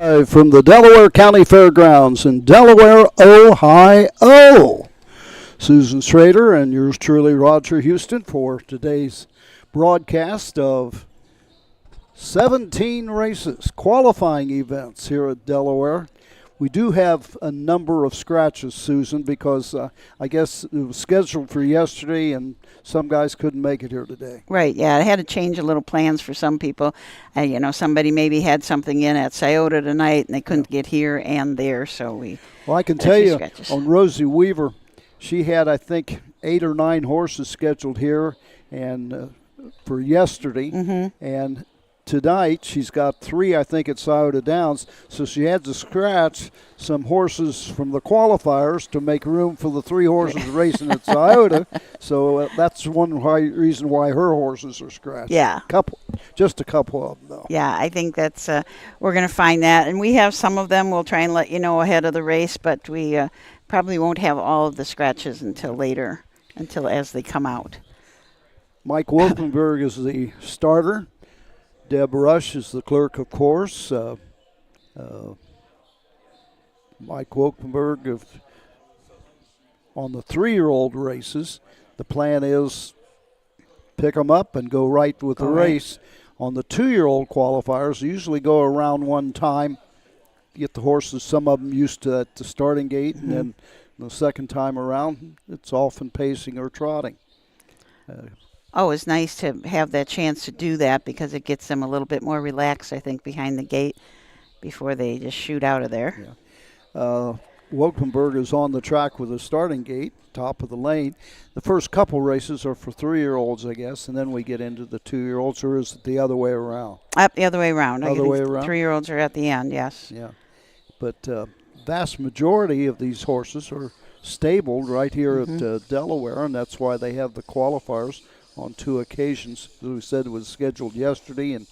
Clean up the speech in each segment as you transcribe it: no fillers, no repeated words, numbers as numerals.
From the Delaware County Fairgrounds in Delaware, Ohio. Susan Schrader and yours truly, Roger Houston, for today's broadcast of 17 races, qualifying events here at Delaware. We do have a number of scratches, Susan, because I guess it was scheduled for yesterday and some guys couldn't make it here today. Right, yeah. I had to change a little plans for some people. Somebody maybe had something in at Scioto tonight and they couldn't get here and there, so we... Well, I can tell you, on Rosie Weaver, she had, I think, 8 or 9 horses scheduled here and for yesterday. Mm-hmm. And tonight, she's got 3, I think, at Scioto Downs. So she had to scratch some horses from the qualifiers to make room for the 3 horses racing at Scioto. So that's one reason why her horses are scratched. Yeah. Just a couple of them, though. Yeah, I think that's we're going to find that. And we have some of them. We'll try and let you know ahead of the race, but we probably won't have all of the scratches until later, as they come out. Mike Wolkenberg is the starter. Deb Rush is the clerk, of course. Mike Wolkenberg on the 3-year-old races. The plan is pick them up and go right with the race. On the 2-year-old qualifiers, usually go around one time, get the horses, some of them used to at the starting gate, and then the second time around, it's often pacing or trotting. It's nice to have that chance to do that because it gets them a little bit more relaxed, I think, behind the gate before they just shoot out of there. Yeah. Wolkenberg is on the track with a starting gate, top of the lane. The first couple races are for 3-year-olds, I guess, and then we get into the 2-year-olds, or is it the other way around? The other way around. Other way around? 3-year-olds are at the end, yes. Yeah. But vast majority of these horses are stabled right here at Delaware, and that's why they have the qualifiers on 2 occasions. As we said, it was scheduled yesterday, and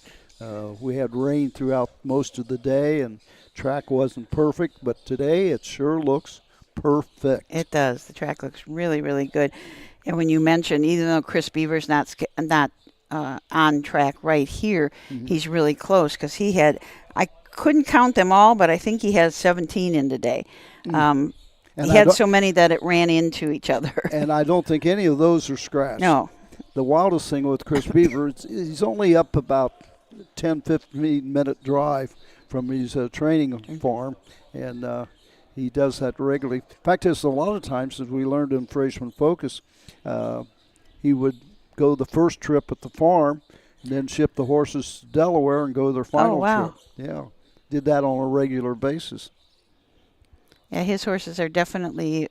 we had rain throughout most of the day, and track wasn't perfect, but today it sure looks perfect. It does. The track looks really, really good. And when you mentioned, even though Chris Beaver's not on track right here, he's really close because he had, I couldn't count them all, but I think he has 17 in today. He had so many that it ran into each other. And I don't think any of those are scratched. No. The wildest thing with Chris Beaver, he's only up about 10, 15-minute drive from his training farm, and he does that regularly. In fact, there's a lot of times, as we learned in Freshman Focus, he would go the first trip at the farm and then ship the horses to Delaware and go their final trip. Yeah, did that on a regular basis. Yeah, his horses are definitely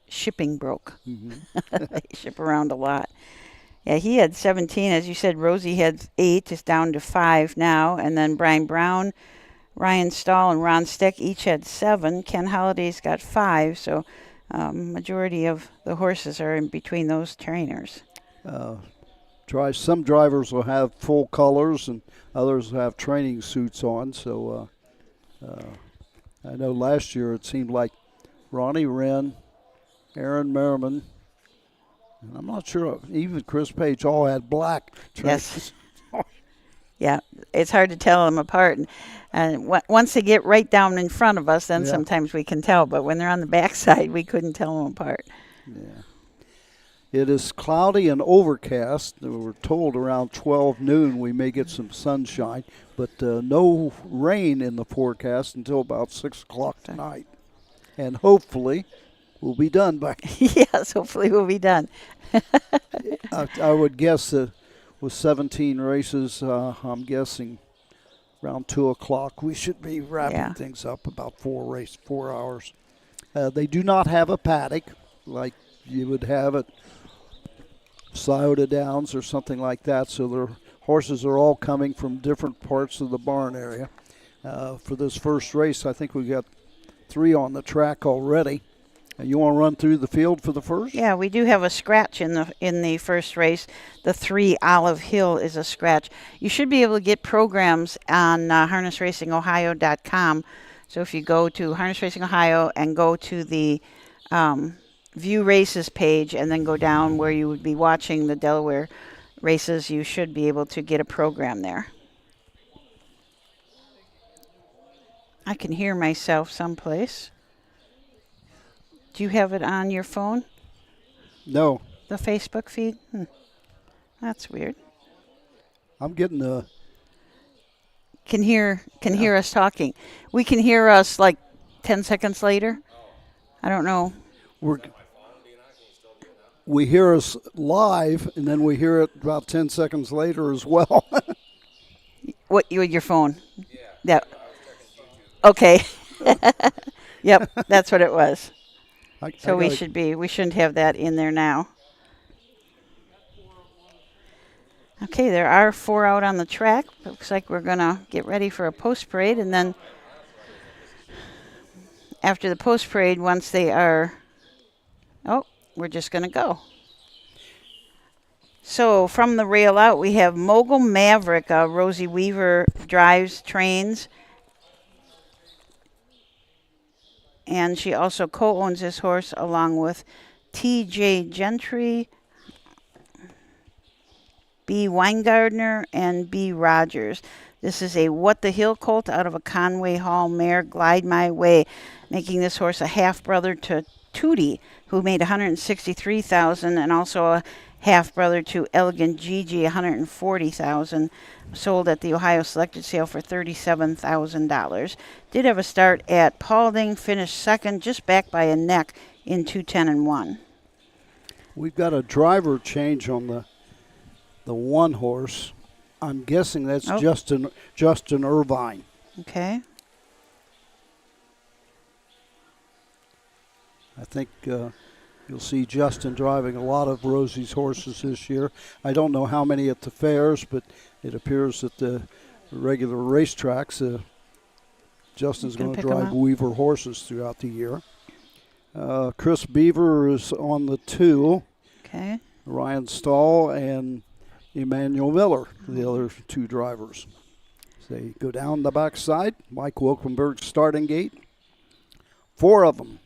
shipping broke. They ship around a lot. Yeah, he had 17. As you said, Rosie had 8. It's down to 5 now. And then Brian Brown, Ryan Stahl, and Ron Steck each had 7. Ken Holliday's got 5. So majority of the horses are in between those trainers. Some drivers will have full colors and others will have training suits on. So I know last year it seemed like Ronnie Wren, Aaron Merriman, and I'm not sure, even Chris Page all had black trainers. Yes. Yeah, it's hard to tell them apart. And once they get right down in front of us, then sometimes we can tell. But when they're on the backside, we couldn't tell them apart. Yeah. It is cloudy and overcast. We're told around 12 noon we may get some sunshine, but no rain in the forecast until about 6 o'clock tonight. And hopefully we'll be done by... Yes, hopefully we'll be done. I would guess that with 17 races, I'm guessing around 2 o'clock we should be wrapping things up, about 4 hours. They do not have a paddock like you would have at Scioto Downs or something like that, so their horses are all coming from different parts of the barn area. For this first race, I think we got 3 on the track already. You want to run through the field for the first? Yeah, we do have a scratch in the first race. The 3 Olive Hill is a scratch. You should be able to get programs on harnessracingohio.com. So if you go to Harness Racing Ohio and go to the View Races page and then go down where you would be watching the Delaware races, you should be able to get a program there. I can hear myself someplace. Do you have it on your phone? No. The Facebook feed? That's weird. I'm getting the... Can hear us talking. We can hear us like 10 seconds later. I don't know. We hear us live, and then we hear it about 10 seconds later as well. What, you with your phone? Yeah. Okay. Yep, that's what it was. So we shouldn't have that in there now. Okay, there are 4 out on the track. Looks like we're going to get ready for a post parade, and then after the post parade, once they are, we're just going to go. So from the rail out, we have Mogul Maverick. Rosie Weaver drives, trains, and she also co-owns this horse along with T.J. Gentry, B. Weingardner, and B. Rogers. This is a What the Hill colt out of a Conway Hall mare, Glide My Way, making this horse a half-brother to Tootie, who made $163,000, and also a half-brother to Elegant Gigi, $140,000, sold at the Ohio Selected Sale for $37,000. Did have a start at Paulding, finished second, just back by a neck in 2:10-1. We've got a driver change on the one horse. I'm guessing that's Justin Irvine. Okay. I think you'll see Justin driving a lot of Rosie's horses this year. I don't know how many at the fairs, but it appears at the regular racetracks, Justin's going to drive Weaver horses throughout the year. Chris Beaver is on the 2. Okay. Ryan Stahl and Emmanuel Miller, the other 2 drivers. So they go down the backside. Mike Wilkenberg's starting gate. 4 of them.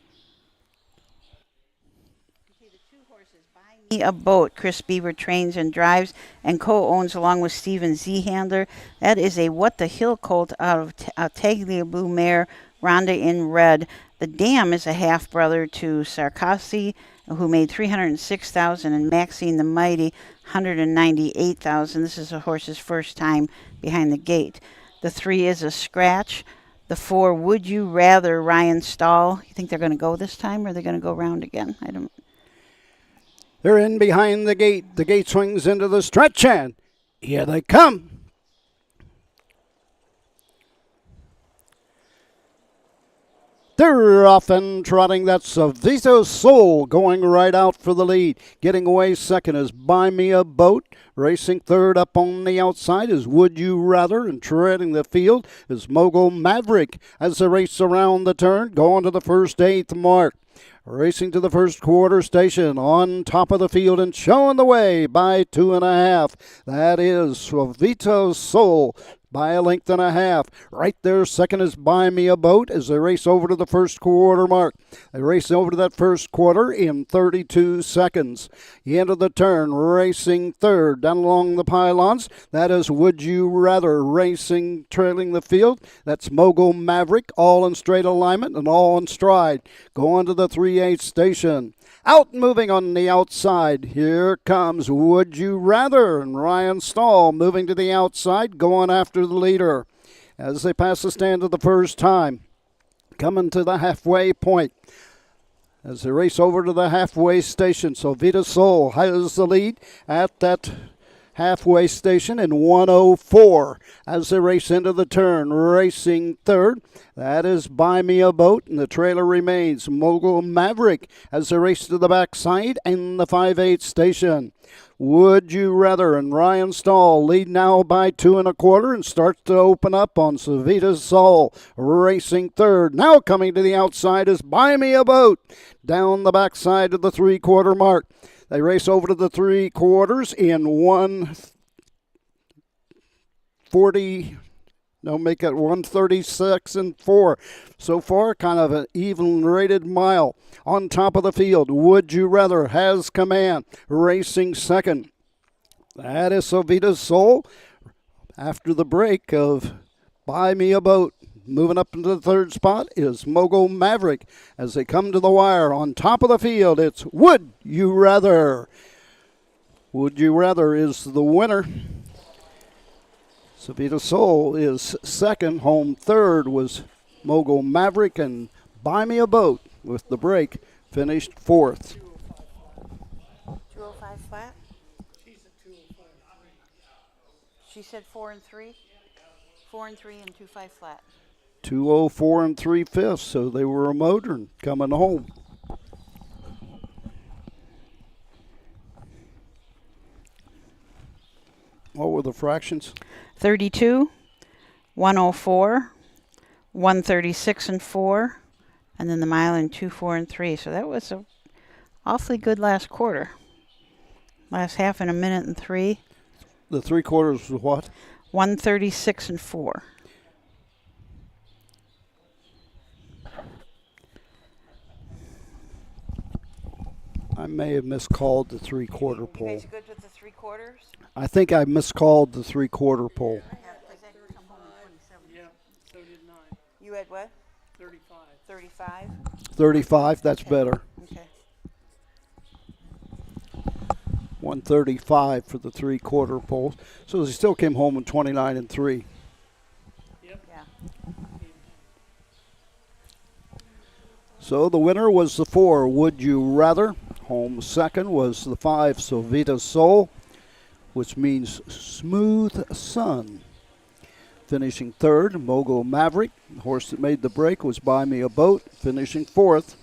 A boat. Chris Beaver trains and drives and co-owns along with Stephen Z. Handler. That is a What the Hill colt out of Taglia Blue mare, Rhonda in red. The Dam is a half-brother to Sarkasi, who made $306,000, and Maxine the Mighty, $198,000. This is a horse's first time behind the gate. The 3 is a scratch. The 4, Would You Rather, Ryan Stahl. You think they're going to go this time, or are they going to go round again? I don't. They're in behind the gate. The gate swings into the stretch, and here they come. They're off and trotting. That's Vito's Soul going right out for the lead. Getting away second is Buy Me a Boat. Racing third up on the outside is Would You Rather. And treading the field is Mogul Maverick as they race around the turn, going to the first 8th mark. Racing to the first quarter station on top of the field and showing the way by 2.5. That is Vito's Soul by a length and a half. Right there, second is Buy Me a Boat as they race over to the first quarter mark. They race over to that first quarter in 32 seconds. The end of the turn, racing third down along the pylons. That is Would You Rather, racing trailing the field. That's Mogul Maverick, all in straight alignment and all in stride. Going to the 3/8 station. Out moving on the outside. Here comes Would You Rather, and Ryan Stahl moving to the outside, going after the leader. As they pass the stand for the first time, coming to the halfway point. As they race over to the halfway station, so Vita Soul has the lead at that halfway station in 1:04 as they race into the turn. Racing third, that is Buy Me a Boat, and the trailer remains Mogul Maverick as they race to the backside in the 5/8 station. Would You Rather and Ryan Stahl lead now by 2 1/4 and starts to open up on Savita's Soul. Racing third, now coming to the outside is Buy Me a Boat. Down the backside of the 3/4 mark. They race over to the 3/4 in 1:40. No, make it 1:36 and 4. So far, kind of an even rated mile. On top of the field, Would You Rather has command. Racing second. That is Savita's Soul after the break of Buy Me a Boat. Moving up into the third spot is Mogul Maverick. As they come to the wire on top of the field, it's Would You Rather. Would You Rather is the winner. Savita Soul is second. Home third was Mogul Maverick, and Buy Me a Boat with the break finished fourth. 205 flat? She said 4 and 3? 4 and 3 and 2.5 flat. 204 and 3/5, so they were a modern coming home. What were the fractions? 32, 104, 136 and 4, and then the mile in 2, 4 and 3. So that was a awfully good last quarter. Last half in 1 minute and 3. The 3/4 was what? 136 and 4. I may have miscalled the 3/4 You pole. guys good with the 3/4? I think I miscalled the 3/4 pole. Yeah, so did mine. You had what? 35. 35? 35, that's better. Okay. 135 for the 3/4 poles. So they still came home with 29 and 3. Yep. Yeah. So the winner was the 4, Would You Rather. Home second was the 5, Savita Soul, which means Smooth Sun. Finishing third, Mogul Maverick. The horse that made the break was Buy Me a Boat. Finishing fourth,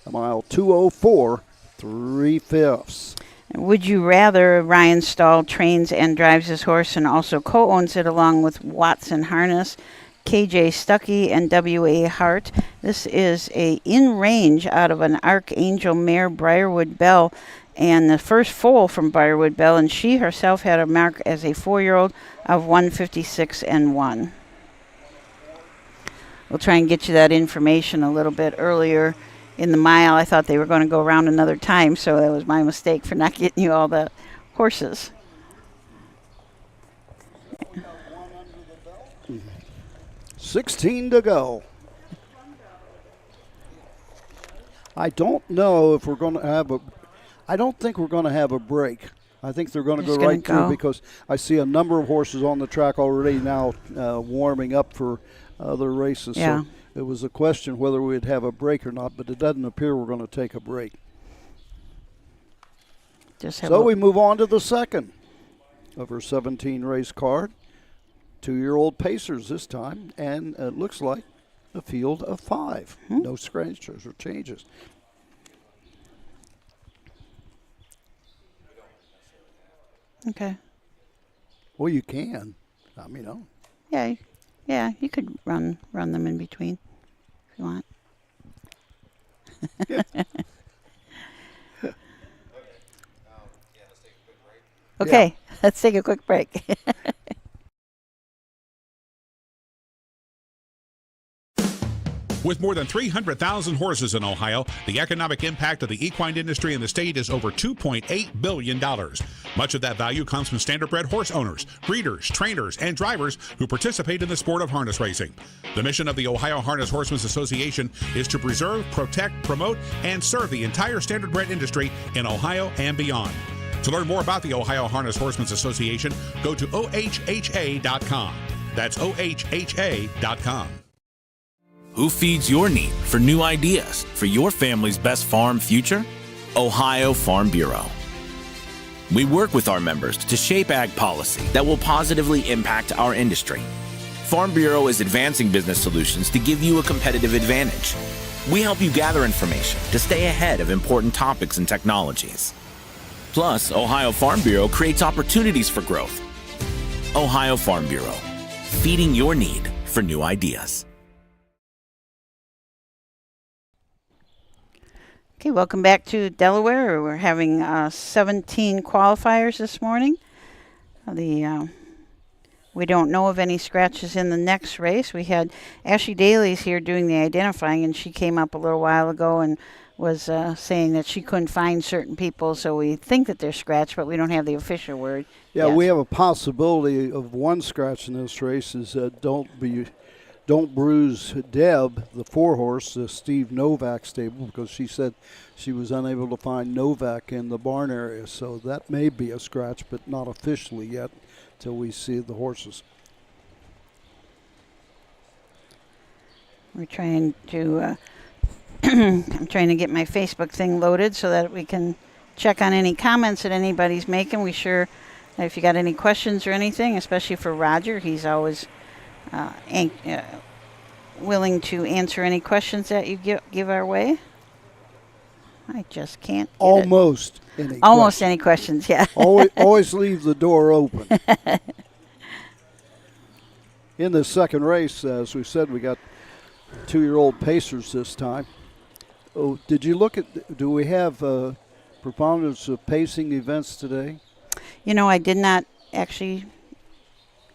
a mile 204, 3/5. Would you rather Ryan Stahl trains and drives his horse and also co-owns it along with Watson Harness, KJ Stuckey, and W.A. Hart. This is a in-range out of an Archangel mare, Briarwood Bell, and the first foal from Briarwood Bell, and she herself had a mark as a 4-year-old of 156 and 1. We'll try and get you that information a little bit earlier in the mile. I thought they were going to go around another time, so that was my mistake for not getting you all the horses. 16 to go. I don't know if we're going to have a. I don't think we're going to have a break. I think they're going to go right through because I see a number of horses on the track already now warming up for other races. Yeah. So it was a question whether we'd have a break or not, but it doesn't appear we're going to take a break. So we move on to the second of our 17 race card. 2-year-old Pacers this time, and it looks like a field of 5. No scratches or changes. Okay. Well, you can. I mean, oh. Yeah, you could run them in between if you want. Okay, let's take a quick break. With more than 300,000 horses in Ohio, the economic impact of the equine industry in the state is over $2.8 billion. Much of that value comes from standardbred horse owners, breeders, trainers, and drivers who participate in the sport of harness racing. The mission of the Ohio Harness Horsemen's Association is to preserve, protect, promote, and serve the entire standardbred industry in Ohio and beyond. To learn more about the Ohio Harness Horsemen's Association, go to ohha.com. That's ohha.com. Who feeds your need for new ideas for your family's best farm future? Ohio Farm Bureau. We work with our members to shape ag policy that will positively impact our industry. Farm Bureau is advancing business solutions to give you a competitive advantage. We help you gather information to stay ahead of important topics and technologies. Plus, Ohio Farm Bureau creates opportunities for growth. Ohio Farm Bureau, feeding your need for new ideas. Okay, welcome back to Delaware. We're having 17 qualifiers this morning. We don't know of any scratches in the next race. We had Ashley Daly's here doing the identifying, and she came up a little while ago and was saying that she couldn't find certain people, so we think that they're scratched, but we don't have the official word. Yeah, yet. we have a possibility of one scratch in this race. Is don't be Don't Bruise Deb, the 4-horse, the Steve Novak stable, because she said she was unable to find Novak in the barn area. So that may be a scratch, but not officially yet till we see the horses. We're trying to, I'm trying to get my Facebook thing loaded so that we can check on any comments that anybody's making. We sure, if you got any questions or anything, especially for Roger, he's always willing to answer any questions that you give our way. I just can't get Almost it. any Almost questions. any questions, yeah. always leave the door open. In the second race, as we said, we got 2-year-old pacers this time. Oh, did you look at, do we have preponderance of pacing events today? You know, I did not actually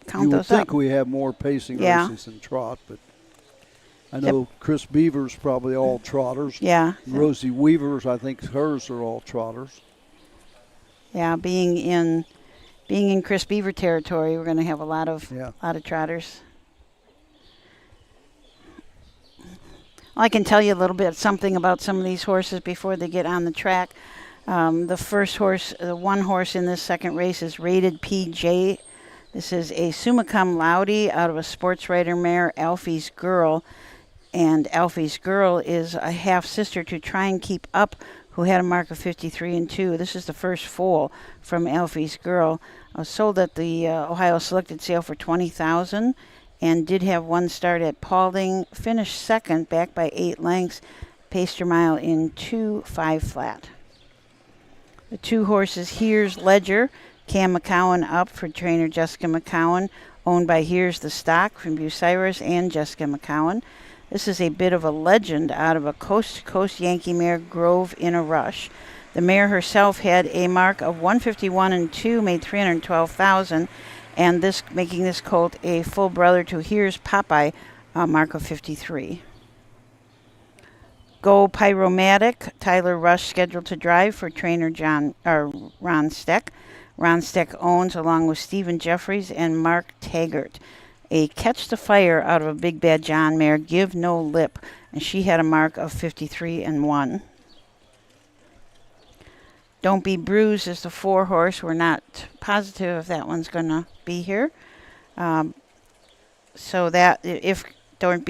count You would those up. think we have more pacing Yeah. races than trot, but I know Chris Beaver's probably all trotters. Yeah. Rosie Weaver's, I think hers are all trotters. Yeah, being in Chris Beaver territory, we're going to have a lot of trotters. Well, I can tell you a little bit something about some of these horses before they get on the track. The first horse, the one horse in this second race is rated PJ. This is a summa cum laude out of a sports writer mare, Alfie's Girl. And Alfie's Girl is a half-sister to Try and Keep Up, who had a mark of 53-2. This is the first foal from Alfie's Girl. Sold at the Ohio Selected Sale for $20,000 and did have one start at Paulding. Finished second, back by 8 lengths. Paced her mile in 2.5 flat. The 2 horses, Here's Ledger, Cam McCowan up for trainer Jessica McCowan, owned by Here's the Stock from Bucyrus and Jessica McCowan. This is a bit of a legend out of a coast-to-coast Yankee mare, Grove in a Rush. The mare herself had a mark of 151-2, made $312,000, and this making this colt a full brother to Here's Popeye, a mark of 53. Go Pyromatic, Tyler Rush scheduled to drive for trainer Ron Steck. Ron Steck owns, along with Stephen Jeffries and Mark Taggart, a Catch the Fire out of a Big Bad John mare, Give No Lip, and she had a mark of 53-1. Don't Be Bruised is the 4 horse. We're not positive if that one's going to be here. So that if Don't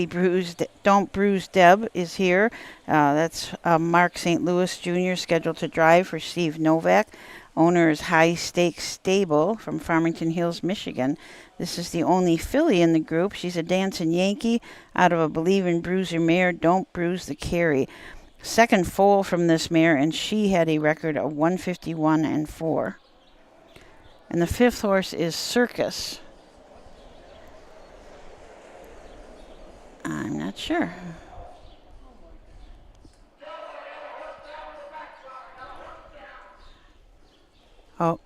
Bruise Deb is here. That's Mark St. Louis Jr. scheduled to drive for Steve Novak. Owner is High Stakes Stable from Farmington Hills, Michigan. This is the only filly in the group. She's a dancing Yankee out of a Believe in Bruiser mare, Don't Bruise the Carry. Second foal from this mare, and she had a record of 151-4. And the 5th horse is Circus. I'm not sure. Oh.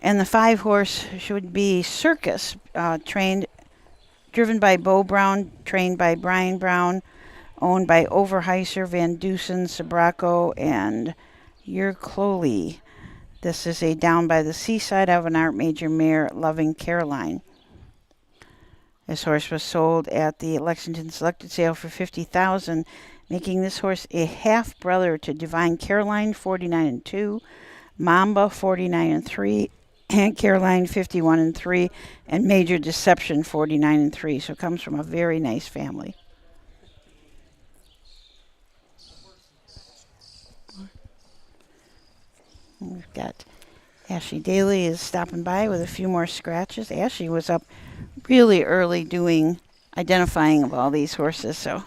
And the 5 horse should be Circus, driven by Bo Brown, trained by Brian Brown, owned by Overheiser, Van Dusen, Sabraco, and Yercloli. This is a down by the seaside of an art major mare, Loving Caroline. This horse was sold at the Lexington Selected Sale for $50,000, making this horse a half brother to Divine Caroline, 49-2, Mamba, 49-3, and Caroline, 51-3, and Major Deception, 49-3. So it comes from a very nice family. We've got Ashley Daly is stopping by with a few more scratches. Ashley was up really early doing identifying of all these horses, so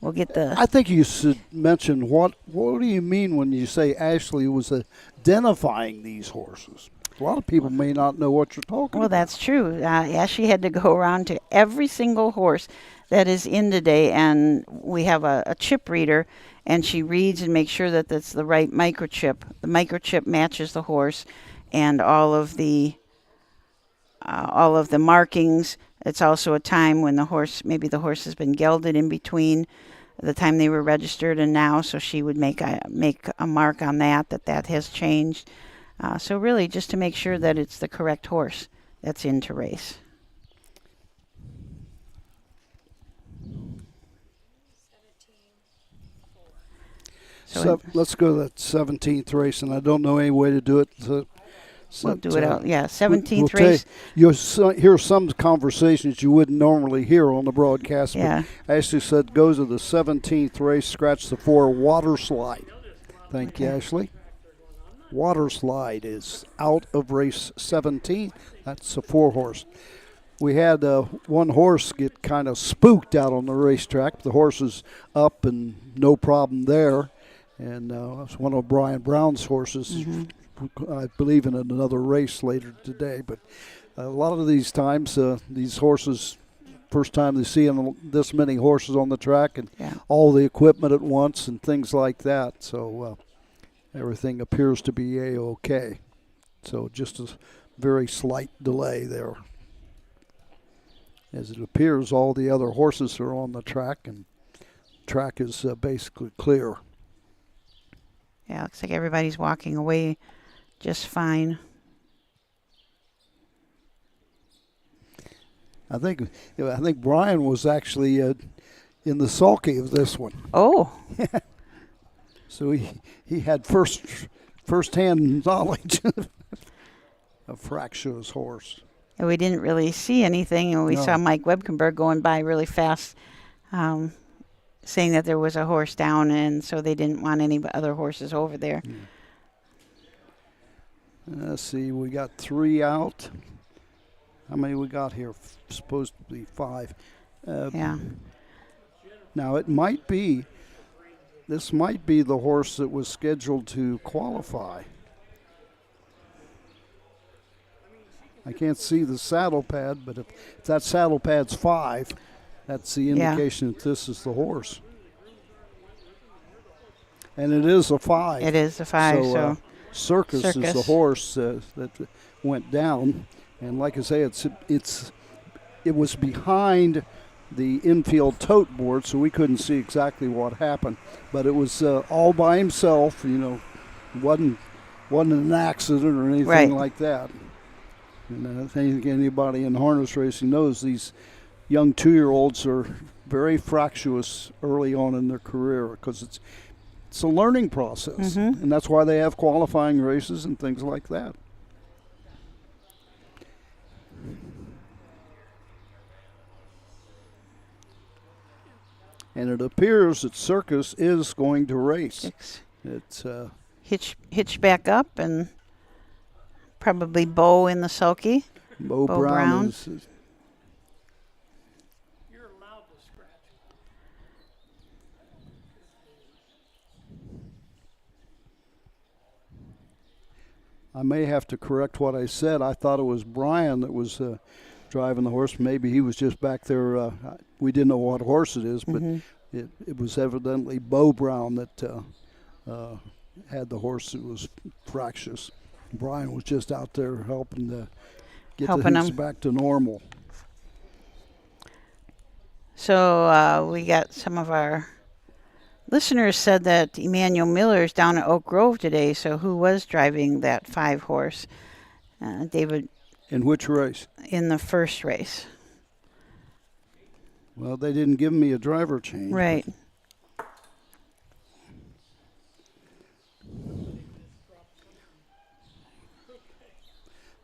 we'll get the... I think you should mention what do you mean when you say Ashley was identifying these horses? A lot of people may not know what you're talking Well, about. that's true. Ashley had to go around to every single horse that is in today, and we have a chip reader, and she reads and makes sure that that's the right microchip. The microchip matches the horse, and all of the markings. It's also a time when maybe the horse has been gelded in between the time they were registered and now, so she would make a mark on that has changed. So really just to make sure that it's the correct horse that's in to race. So let's go to that 17th race, and I don't know any way to do it. We'll do it out. Yeah, 17th we'll race. You'll hear some conversations you wouldn't normally hear on the broadcast. Yeah. But Ashley said goes to the 17th race, scratch the 4, water slide. Thank you, Ashley. Water slide is out of race 17. That's a 4 horse. We had one horse get kind of spooked out on the racetrack. The horse is up and no problem there. And it's one of Brian Brown's horses. I believe in another race later today. But a lot of these times, these horses, first time they see this many horses on the track and all the equipment at once and things like that. So everything appears to be A-OK. So just a very slight delay there. As it appears, all the other horses are on the track, and track is basically clear. Yeah, looks like everybody's walking away just fine. I think Brian was actually in the sulky of this one. Oh. So he had first-hand knowledge of Fractious horse. And we didn't really see anything, and we saw Mike Webkenberg going by really fast, saying that there was a horse down, and so they didn't want any other horses over there. Let's see, we got 3 out. How many we got here? Supposed to be 5. Yeah. Now this might be the horse that was scheduled to qualify. I can't see the saddle pad, but if that saddle pad's 5, that's the indication that this is the horse. And it is a 5. It is a 5. So Circus is the horse that went down, and like I say, it was behind the infield tote board, so we couldn't see exactly what happened. But it was all by himself. Wasn't an accident or anything like that. And I think anybody in harness racing knows these young 2-year-olds are very fractious early on in their career because it's a learning process, and that's why they have qualifying races and things like that. And it appears that Circus is going to race. It's hitch back up and probably Bo in the sulky. Bo Brown. You're allowed to scratch. I may have to correct what I said. I thought it was Brian that was driving the horse. Maybe he was just back there. We didn't know what horse it is, but it was evidently Bo Brown that had the horse that was fractious. Brian was just out there helping to get things back to normal. So we got some of our listeners said that Emmanuel Miller's down at Oak Grove today. So who was driving that 5 horse? David. In which race? In the first race. Well, they didn't give me a driver change. Right.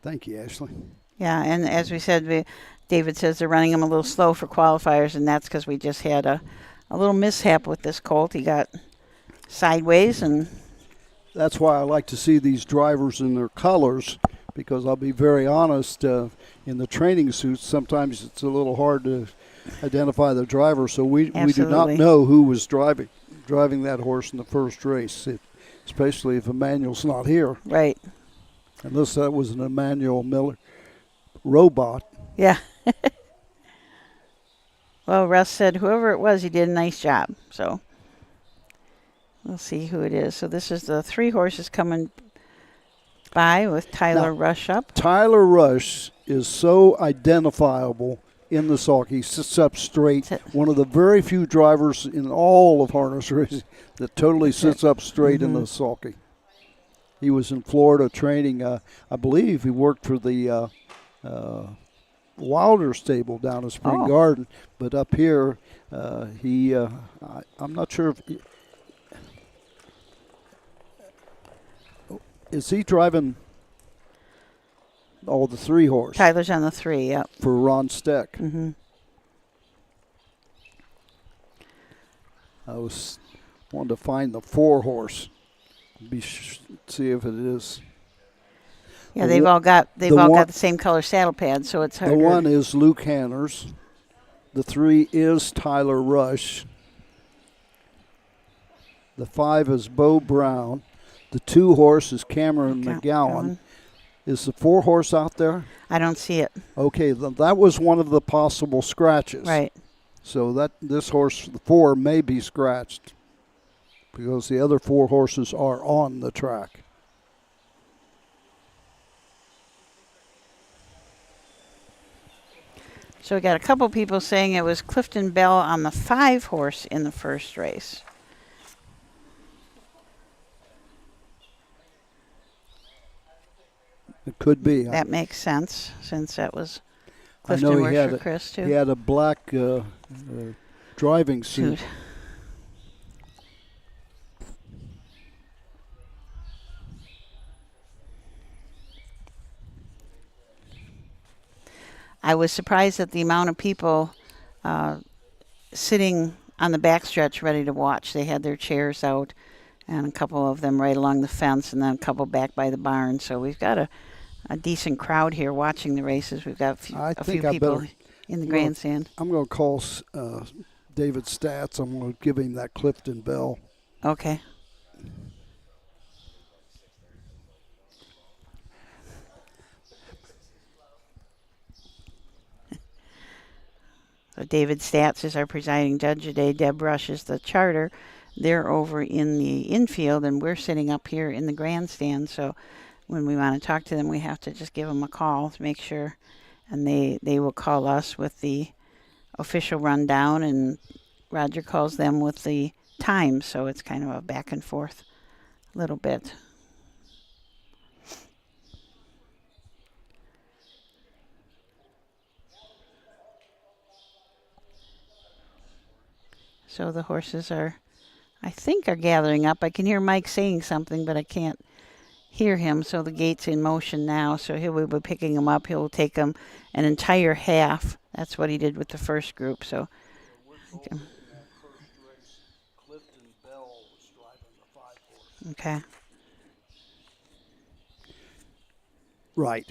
Thank you, Ashley. Yeah, and as we said, David says they're running him a little slow for qualifiers, and that's because we just had a little mishap with this colt. He got sideways, and that's why I like to see these drivers in their colors, because I'll be very honest, in the training suits, sometimes it's a little hard to identify the driver, so we do not know who was driving that horse in the first race, especially if Emmanuel's not here. Right. Unless that was an Emmanuel Miller robot. Yeah. Well, Russ said whoever it was, he did a nice job. So we'll see who it is. So this is the 3 horses coming by with Tyler Rush up. Tyler Rush is so identifiable in the sulky. He sits up straight. One of the very few drivers in all of harness racing that totally sits up straight in the sulky. he was in Florida training. I believe he worked for the Wilder stable down in Spring Garden, but up here, I'm not sure if is he driving. Oh, the 3-horse. Tyler's on the 3. Yep. For Ron Steck. Mm-hmm. I wanted to find the 4-horse. See if it is. Yeah, they've all got the same color saddle pads, so it's hard. The 1 is Luke Hanners. The 3 is Tyler Rush. The 5 is Bo Brown. The 2-horse is Cameron McGowan. Is the 4-horse out there? I don't see it. Okay, that was one of the possible scratches. Right. So that this horse, the 4, may be scratched because the other 4 horses are on the track. So we got a couple people saying it was Clifton Bell on the 5-horse in the first race. It could be. That makes sense, since that was Clifton worked for Chris, too. He had a black driving suit. I was surprised at the amount of people sitting on the backstretch ready to watch. They had their chairs out, and a couple of them right along the fence, and then a couple back by the barn. So we've got a decent crowd here watching the races. We've got a few people in the grandstand. I'm going to call David Stats. I'm going to give him that Clifton Bell. Okay. So David Stats is our presiding judge today. Deb Rush is the charter. They're over in the infield, and we're sitting up here in the grandstand. So when we want to talk to them, we have to just give them a call to make sure. And they will call us with the official rundown, and Roger calls them with the time. So it's kind of a back and forth a little bit. So the horses I think are gathering up. I can hear Mike saying something, but I can't hear him. So the gate's in motion now. So he'll be picking them up. He'll take them an entire half. That's what he did with the first group. So okay. Right.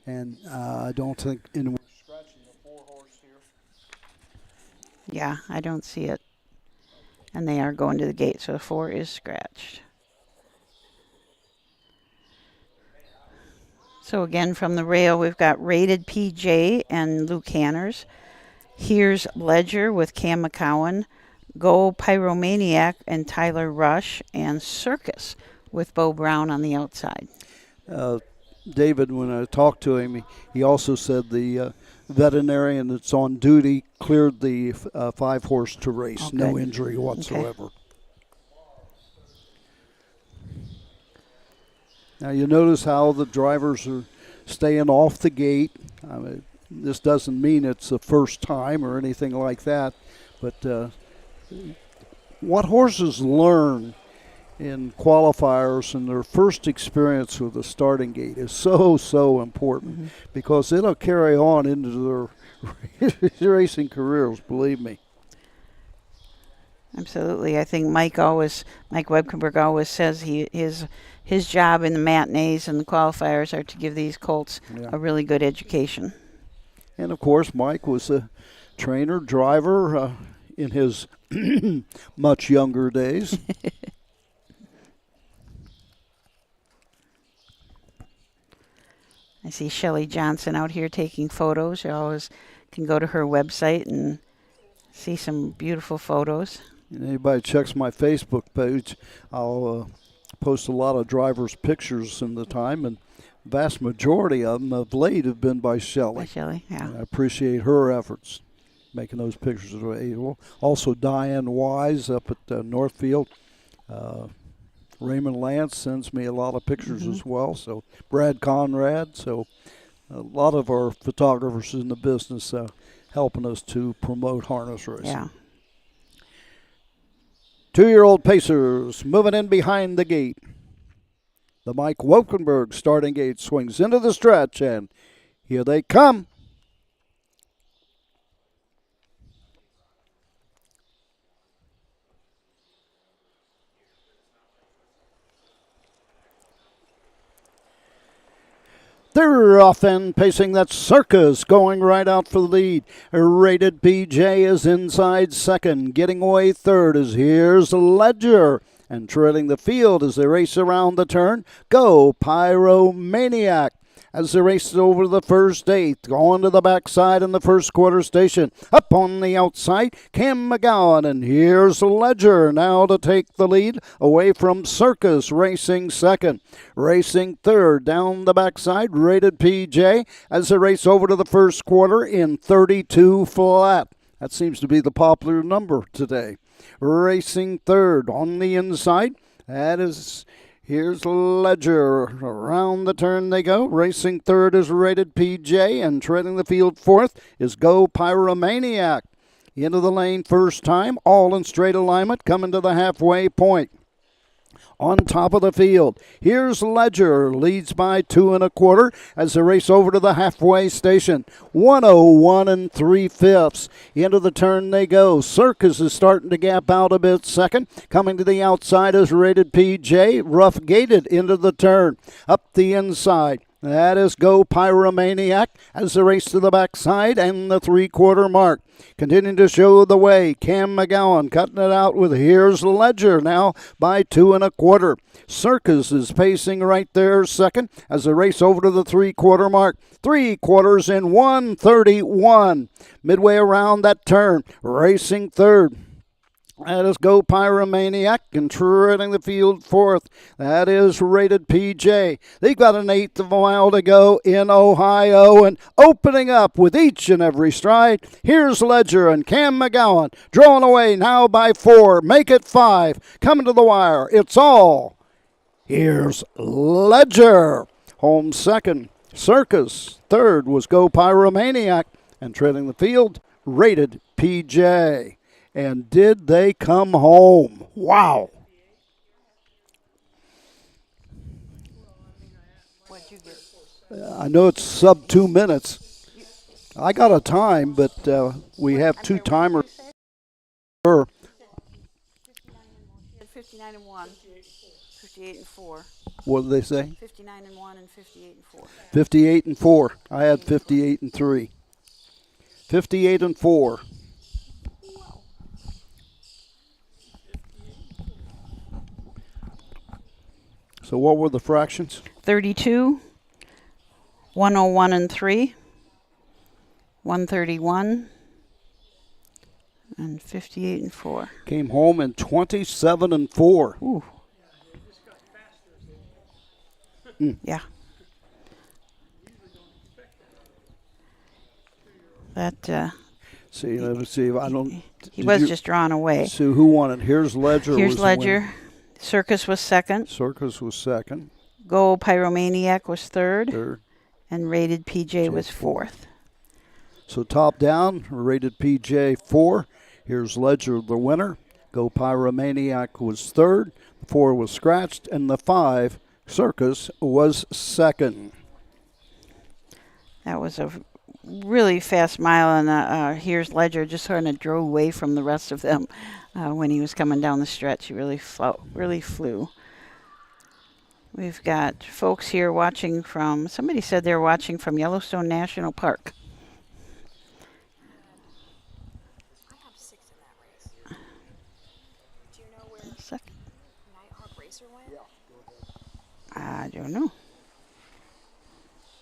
And I don't think anyone scratching the 4-horse here. Yeah, I don't see it. And they are going to the gate, so the 4 is scratched. So again, from the rail, we've got Rated PJ and Luke Hanners. Here's Ledger with Cam McCowan. Go Pyromaniac and Tyler Rush. And Circus with Bo Brown on the outside. David, when I talked to him, he also said the veterinarian that's on duty cleared the 5-horse to race. Okay. No injury whatsoever. Okay. Now you notice how the drivers are staying off the gate. I mean, this doesn't mean it's the first time or anything like that, but what horses learn in qualifiers and their first experience with the starting gate is so important, because it'll carry on into their racing careers, believe me. Absolutely. I think Mike Webkenberg always says his job in the matinees and the qualifiers are to give these colts a really good education. And of course, Mike was a trainer, driver in his much younger days. I see Shelley Johnson out here taking photos. You always can go to her website and see some beautiful photos. And anybody checks my Facebook page, I'll post a lot of drivers' pictures in the time, and vast majority of them of late have been by Shelley. By Shelley, yeah. And I appreciate her efforts making those pictures available. Also, Diane Wise up at Northfield. Raymond Lance sends me a lot of pictures as well. So Brad Conrad. So a lot of our photographers in the business helping us to promote harness racing. Yeah. 2-year-old Pacers moving in behind the gate. The Mike Wokenberg starting gate swings into the stretch, and here they come. They're off and pacing. That Circus going right out for the lead. Rated PJ is inside second. Getting away third is here's Ledger. And trailing the field as they race around the turn, Go Pyromaniac. As they race over the first eighth, going to the backside in the first quarter station. Up on the outside, Cam McGowan, and here's Ledger now to take the lead away from Circus, racing second. Racing third, down the backside, Rated PJ, as they race over to the first quarter in 32 flat. That seems to be the popular number today. Racing third on the inside, that is... Here's Ledger. Around the turn they go. Racing third is Rated PJ, and trailing the field fourth is Go Pyromaniac. Into the lane first time, all in straight alignment, coming to the halfway point. On top of the field, here's Ledger, leads by 2 1/4 as they race over to the halfway station. 101 3/5. Into the turn they go. Circus is starting to gap out a bit second. Coming to the outside is Rated PJ, rough gated into the turn. Up the inside. That is Go Pyromaniac as they race to the backside and the 3/4 mark. Continuing to show the way, Cam McGowan cutting it out with here's Ledger now by 2 1/4. Circus is pacing right there second as they race over to the 3/4 mark. 3/4 in 1:31. Midway around that turn, racing third. That is Go Pyromaniac, and treading the field fourth. That is Rated PJ. They've got an eighth of a mile to go in Ohio, and opening up with each and every stride. Here's Ledger and Cam McGowan, drawn away now by 4. Make it 5. Coming to the wire. It's all. Here's Ledger. Home second. Circus. Third was Go Pyromaniac, and treading the field, Rated PJ. And did they come home? Wow. What'd you get? I know it's sub 2 minutes. I got a time, but we have two timers. 59 and 1, 58 and 4. What did they say? 59 and 1 and 58 and 4. 58 and 4. I had 58 and 3. 58 and 4. So what were the fractions? 32, 101 and 3, 131, and 58 and 4. Came home in 27 and 4. Ooh. Yeah. That See, let me see. I don't. he was just drawn away. So who won it? Here's Ledger. Here's was the Ledger. winner. Circus was second. Circus was second. Go Pyromaniac was third. Third. And Rated PJ was fourth. So top down, Rated PJ 4. Here's Ledger, the winner. Go Pyromaniac was third. The 4 was scratched, and the 5, Circus, was second. That was a really fast mile, and here's Ledger just sort of drove away from the rest of them when he was coming down the stretch. He really flew. We've got folks here watching from, somebody said they're watching from Yellowstone National Park. I have 6 in that race. Do you know where Nighthawk Racer went? I don't know.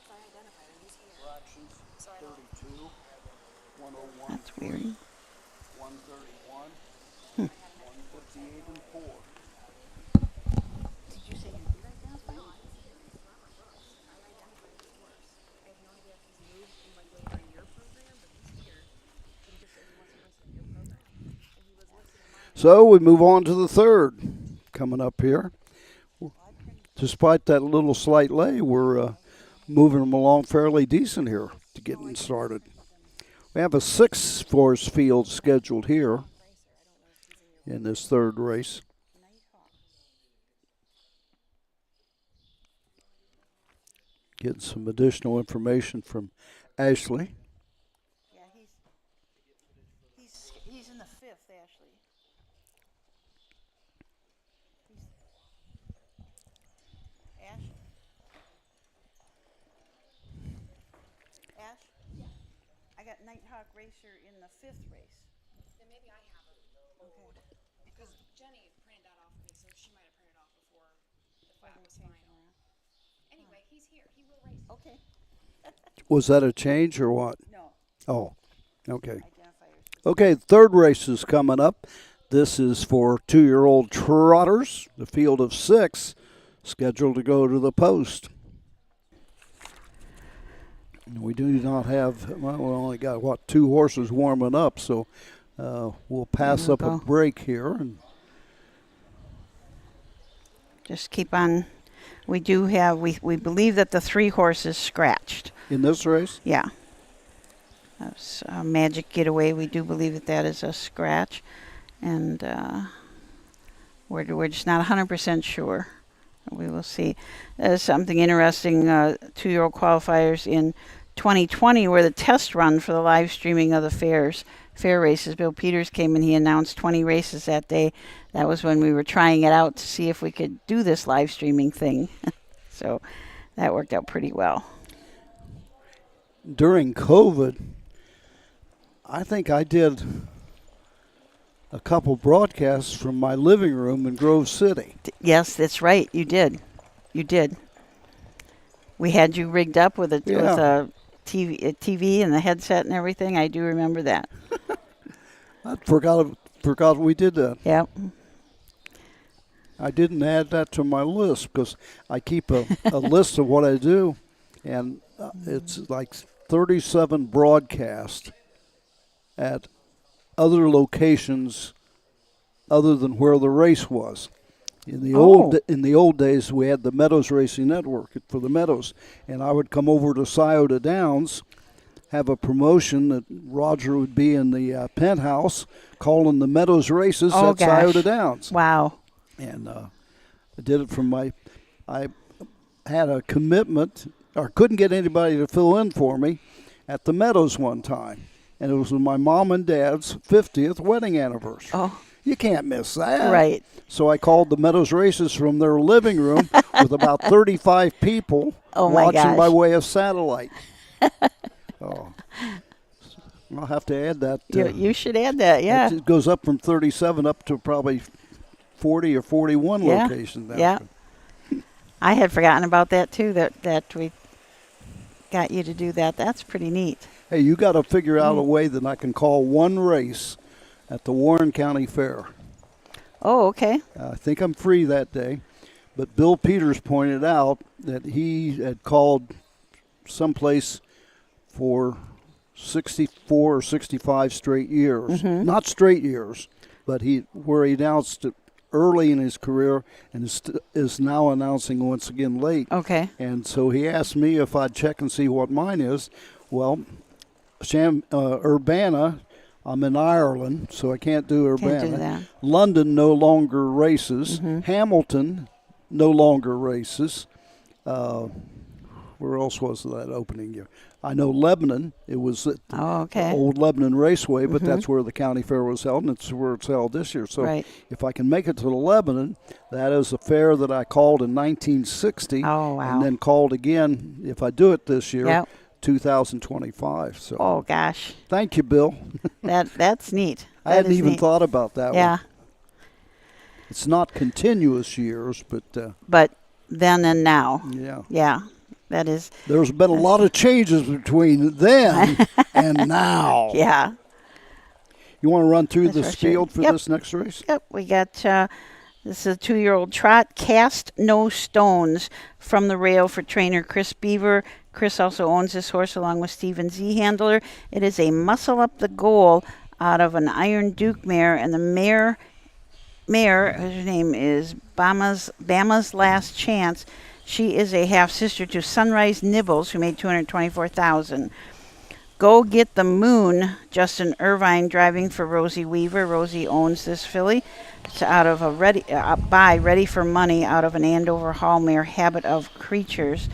I identified him. He's here. So I don't. 32, 101, That's weird. 131, 158 and 4. Did you say you did identify? No, I identified his horse. I have no idea if he's moved in like later in your program, but he's here. He just said he wasn't listed in your program. And he was listed in mine. So we move on to the third. Coming up here, despite that little slight lay, we're moving them along fairly decent here to getting started. We have a 6-horse field scheduled here in this third race. Getting some additional information from Ashley. Yeah, he's in the 5th, Ashley. Ash? I got Nighthawk Racer in the 5th race. Then maybe I have them. Okay. Because Jenny printed that off for me, so she might have printed off before the flat was final. Anyway, he's here. He will race. Okay. Was that a change or what? No. Oh, okay. Identifiers. Okay, third race is coming up. This is for 2-year-old trotters, the field of 6, scheduled to go to the post. We do not have, well, we only got, 2 horses warming up, so we'll pass up a break here. And Just keep on. We do have, we believe that the 3 horses scratched. in this race? Yeah. That's a Magic Getaway. We do believe that is a scratch. And we're just not 100% sure. We will see. Something interesting, 2-year-old qualifiers in 2020 were the test run for the live streaming of the fair races. Bill Peters came and he announced 20 races that day. That was when we were trying it out to see if we could do this live streaming thing. So that worked out pretty well. During COVID, I think I did a couple broadcasts from my living room in Grove City. Yes, that's right. You did. You did. We had you rigged up with a TV and the headset and everything. I do remember that. I forgot we did that. Yep. I didn't add that to my list because I keep a list of what I do, and it's like 37 broadcasts at other locations other than where the race was. In the old days, we had the Meadows Racing Network for the Meadows, and I would come over to Scioto Downs, have a promotion that Roger would be in the penthouse calling the Meadows races at Scioto Downs. Wow. And I did it from I had a commitment, or couldn't get anybody to fill in for me at the Meadows one time. And it was my mom and dad's 50th wedding anniversary. Oh. You can't miss that. Right. So I called the Meadows races from their living room with about 35 people watching by way of satellite. Oh. I'll have to add that. You should add that, yeah. It goes up from 37 up to probably 40 or 41 locations now. Yeah. I had forgotten about that too, that we got you to do that. That's pretty neat. Hey, you got to figure out a way that I can call one race at the Warren County Fair. Oh, okay. I think I'm free that day. But Bill Peters pointed out that he had called someplace for 64 or 65 straight years. Mm-hmm. Not straight years, but where he announced it early in his career and is now announcing once again late. Okay. And so he asked me if I'd check and see what mine is. Well, Urbana, I'm in Ireland, so I can't do Urbana. Can't do that. London no longer races. Mm-hmm. Hamilton no longer races. Where else was that opening year? I know Lebanon. It was at the old Lebanon Raceway, but that's where the county fair was held, and it's where it's held this year. So if I can make it to Lebanon, that is a fair that I called in 1960. Oh, wow. And then called again, if I do it this year, 2025. So. Oh, gosh. Thank you, Bill. That's neat. I hadn't even thought about that one. Yeah. It's not continuous years, but... but then and now. Yeah. Yeah. That is. There's been a lot of changes between then and now. Yeah. You want to run through this field for this next race? Yep. We got this is a 2-year-old Trot, Cast No Stones, from the rail for trainer Chris Beaver. Chris also owns this horse along with Stephen Z. Handler. It is a muscle up the goal out of an Iron Duke mare, and the mare mare, her name is Bama's Last Chance. She is a half sister to Sunrise Nibbles, who made $224,000. Go Get the Moon, Justin Irvine driving for Rosie Weaver. Rosie owns this filly. It's out of a Ready for Money, out of an Andover Hall mare, Habit of Creatures,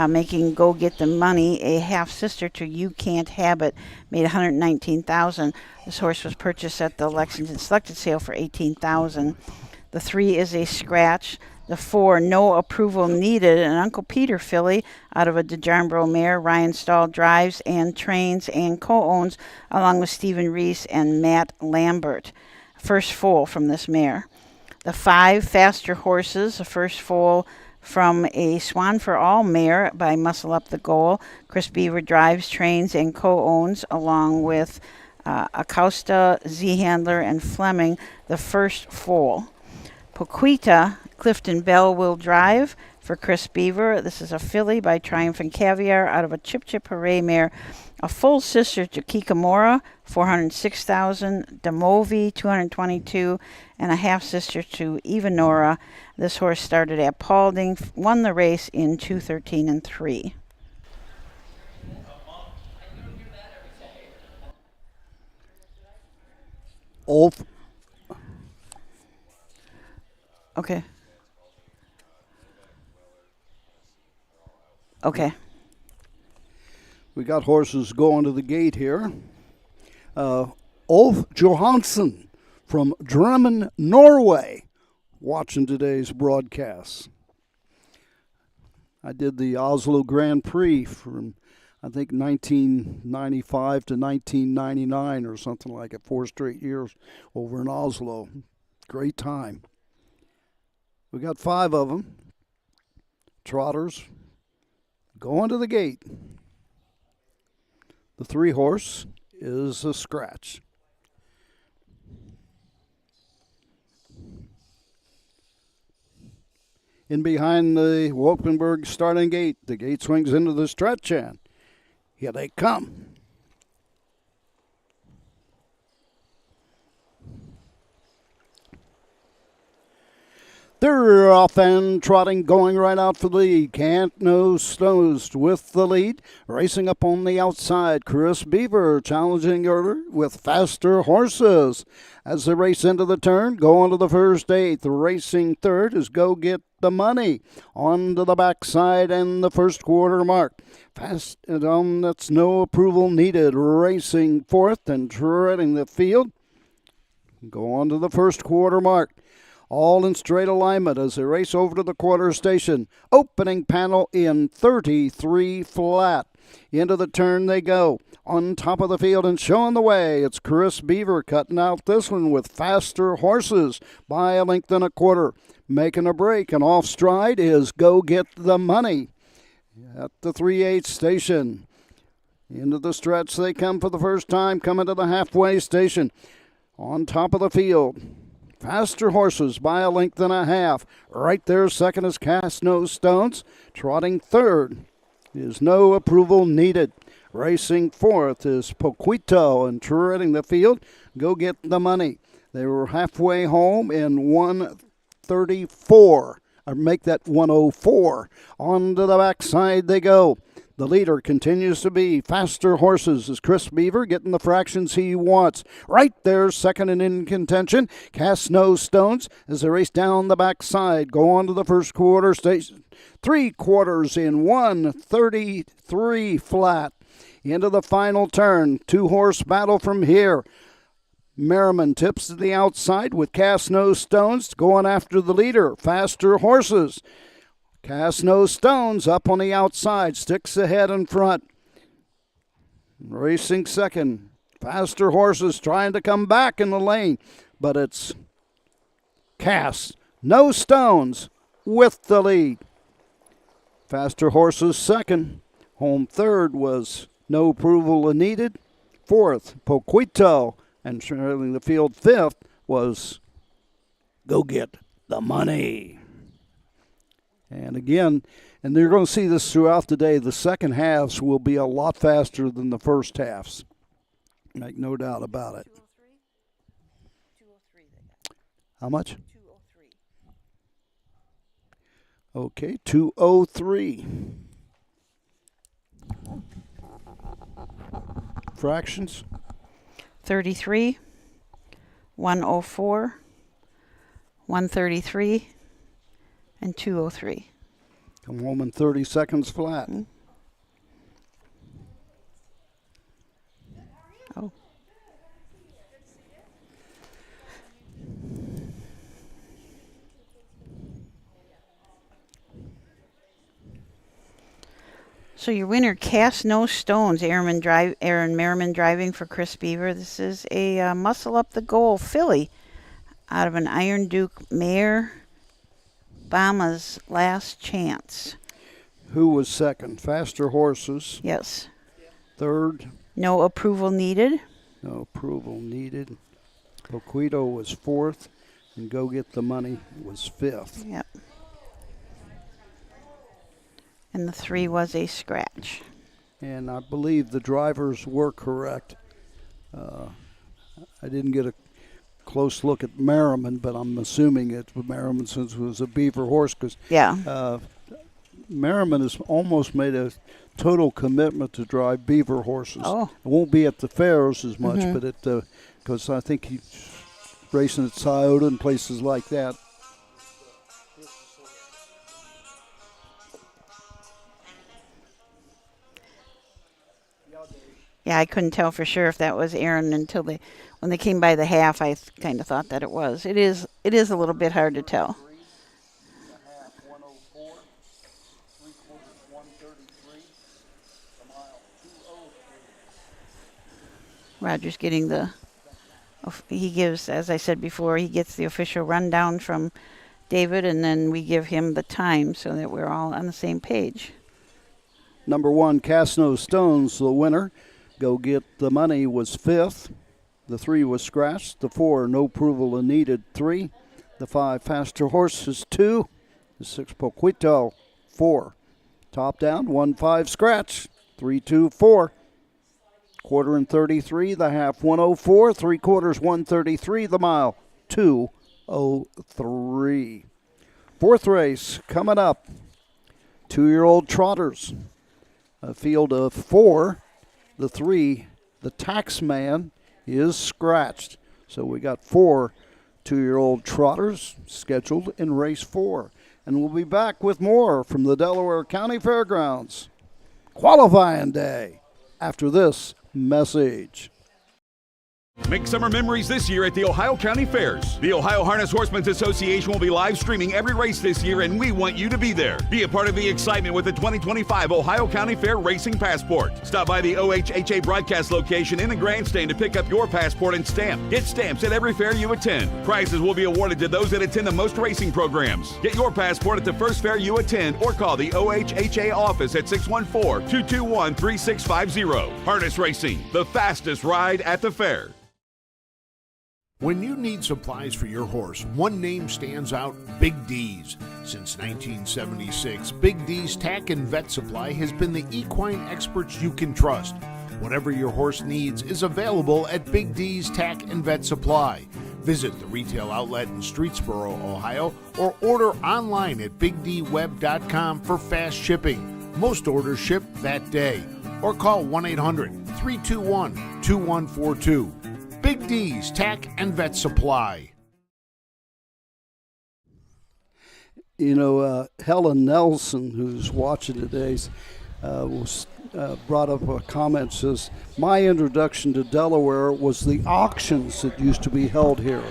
making Go Get the Money a half sister to You Can't Habit, made $119,000. This horse was purchased at the Lexington Selected Sale for $18,000. The 3 is a scratch. The 4, No Approval Needed, an Uncle Peter filly out of a DeJarnbro mare. Ryan Stahl drives and trains and co-owns, along with Stephen Reese and Matt Lambert. First foal from this mare. The 5, Faster Horses, the first foal from a Swan for All mare by Muscle Up the Goal. Chris Beaver drives, trains, and co-owns, along with Acosta, Z-Handler, and Fleming, the first foal. Poquita, Clifton Bell will drive for Chris Beaver. This is a filly by Triumph and Caviar out of a Chip Chip Hooray mare. A full sister to Kikamora, $406,000. Demovi, $222,000, and a half sister to Ivanora. This horse started at Paulding, won the race in 2:13 and 3. Ulf. Okay. Okay. We got horses going to the gate here. Ulf Johansson from Drammen, Norway, watching today's broadcast. I did the Oslo Grand Prix from, I think, 1995 to 1999 or something like it, 4 straight years over in Oslo. Great time. We got 5 of them. Trotters going to the gate. The 3 horse is a scratch. In behind the Wolkenberg starting gate, the gate swings into the stretch, and here they come. They're off and trotting, going right out for the lead. Can't No Stones with the lead. Racing up on the outside, Chris Beaver challenging her with Faster Horses. As they race into the turn, go on to the first 8. The racing third is Go Get the Money. On to the backside and the first quarter mark. Fast and on, that's No Approval Needed. Racing fourth and treading the field. Go on to the first quarter mark. All in straight alignment as they race over to the quarter station. Opening panel in 33 flat. Into the turn they go. On top of the field and showing the way, it's Chris Beaver cutting out this one with Faster Horses by a length and a quarter. Making a break and off stride is Go Get the Money at the 3/8 station. Into the stretch they come for the first time, coming to the halfway station. On top of the field, Faster Horses by a length and a half. Right there, second is Cast No Stones. Trotting third is No Approval Needed. Racing fourth is Poquito, and treading the field, Go Get the Money. They were halfway home in 134. Or make that 104. On to the backside they go. The leader continues to be Faster Horses as Chris Beaver getting the fractions he wants. Right there, second and in contention. Cast No Stones as they race down the backside. Go on to the first quarter station. 3 quarters in 133 flat. Into the final turn. 2-horse battle from here. Merriman tips to the outside with Cast No Stones going after the leader, Faster Horses. Cast No Stones up on the outside, sticks ahead in front. Racing second, Faster Horses trying to come back in the lane, but it's Cast No Stones with the lead. Faster Horses second. Home third was No Approval Needed. Fourth, Poquito. And trailing the field fifth was Go Get the Money. And again, and you're going to see this throughout the day, the second halves will be a lot faster than the first halves. Make no doubt about it. How much? 203. Okay, 203. Fractions? 33, 104, 133, and 203. Come home in 30 seconds flat. Oh. So your winner, Cast No Stones, Aaron Merriman driving for Chris Beaver. This is a muscle up the goal filly out of an Iron Duke mare, Bama's Last Chance. Who was second? Faster Horses. Yes. Third. No approval needed. No approval needed. Boquito was fourth, and Go Get the Money was fifth. Yep. And the 3 was a scratch. And I believe the drivers were correct. I didn't get a close look at Merriman, but I'm assuming it was Merriman since it was a Beaver horse, because Merriman has almost made a total commitment to drive Beaver horses. Oh. It won't be at the fairs as much, but it because I think he's racing at Scioto and places like that. Yeah, I couldn't tell for sure if that was Aaron until when they came by the half. I kind of thought that it was. It is a little bit hard to tell. Roger's getting he gives, as I said before, he gets the official rundown from David, and then we give him the time so that we're all on the same page. Number 1, Cast No Stones, the winner. Go Get the Money was fifth. The 3 was scratched. The 4, No Approval Needed, 3. The 5, Faster Horses, 2. The 6, Boquito, 4. Top down, 1-5 scratch. 3-2-4. Quarter and 33. The half, 104. 3/4, 133. The mile, 2:03. Fourth race coming up. 2-year-old trotters. A field of 4. The 3, the tax man, is scratched. So we got 4 2-year-old trotters scheduled in race 4. And we'll be back with more from the Delaware County Fairgrounds qualifying day after this message. Make summer memories this year at the Ohio County Fairs. The Ohio Harness Horsemen's Association will be live streaming every race this year, and we want you to be there. Be a part of the excitement with the 2025 Ohio County Fair Racing Passport. Stop by the OHHA broadcast location in the grandstand to pick up your passport and stamp. Get stamps at every fair you attend. Prizes will be awarded to those that attend the most racing programs. Get your passport at the first fair you attend or call the OHHA office at 614-221-3650. Harness Racing, the fastest ride at the fair. When you need supplies for your horse, one name stands out: Big D's. Since 1976, Big D's Tack and Vet Supply has been the equine experts you can trust. Whatever your horse needs is available at Big D's Tack and Vet Supply. Visit the retail outlet in Streetsboro, Ohio, or order online at bigdweb.com for fast shipping. Most orders ship that day. Or call 1-800-321-2142. Big D's Tack and Vet Supply. You know, Helen Nelson, who's watching today, brought up a comment, says, my introduction to Delaware was the auctions that used to be held here.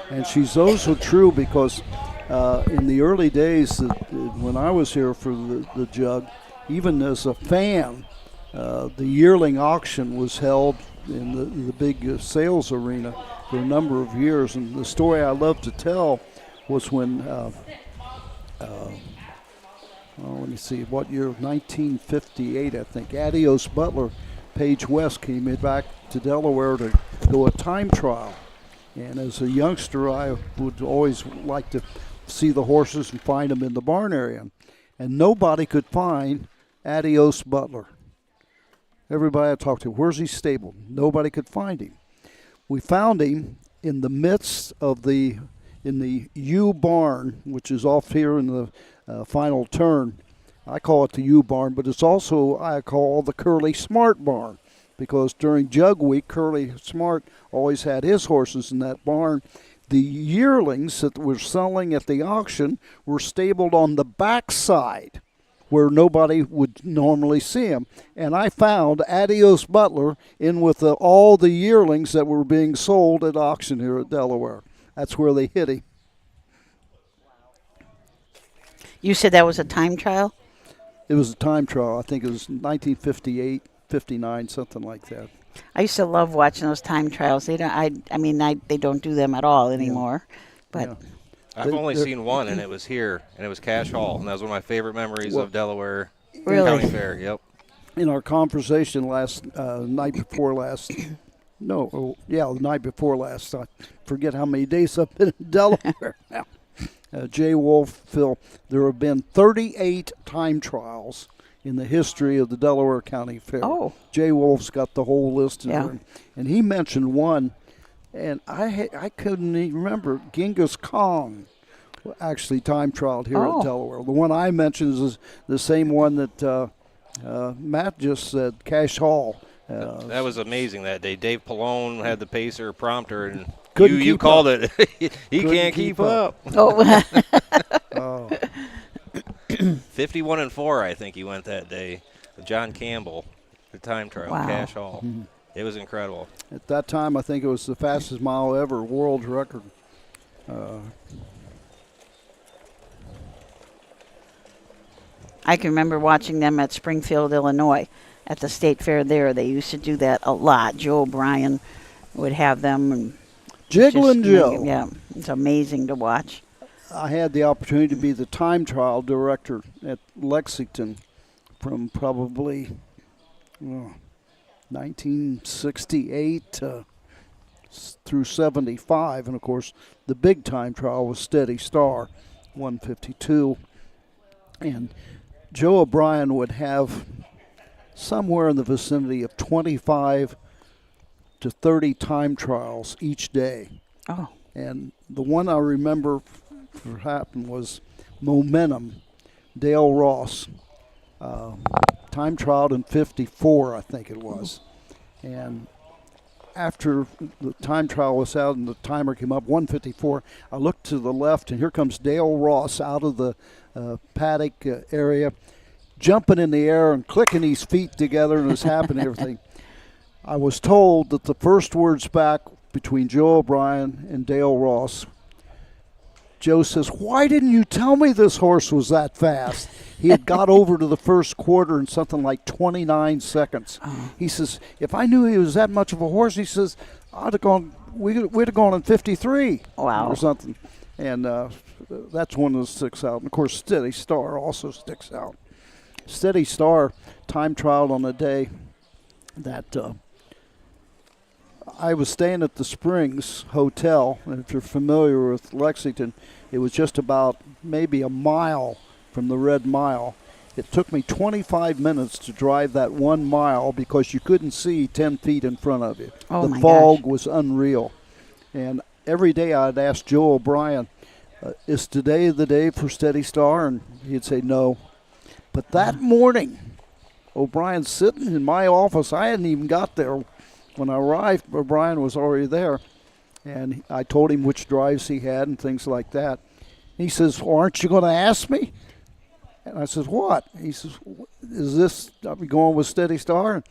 And she's also true because in the early days when I was here for the Jug, even as a fan, the yearling auction was held in the big sales arena for a number of years. And the story I love to tell was when, let me see, what year, 1958, I think, Adios Butler, Paige West came back to Delaware to go a time trial. And as a youngster, I would always like to see the horses and find them in the barn area. And nobody could find Adios Butler. Everybody I talked to, where's he stable? Nobody could find him. We found him in the midst of the in the U barn, which is off here in the final turn. I call it the U barn, but it's also I call the Curly Smart barn, because during Jug Week, Curly Smart always had his horses in that barn. The yearlings that were selling at the auction were stabled on the backside, where nobody would normally see him. And I found Adios Butler in with all the yearlings that were being sold at auction here at Delaware. That's where they hit him. You said that was a time trial? It was a time trial. I think it was 1958, 59, something like that. I used to love watching those time trials. They don't. They don't do them at all anymore. But Yeah. I've only seen one, and it was here, and it was Cash Hall, and that was one of my favorite memories of Delaware Really? County Fair. Yep. In our conversation the night before last, the night before last, I forget how many days I've been in Delaware now. Jay Wolf, Phil, there have been 38 time trials in the history of the Delaware County Fair. Oh. Jay Wolf's got the whole list in Yeah. there. And he mentioned one, and I couldn't even remember. Genghis Khan actually time trialed here at Delaware. The one I mentioned is the same one that Matt just said, Cash Hall. That was amazing that day. Dave Pallone had the pacer prompter, and Couldn't you keep called up. it. He can't keep up. oh, Oh, 51-4, I think he went that day. John Campbell, the time trial, Wow. Cash Hall. It was incredible. at that time, I think it was the fastest mile ever, world record. I can remember watching them at Springfield, Illinois, at the state fair there. They used to do that a lot. Joe O'Brien would have them, and Jigglin' just Joe. yeah, it's amazing to watch. I had the opportunity to be the time trial director at Lexington from probably 1968 through 75. And, of course, the big time trial was Steady Star, 152. And Joe O'Brien would have somewhere in the vicinity of 25 to 30 time trials each day. Oh, And the one I remember what happened was Momentum, Dale Ross, time trialed in 54, I think it was. And after the time trial was out and the timer came up, 154, I looked to the left, and here comes Dale Ross out of the paddock area, jumping in the air and clicking his feet together, and it's happening, everything. I was told that the first words back between Joe O'Brien and Dale Ross, Joe says, "Why didn't you tell me this horse was that fast?" He had got over to the first quarter in something like 29 seconds. He says, "If I knew he was that much of a horse," he says, "I'd have gone. We'd have gone in 53 Wow. or something." And that's one that sticks out. And of course, Steady Star also sticks out. Steady Star time trialed on a day that I was staying at the Springs Hotel, and if you're familiar with Lexington, it was just about maybe a mile from the Red Mile. It took me 25 minutes to drive that 1 mile because you couldn't see 10 feet in front of you. Oh, the my fog gosh. was unreal. And every day I'd ask Joe O'Brien, is today the day for Steady Star? And he'd say no. But that morning, O'Brien's sitting in my office. I hadn't even got there. When I arrived, O'Brien was already there. And I told him which drives he had and things like that. He says, "Well, aren't you going to ask me?" And I says, "What?" He says, are we going with Steady Star? And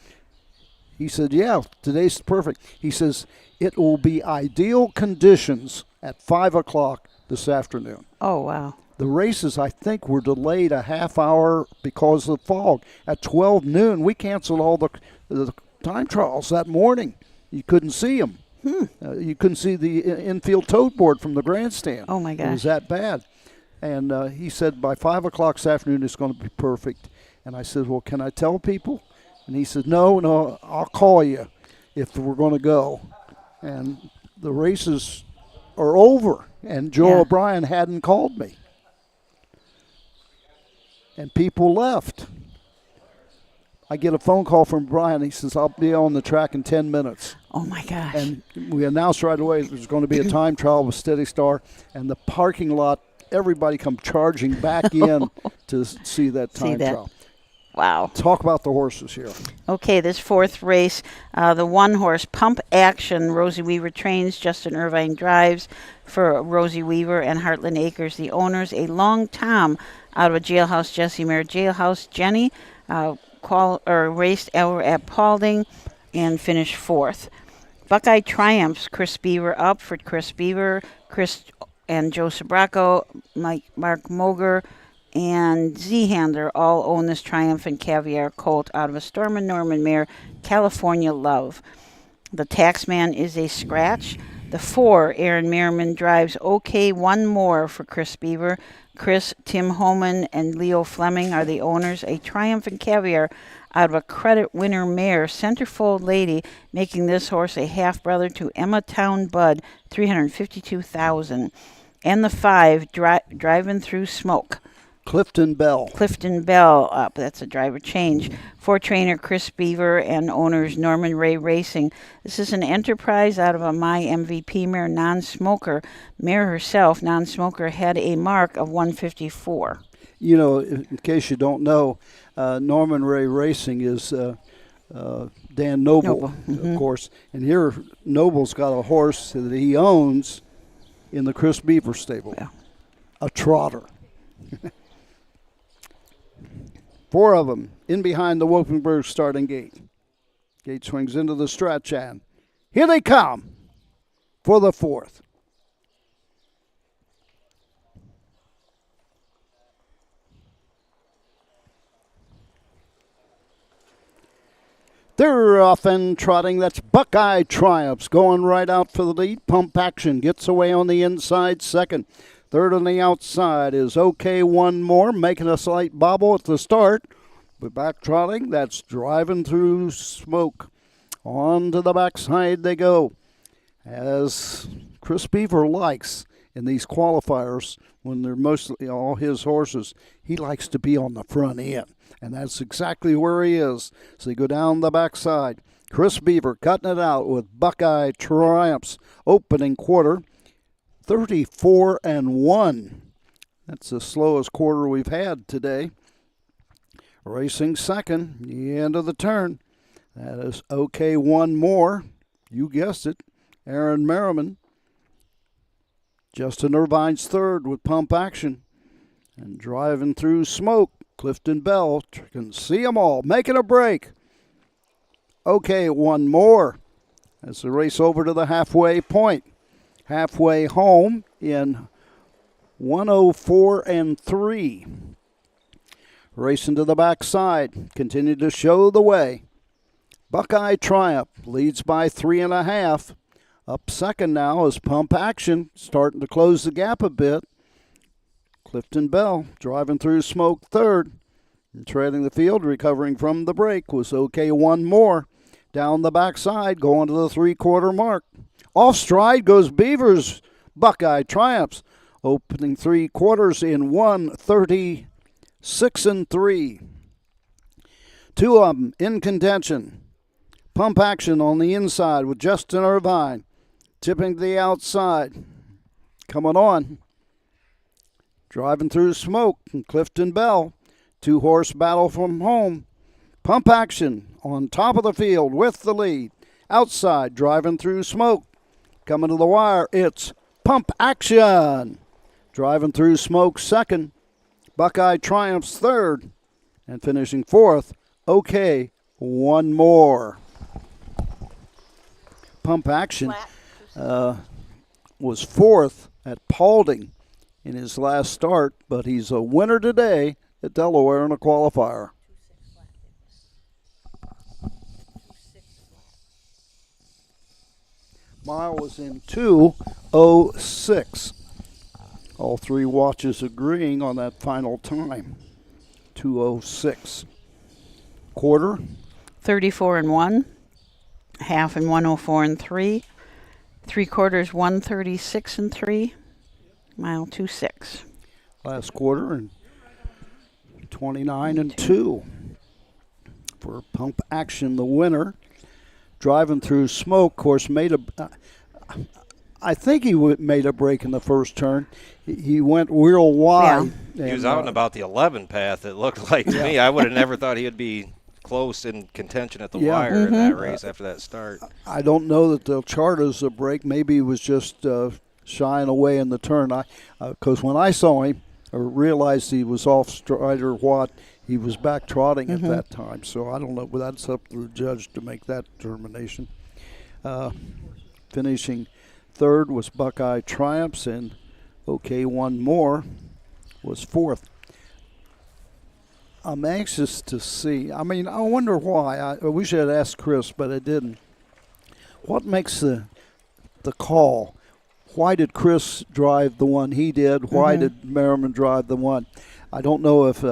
he said, "Yeah, today's perfect." He says, "It will be ideal conditions at 5 o'clock this afternoon." oh, wow. The races, I think, were delayed a half hour because of the fog. At 12 noon, we canceled all the time trials that morning. You couldn't see them. You couldn't see the infield tote board from the grandstand. Oh, my It was gosh. that bad. And he said, by 5 o'clock this afternoon, it's going to be perfect. And I said, "Well, can I tell people?" And he said, no, I'll call you if we're going to go. And the races are over. And Joe Yeah. O'Brien hadn't called me. And people left. I get a phone call from Brian. He says, I'll be on the track in 10 minutes. Oh, my gosh. And we announced right away there's going to be a time trial with Steady Star, and the parking lot, everybody come charging back in to see that time trial. Wow. Talk about the horses here. Okay, this fourth race, the one-horse Pump Action. Rosie Weaver trains, Justin Irvine drives for Rosie Weaver and Heartland Acres, the owners. A Long Tom out of a Jailhouse Jessie mare. Jailhouse Jenny raced over at Paulding and finished fourth. Buckeye Triumphs, Chris Beaver up for Chris Beaver, Chris and Joe Sabraco, Mark Moger, and Z-Handler all own this Triumphant Caviar colt out of a Storm and Norman mare, California Love. The Taxman is a scratch. The 4, Aaron Merriman drives OK One More for Chris Beaver. Chris, Tim Homan, and Leo Fleming are the owners. A Triumphant Caviar out of a Credit Winner mare, Centerfold Lady, making this horse a half-brother to Emma Town Bud, $352,000. And the 5, Driving Through Smoke. Clifton Bell up. That's a driver change. For trainer Chris Beaver and owners Norman Ray Racing. This is an enterprise out of a My MVP mare, non-smoker. Mare herself, non-smoker, had a mark of 154. You know, in case you don't know, Norman Ray Racing is Dan Noble. Of course. And here Noble's got a horse that he owns in the Chris Beaver stable. Yeah. A trotter. 4 of them in behind the Wolfenberg starting gate. Gate swings into the stretch, and here they come for the 4th. They're off and trotting. That's Buckeye Triumphs going right out for the lead. Pump Action gets away on the inside second. Third on the outside is OK One More, making a slight bobble at the start. But back trotting, that's Driving Through Smoke. On to the backside they go. As Chris Beaver likes in these qualifiers, when they're mostly all his horses, he likes to be on the front end. And that's exactly where he is. So they go down the backside. Chris Beaver cutting it out with Buckeye Triumphs. Opening quarter, 34-1. That's the slowest quarter we've had today. Racing second, the end of the turn. That is OK One More. You guessed it. Aaron Merriman. Justin Irvine's third with Pump Action. And Driving Through Smoke, Clifton Bell. Can see them all. Making a break. OK One More. As the race over to the halfway point. Halfway home in 104-3. Racing to the backside. Continue to show the way. Buckeye Triumph leads by 3.5. Up second now is Pump Action, starting to close the gap a bit. Clifton Bell Driving Through Smoke third. And trailing the field, recovering from the break, was OK One More. Down the backside, going to the 3/4 mark. Off stride goes Beavers. Buckeye Triumphs. Opening 3 quarters in 1:36-3. 2 of them in contention. Pump Action on the inside with Justin Irvine. Tipping to the outside. Coming on. Driving Through Smoke and Clifton Bell. 2-horse battle from home. Pump Action on top of the field with the lead. Outside, Driving Through Smoke. Coming to the wire, it's Pump Action. Driving Through Smoke second. Buckeye Triumphs third. And finishing fourth, OK One More. Pump Action was fourth at Paulding in his last start, but he's a winner today at Delaware in a qualifier. Mile was in 2:06. All 3 watches agreeing on that final time. 2:06. Quarter? 34-1. Half in 104-3. 3/4 136-3. Mile 2:06. Last quarter and 29-2. for Pump Action, the winner. Driving through smoke, of course, I think he made a break in the first turn. He went real wide. Yeah. He was out and about the 11 path, it looked like to me. I would have never thought he would be close in contention at the wire in that race after that start. I don't know that they'll chart as a break. Maybe he was just shying away in the turn. Because when I saw him or realized he was off stride or what, he was back trotting at that time. So I don't know, but that's up to the judge to make that determination. Finishing third was Buckeye Triumphs, and one more was fourth. I'm anxious to see. I mean, I wonder why. I wish I had asked Chris, but I didn't. What makes the call? Why did Chris drive the one he did? Why did Merriman drive the one? I don't know if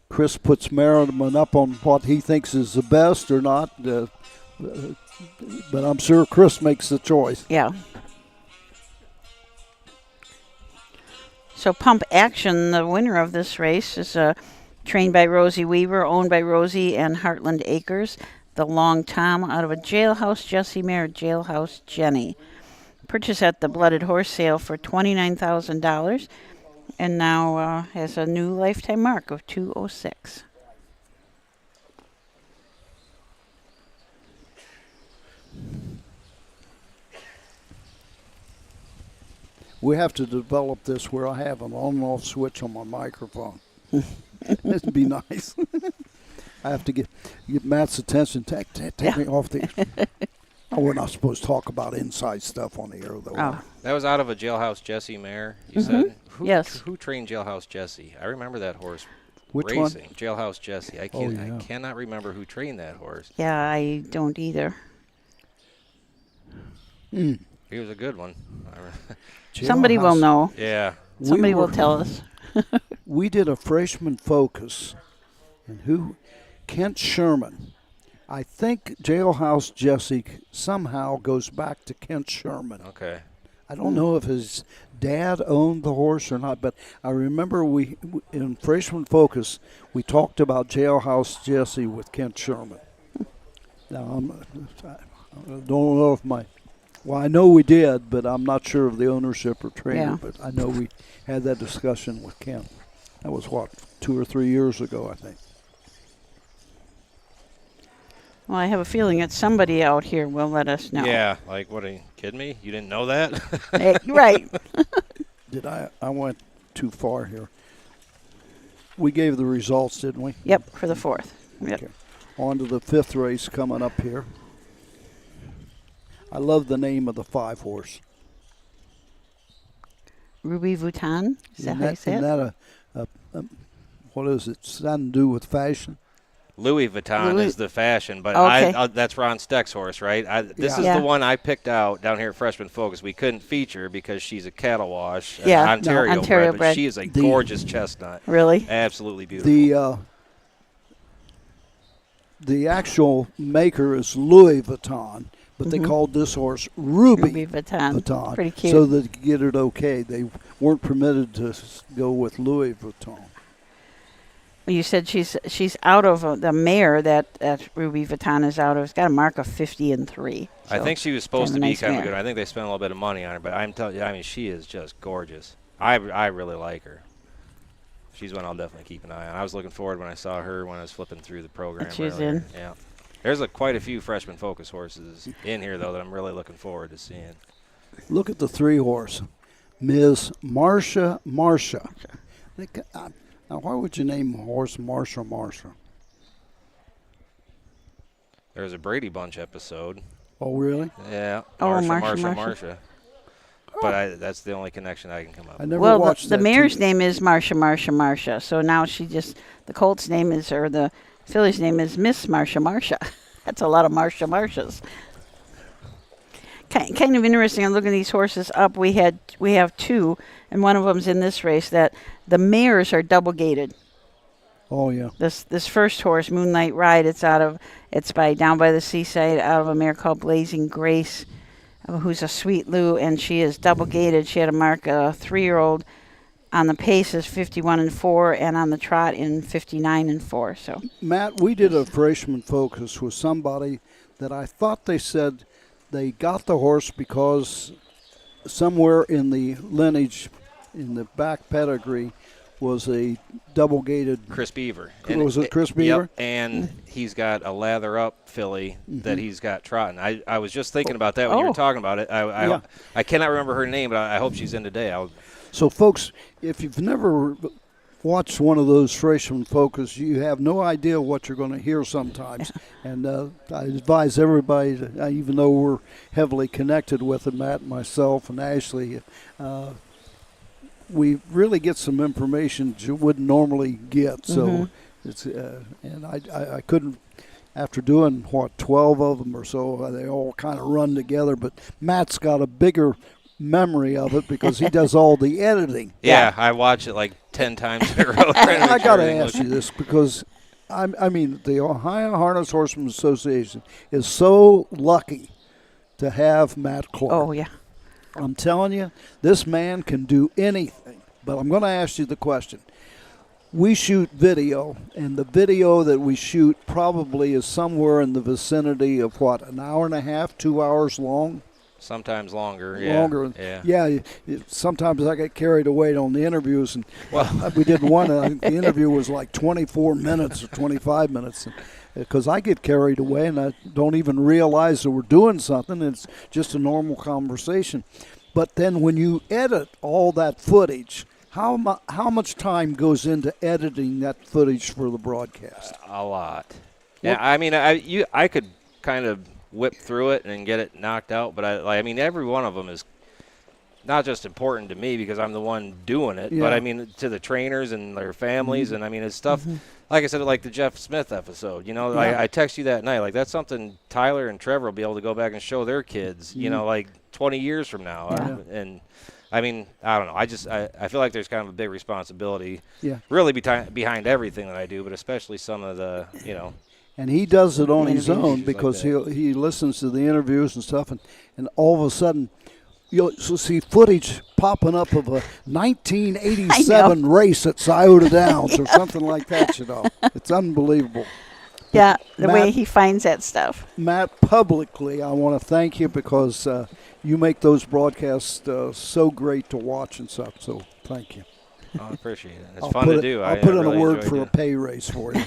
Chris puts Merriman up on what he thinks is the best or not, but I'm sure Chris makes the choice. Yeah. So Pump Action, the winner of this race, is trained by Rosie Weaver, owned by Rosie and Heartland Acres. The Long Tom out of a Jailhouse Jessie mare, Jailhouse Jenny. Purchased at the Blooded Horse sale for $29,000 and now has a new lifetime mark of 206. We have to develop this where I have an on and off switch on my microphone. It'd be nice. I have to get Matt's attention. Take me off the. Oh, we're not supposed to talk about inside stuff on the air, though. Oh. That was out of a Jailhouse Jessie mare, you said? Yes. Who trained Jailhouse Jessie? I remember that horse Which racing. one? Jailhouse Jessie. I cannot remember who trained that horse. Yeah, I don't either. He was a good one. Somebody will know. Yeah. Somebody will tell us. We did a freshman focus, and Kent Sherman. I think Jailhouse Jessie somehow goes back to Kent Sherman. Okay. I don't know if his dad owned the horse or not, but I remember we in freshman focus we talked about Jailhouse Jessie with Kent Sherman. Now I don't know if I know we did, but I'm not sure of the ownership or trainer. Yeah. But I know we had that discussion with Kent. That was 2 or 3 years ago, I think. Well, I have a feeling that somebody out here will let us know. Yeah, like, what, are you kidding me? You didn't know that? Hey, right. I went too far here. We gave the results, didn't we? Yep, for the fourth. Yep. Okay. On to the fifth race coming up here. I love the name of the 5-horse. Ruby Vuitton? Is that how you say it? Isn't that what is it? Something to do with fashion? Louis Vuitton is the fashion, but Okay. that's Ron Steck's horse, right? This is the one I picked out down here at Freshman Focus. We couldn't feature because she's a cattle wash, Ontario bred, but she is a gorgeous chestnut. Really? Absolutely beautiful. The actual maker is Louis Vuitton, but they called this horse Ruby Vuitton. Pretty cute. So that to get it okay, they weren't permitted to go with Louis Vuitton. You said she's out of the mare that Ruby Vuitton is out of. It's got a mark of 50-3. I think she was supposed to be nice kind of mare. good. I think they spent a little bit of money on her, but I'm telling you, I mean, she is just gorgeous. I really like her. She's one I'll definitely keep an eye on. I was looking forward when I saw her when I was flipping through the program. She was earlier. in. Yeah. There's quite a few Freshman Focus horses in here, though, that I'm really looking forward to seeing. Look at the 3-horse, Ms. Marsha. Now, why would you name a horse Marsha? There's a Brady Bunch episode. Oh, really? Yeah. Oh, Marsha. But that's the only connection I can come up with. I never Well, watched the that mare's TV. name is Marsha. So now the colt's name is, or the filly's name is Miss Marsha. That's a lot of Marshas. Kind of interesting. I'm looking at these horses up. We have two, and one of them's in this race. That the mares are double gated. Oh yeah. This first horse, Moonlight Ride, it's down by the seaside, out of a mare called Blazing Grace, who's a Sweet Lou, and she is double gated. She had a mark, a 3-year-old on the pace is 51-4, and on the trot in 59-4. So Matt, we did a freshman focus with somebody that I thought they said they got the horse because somewhere in the lineage, in the back pedigree, was a double-gated. Chris Beaver. Was it Chris Beaver? Yep, and he's got a lather-up filly that he's got trotting. I was just thinking about that when you were talking about it. I cannot remember her name, but I hope she's in today. So, folks, if you've never watched one of those freshman focus, you have no idea what you're going to hear sometimes. And I advise everybody, even though we're heavily connected with it, Matt, myself, and Ashley, we really get some information you wouldn't normally get. So it's and I couldn't, after doing 12 of them or so, they all kind of run together. But Matt's got a bigger memory of it because he does all the editing. Yeah, I watch it like 10 times in a row. I got to ask you this because I mean the Ohio Harness Horsemen Association is so lucky to have Matt Clark. oh yeah. I'm telling you, this man can do anything. But I'm going to ask you the question. We shoot video, and the video that we shoot probably is somewhere in the vicinity of, what, an hour and a half, 2 hours long? Sometimes longer. Longer. Yeah. Sometimes I get carried away on the interviews, and we did one. I think the interview was like 24 minutes or 25 minutes. Because I get carried away and I don't even realize that we're doing something. It's just a normal conversation. But then when you edit all that footage, how much time goes into editing that footage for the broadcast? A lot. Yeah, I mean, I could kind of whip through it and get it knocked out, but I mean, every one of them is not just important to me because I'm the one doing it, but I mean to the trainers and their families, and I mean it's stuff. Like I said, like the Jeff Smith episode, you know, I text you that night, like that's something Tyler and Trevor will be able to go back and show their kids, you know, like 20 years from now. And I mean, I don't know. I feel like there's kind of a big responsibility, really behind everything that I do, but especially some of the, you know. And he does it on his own because he listens to the interviews and stuff, and all of a sudden you'll see footage popping up of a 1987 race at Scioto Downs or something like that, you know. It's unbelievable. Yeah, the way he finds that stuff. Matt, publicly, I want to thank you because you make those broadcasts so great to watch and stuff, so thank you. I appreciate it. It's fun to do. I'll put in a word for a pay raise for you.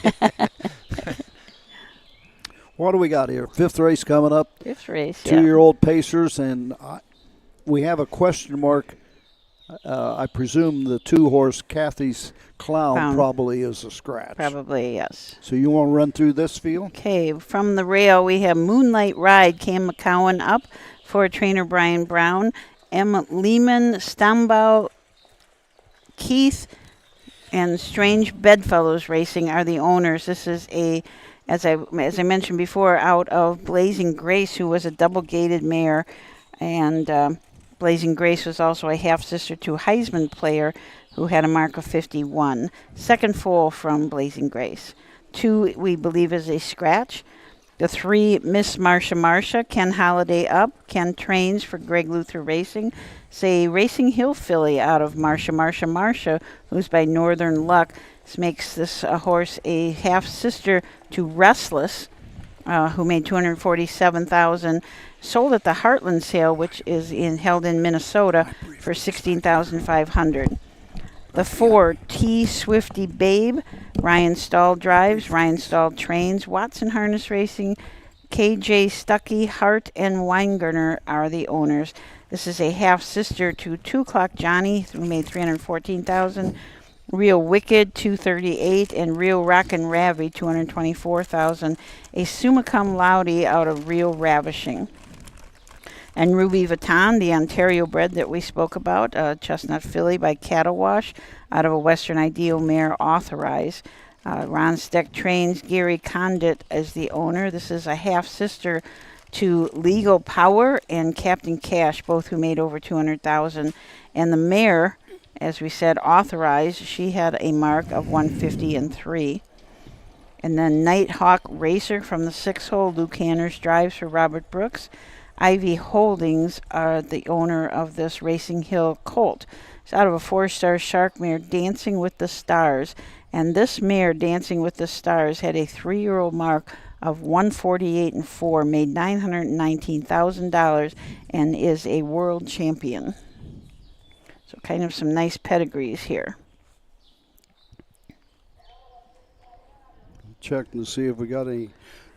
What do we got here? Fifth race coming up. Fifth race, 2-year-old Pacers, and we have a question mark. I presume the 2-horse Kathy's Clown probably is a scratch. Probably, yes. So you want to run through this field? Okay, from the rail we have Moonlight Ride, Cam McCowan up for trainer Brian Brown. M. Lehman, Stambau, Keith, and Strange Bedfellows Racing are the owners. This is as I mentioned before, out of Blazing Grace, who was a double-gated mare, and Blazing Grace was also a half-sister to Heisman player who had a mark of 51. Second foal from Blazing Grace. 2, we believe, is a scratch. The 3, Miss Marsha, Ken Holiday up. Ken trains for Greg Luther Racing. Say Racing Hill filly out of Marsha, who's by Northern Luck. This makes this horse a half-sister to Restless, who made $247,000. Sold at the Heartland sale, which is held in Minnesota, for $16,500. The 4, T Swifty Babe, Ryan Stahl drives, Ryan Stahl trains, Watson Harness Racing, KJ Stuckey, Hart, and Weingartner are the owners. This is a half-sister to 2 O'Clock Johnny, who made $314,000. Real Wicked, $238,000, and Real Rockin' Ravi, $224,000. A summa cum laude out of Real Ravishing. And Ruby Vuitton, the Ontario bred that we spoke about, Chestnut filly by Cattle Wash, out of a Western Ideal mare, Authorized. Ron Steck trains. Gary Condit as the owner. This is a half-sister to Legal Power and Captain Cash, both who made over $200,000. And the mare, as we said, Authorized, she had a mark of 150-3. And then Nighthawk Racer from the 6-hole, Luke Hanners drives for Robert Brooks. Ivy Holdings are the owner of this Racing Hill colt. It's out of a 4-star Shark mare, Dancing with the Stars. And this mare, Dancing with the Stars, had a 3-year-old mark of 148 and 4, made $919,000, and is a world champion. So kind of some nice pedigrees here. Checking to see if we got any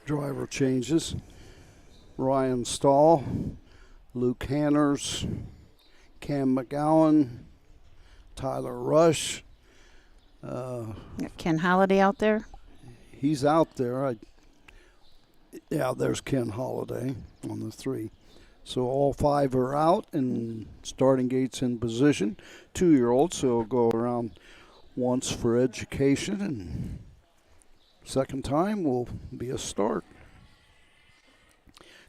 driver changes. Ryan Stahl, Luke Hanners, Cam McGowan, Tyler Rush. Got Ken Holiday out there. He's out there. Yeah, there's Ken Holiday on the 3. So all 5 are out and starting gates in position. 2-year-olds, so go around once for education, and second time will be a start.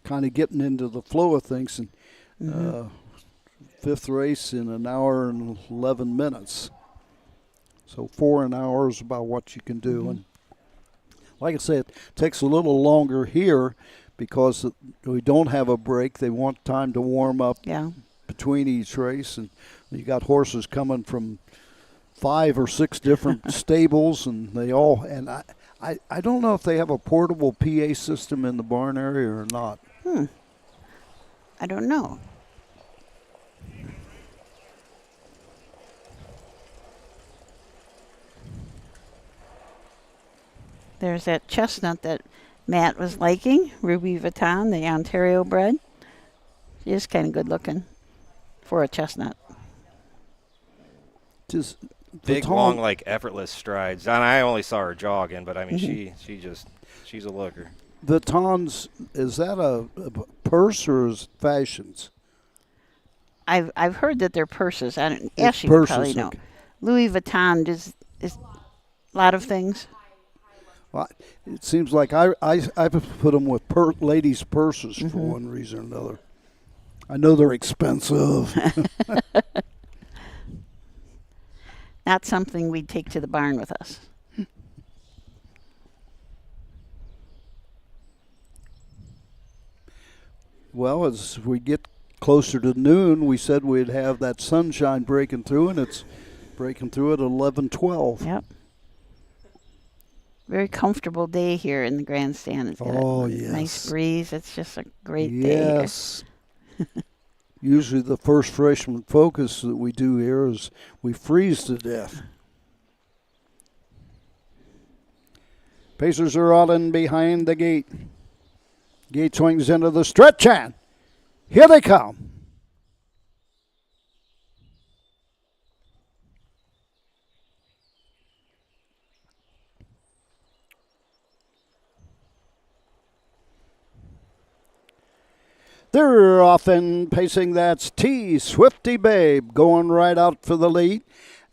Kind of getting into the flow of things. And 5th race in an hour and 11 minutes. So 4 an hour is about what you can do. And like I said, it takes a little longer here because we don't have a break. They want time to warm up between each race. And you got horses coming from 5 or 6 different stables, and they all, and I don't know if they have a portable PA system in the barn area or not. I don't know. There's that chestnut that Matt was liking, Ruby Vuitton, the Ontario bred. She is kind of good looking for a chestnut. Just big, long, like effortless strides. And I only saw her jogging, but I mean, she's a looker. Vuitton's, is that a purse or is it fashions? I've heard that they're purses. I don't. It's Ashley would purses, probably know. okay. Louis Vuitton is a lot of things. Well, it seems like I put them with ladies' purses for one reason or another. I know they're expensive. Not something we'd take to the barn with us. Well, as we get closer to noon, we said we'd have that sunshine breaking through, and it's breaking through at 11:12. Yep. Very comfortable day here in the grandstand. It's got a nice breeze. It's just a great day. Yes. Usually the first freshman focus that we do here is we freeze to death. Pacers are out in behind the gate. Gate swings into the stretch, and here they come. They're off and pacing. That's T. Swifty Babe going right out for the lead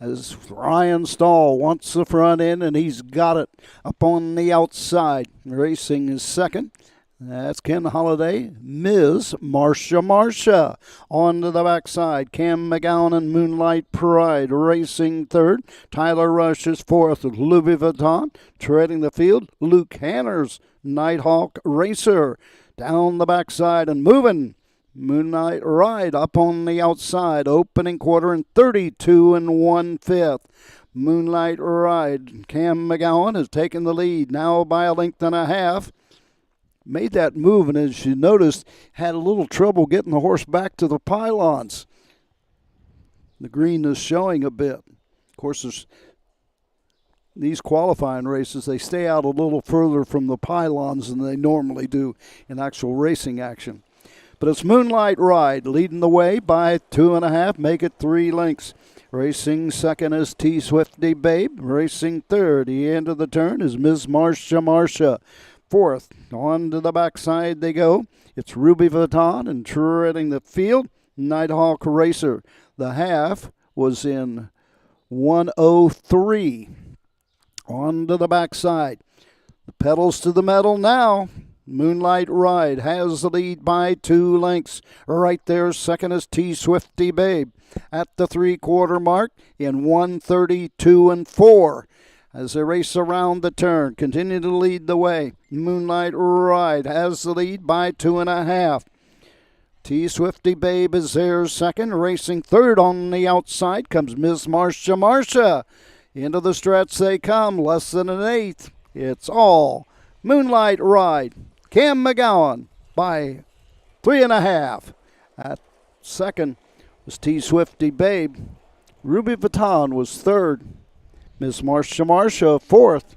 as Ryan Stahl wants the front end, and he's got it up on the outside. Racing is second. That's Ken Holiday. Ms. Marsha on to the backside. Cam McGowan and Moonlight Pride racing third. Tyler Rush is fourth. Louis Vuitton treading the field. Luke Hanners, Nighthawk Racer. Down the backside and moving. Moonlight Ride up on the outside. Opening quarter and 32 1/5. Moonlight Ride. Cam McGowan has taken the lead now by a length and a half. Made that move, and as you noticed, had a little trouble getting the horse back to the pylons. The green is showing a bit. Of course, these qualifying races, they stay out a little further from the pylons than they normally do in actual racing action. But it's Moonlight Ride leading the way by 2.5, make it 3 lengths. Racing second is T. Swifty Babe. Racing third, the end of the turn, is Ms. Marsha. Fourth, on to the backside they go. It's Ruby Vuitton, and treading the field, Nighthawk Racer. The half was in 1:03. On to the backside. The pedals to the metal now. Moonlight Ride has the lead by 2 lengths. Right there, second is T. Swifty Babe. At the 3/4 mark in 1:32 4. As they race around the turn, continue to lead the way. Moonlight Ride has the lead by 2.5. T Swifty Babe is there second. Racing third on the outside comes Miss Marsha. Into the stretch they come, less than an eighth. It's all Moonlight Ride. Cam McGowan by 3.5. At second was T Swifty Babe. Ruby Vuitton was third. Miss Marsha fourth.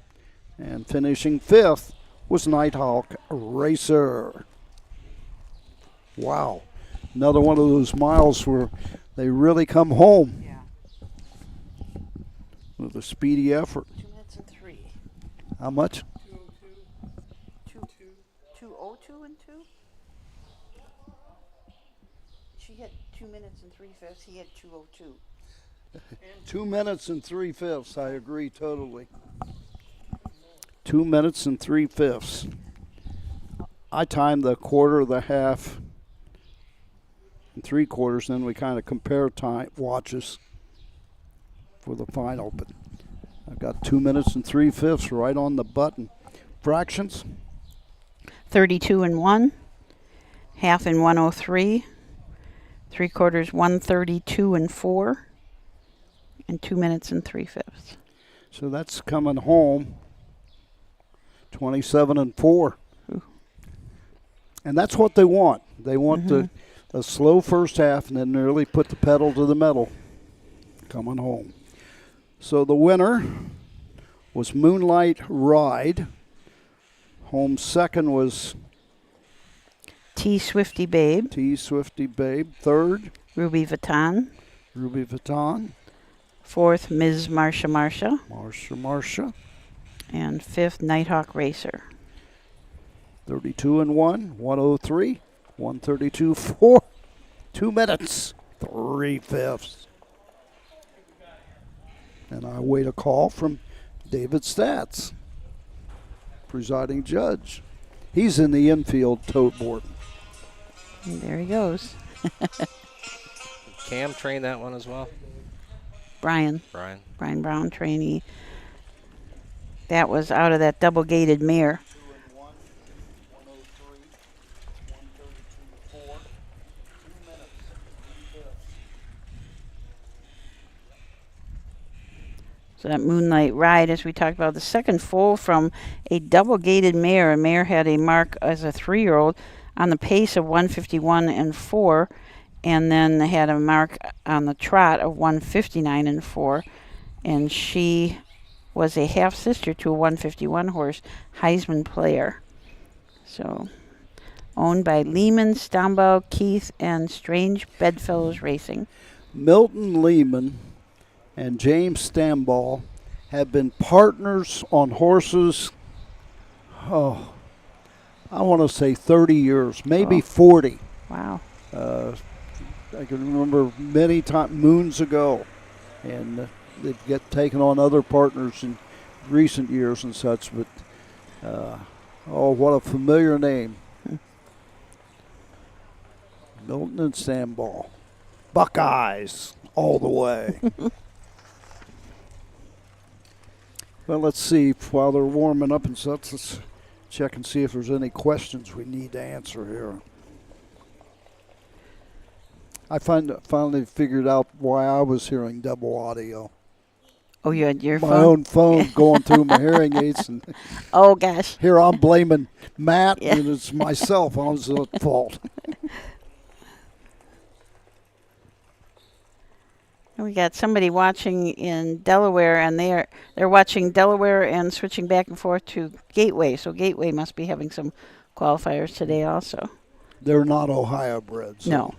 And finishing fifth was Nighthawk Racer. Wow. Another one of those miles where they really come home. Yeah. With a speedy effort. 2 minutes and 3. How much? 2:02 and 2? She had 2 minutes and 3/5. He had 2:02. 2 minutes and 3/5. I agree totally. 2 minutes and 3/5. I timed the quarter, the half, and 3/4, then we kind of compare time watches for the final. But I've got 2 minutes and 3/5 right on the button. Fractions? 32 and 1. Half in 103. 3/4 132 and 4. And 2 minutes and 3/5. So that's coming home 27 and 4. Ooh. And that's what they want. They want a slow first half and then really put the pedal to the metal coming home. So the winner was Moonlight Ride. Home second was T Swifty Babe. T Swifty Babe. Third, Ruby Vuitton. Ruby Vuitton. Fourth, Ms. Marsha. Marsha. And fifth, Nighthawk Racer. 32 and 1, 103, 132, 4, 2 minutes, 3/5. And I wait a call from David Stats, presiding judge. He's in the infield tote board. And there he goes. Cam trained that one as well. Brian Brian. Brown, trainee. That was out of that double-gated mare. 2 and 1, 103, 132, 4, 2 minutes, 3/5. So that Moonlight Ride, as we talked about, the second foal from a double-gated mare. A mare had a mark as a 3-year-old on the pace of 151 and 4, and then they had a mark on the trot of 159 and 4, and she was a half-sister to a 151 horse, Heisman Player. So, owned by Lehman, Stombaugh, Keith, and Strange Bedfellows Racing. Milton Lehman and James Stambaugh have been partners on horses, I want to say 30 years, maybe 40. Wow. I can remember many moons ago, and they've taken on other partners in recent years and such, but what a familiar name. Milton and Stambaugh. Buckeyes all the way. Well, let's see, while they're warming up and such, let's check and see if there's any questions we need to answer here. I finally figured out why I was hearing double audio. Oh, you had your My phone? own phone going through my hearing aids. And oh, gosh. here I'm blaming Matt, Yeah. and it's myself. I was at fault. We got somebody watching in Delaware, and they're watching Delaware and switching back and forth to Gateway. So Gateway must be having some qualifiers today also. They're not Ohio bred. So. No.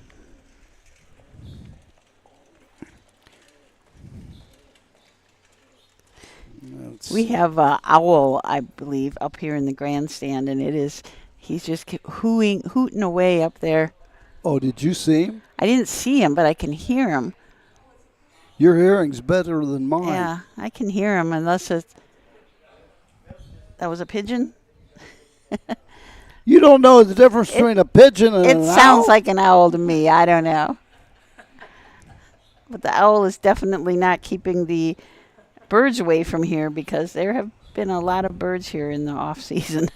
We have Owl, I believe, up here in the grandstand, and he's just hooting away up there. Oh, did you see him? I didn't see him, but I can hear him. Your hearing's better than mine. Yeah, I can hear him unless that was a pigeon. You don't know the difference between a pigeon and an owl? It sounds like an owl to me. I don't know. But the owl is definitely not keeping the birds away from here, because there have been a lot of birds here in the off season.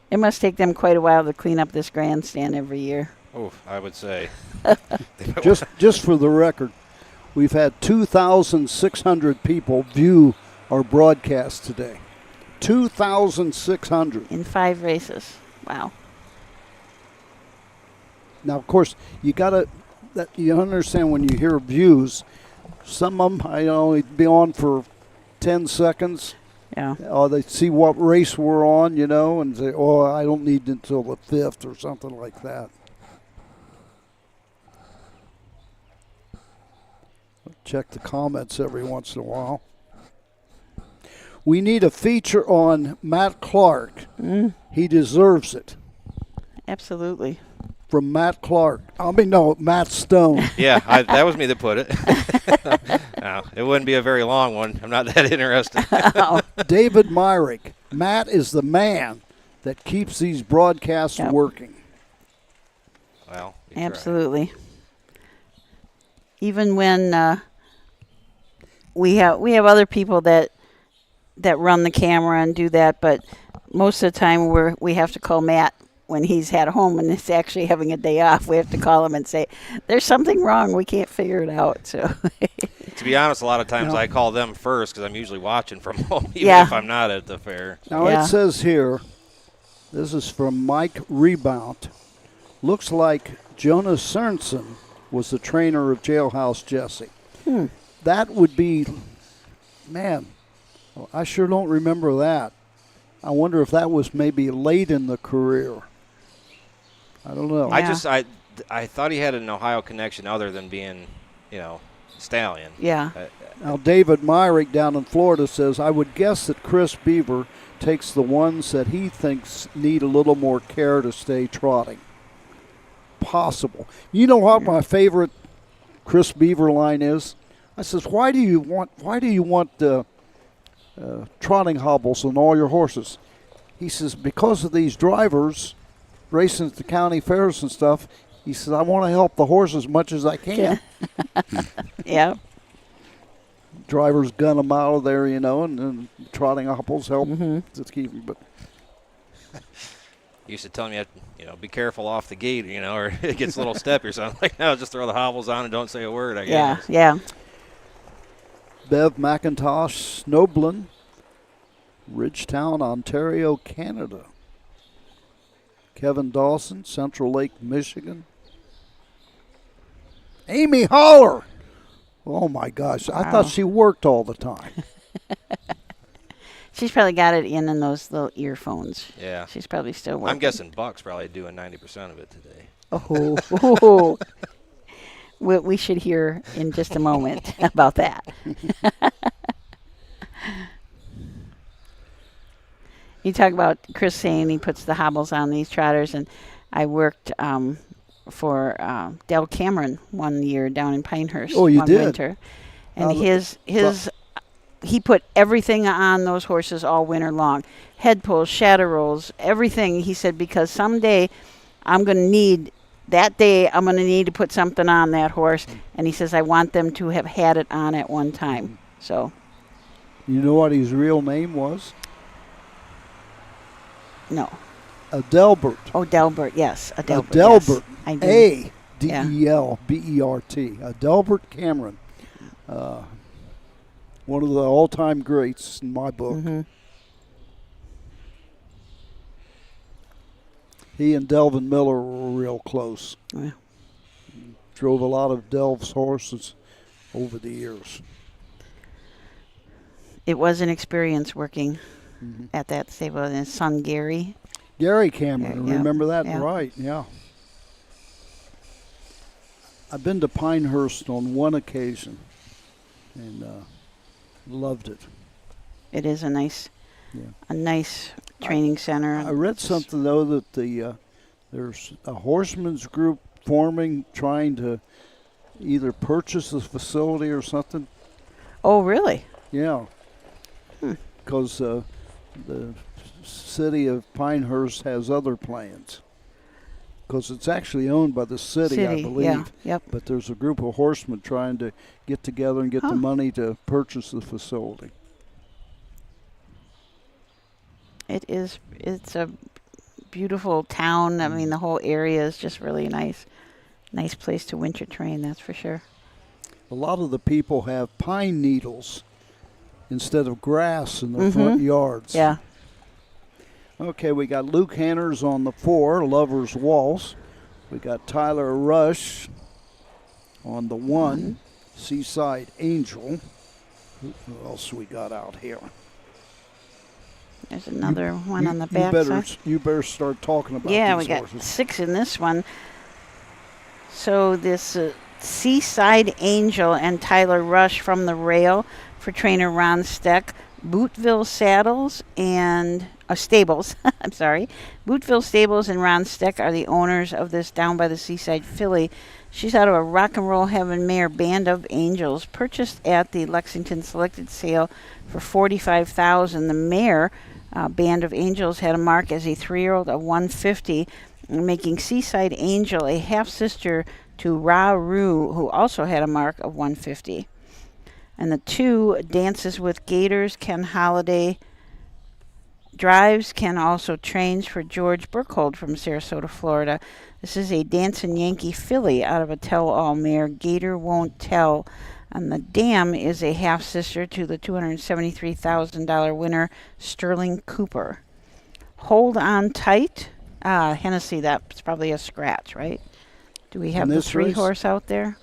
It must take them quite a while to clean up this grandstand every year. Oh, I would say. Just for the record, we've had 2,600 people view our broadcast today. 2,600. In 5 races. Wow. Now, of course, you understand when you hear views, some of them I only be on for 10 seconds. Yeah. They see what race we're on, and say, "Oh, I don't need until the 5th" or something like that. Check the comments every once in a while. We need a feature on Matt Clark. He deserves it. Absolutely. From Matt Clark. Matt Stone. Yeah, that was me that put it. No, it wouldn't be a very long one. I'm not that interested. David Myrick. Matt is the man that keeps these broadcasts working. Well, absolutely. Even when we have other people that run the camera and do that, but most of the time we have to call Matt when he's at home and is actually having a day off. We have to call him and say, "There's something wrong. We can't figure it out." So, to be honest, a lot of times I call them first because I'm usually watching from home, even if I'm not at the fair. Now it says here, this is from Mike Rebound. Looks like Jonas Sorensen was the trainer of Jailhouse Jesse. That would be, man, I sure don't remember that. I wonder if that was maybe late in the career. I don't know. Yeah. I thought he had an Ohio connection other than being, stallion. Yeah. Now David Myrick down in Florida says, I would guess that Chris Beaver takes the ones that he thinks need a little more care to stay trotting. Possible. You know what my favorite Chris Beaver line is? I says, why do you want trotting hobbles on all your horses? He says, because of these drivers racing at the county fairs and stuff. He says, I want to help the horse as much as I can. Yeah. Drivers gun them out of there, and trotting hobbles help to keep them. But you used to tell me, be careful off the gate, or it gets a little steppy or something. Like, no, just throw the hobbles on and don't say a word, I guess. Yeah. Bev McIntosh, Snoblin, Ridgetown, Ontario, Canada. Kevin Dawson, Central Lake, Michigan. Amy Holler. Oh, my gosh. I thought she worked all the time. She's probably got it in those little earphones. Yeah. She's probably still working. I'm guessing Buck's probably doing 90% of it today. Oh. We should hear in just a moment about that. You talk about Chris saying he puts the hobbles on these trotters, and I worked for Del Cameron one year down in Pinehurst. Oh, you one did? winter. And he put everything on those horses all winter long. Head pulls, shadow rolls, everything. He said, because someday I'm going to need to put something on that horse. And he says, I want them to have had it on at one time. So. You know what his real name was? No. Adelbert. Oh, Delbert, yes. Adelbert. Adelbert. Yes, A-D-E-L-B-E-R-T. Adelbert Cameron. One of the all-time greats in my book. Mm-hmm. He and Delvin Miller were real close. Yeah. Drove a lot of Delv's horses over the years. It was an experience working at that stable. And his son, Gary. Gary Cameron, remember that? Yeah. Right, yeah. I've been to Pinehurst on one occasion and loved it. It is a nice training center. I read something, though, that there's a horsemen's group forming, trying to either purchase the facility or something. Oh, really? Yeah. Because the city of Pinehurst has other plans. Because it's actually owned by the city, I believe. Yeah, yep. But there's a group of horsemen trying to get together and get the money to purchase the facility. It's a beautiful town. I mean, the whole area is just really nice. Nice place to winter train, that's for sure. A lot of the people have pine needles instead of grass in their front yards. Yeah. Okay, we got Luke Hanners on the 4, Lover's Waltz. We got Tyler Rush on the 1, Seaside Angel. Who else we got out here? There's another one on the back side. You better start talking about Yeah, these we got horses. 6 in this one. So this Seaside Angel and Tyler Rush from the rail for trainer Ron Steck. Bootville Saddles and Stables. I'm sorry. Bootville Stables and Ron Steck are the owners of this Down by the Seaside filly. She's out of a Rock and Roll Heaven mare, Band of Angels, purchased at the Lexington Selected Sale for $45,000. The mare, Band of Angels, had a mark as a 3-year-old of 150, making Seaside Angel a half-sister to Ra Roo, who also had a mark of 150. And the 2, Dances with Gators, Ken Holiday, drives, Ken also trains for George Burkhold from Sarasota, Florida. This is a Dancing Yankee filly out of a tell-all mare, Gator Won't Tell. And the dam is a half-sister to the $273,000 winner, Sterling Cooper. Hold On Tight. Hennessy, that's probably a scratch, right? Do we have the 3-horse out there?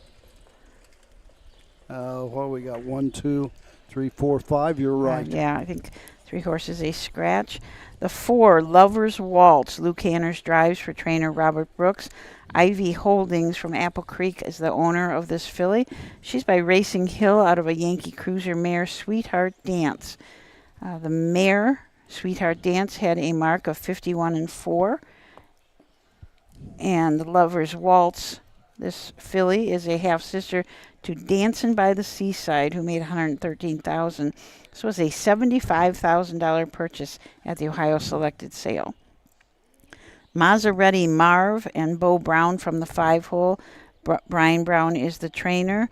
Well, we got 1, 2, 3, 4, 5. You're right. Yeah, I think 3-horse is a scratch. The 4, Lover's Waltz. Luke Hanners drives for trainer Robert Brooks. Ivy Holdings from Apple Creek is the owner of this filly. She's by Racing Hill out of a Yankee Cruiser mare, Sweetheart Dance. The mare, Sweetheart Dance, had a mark of 51-4. And the Lover's Waltz, this filly, is a half-sister to Dancing by the Seaside, who made $113,000. This was a $75,000 purchase at the Ohio Selected Sale. Maserati Marv and Bo Brown from the 5-hole. Brian Brown is the trainer.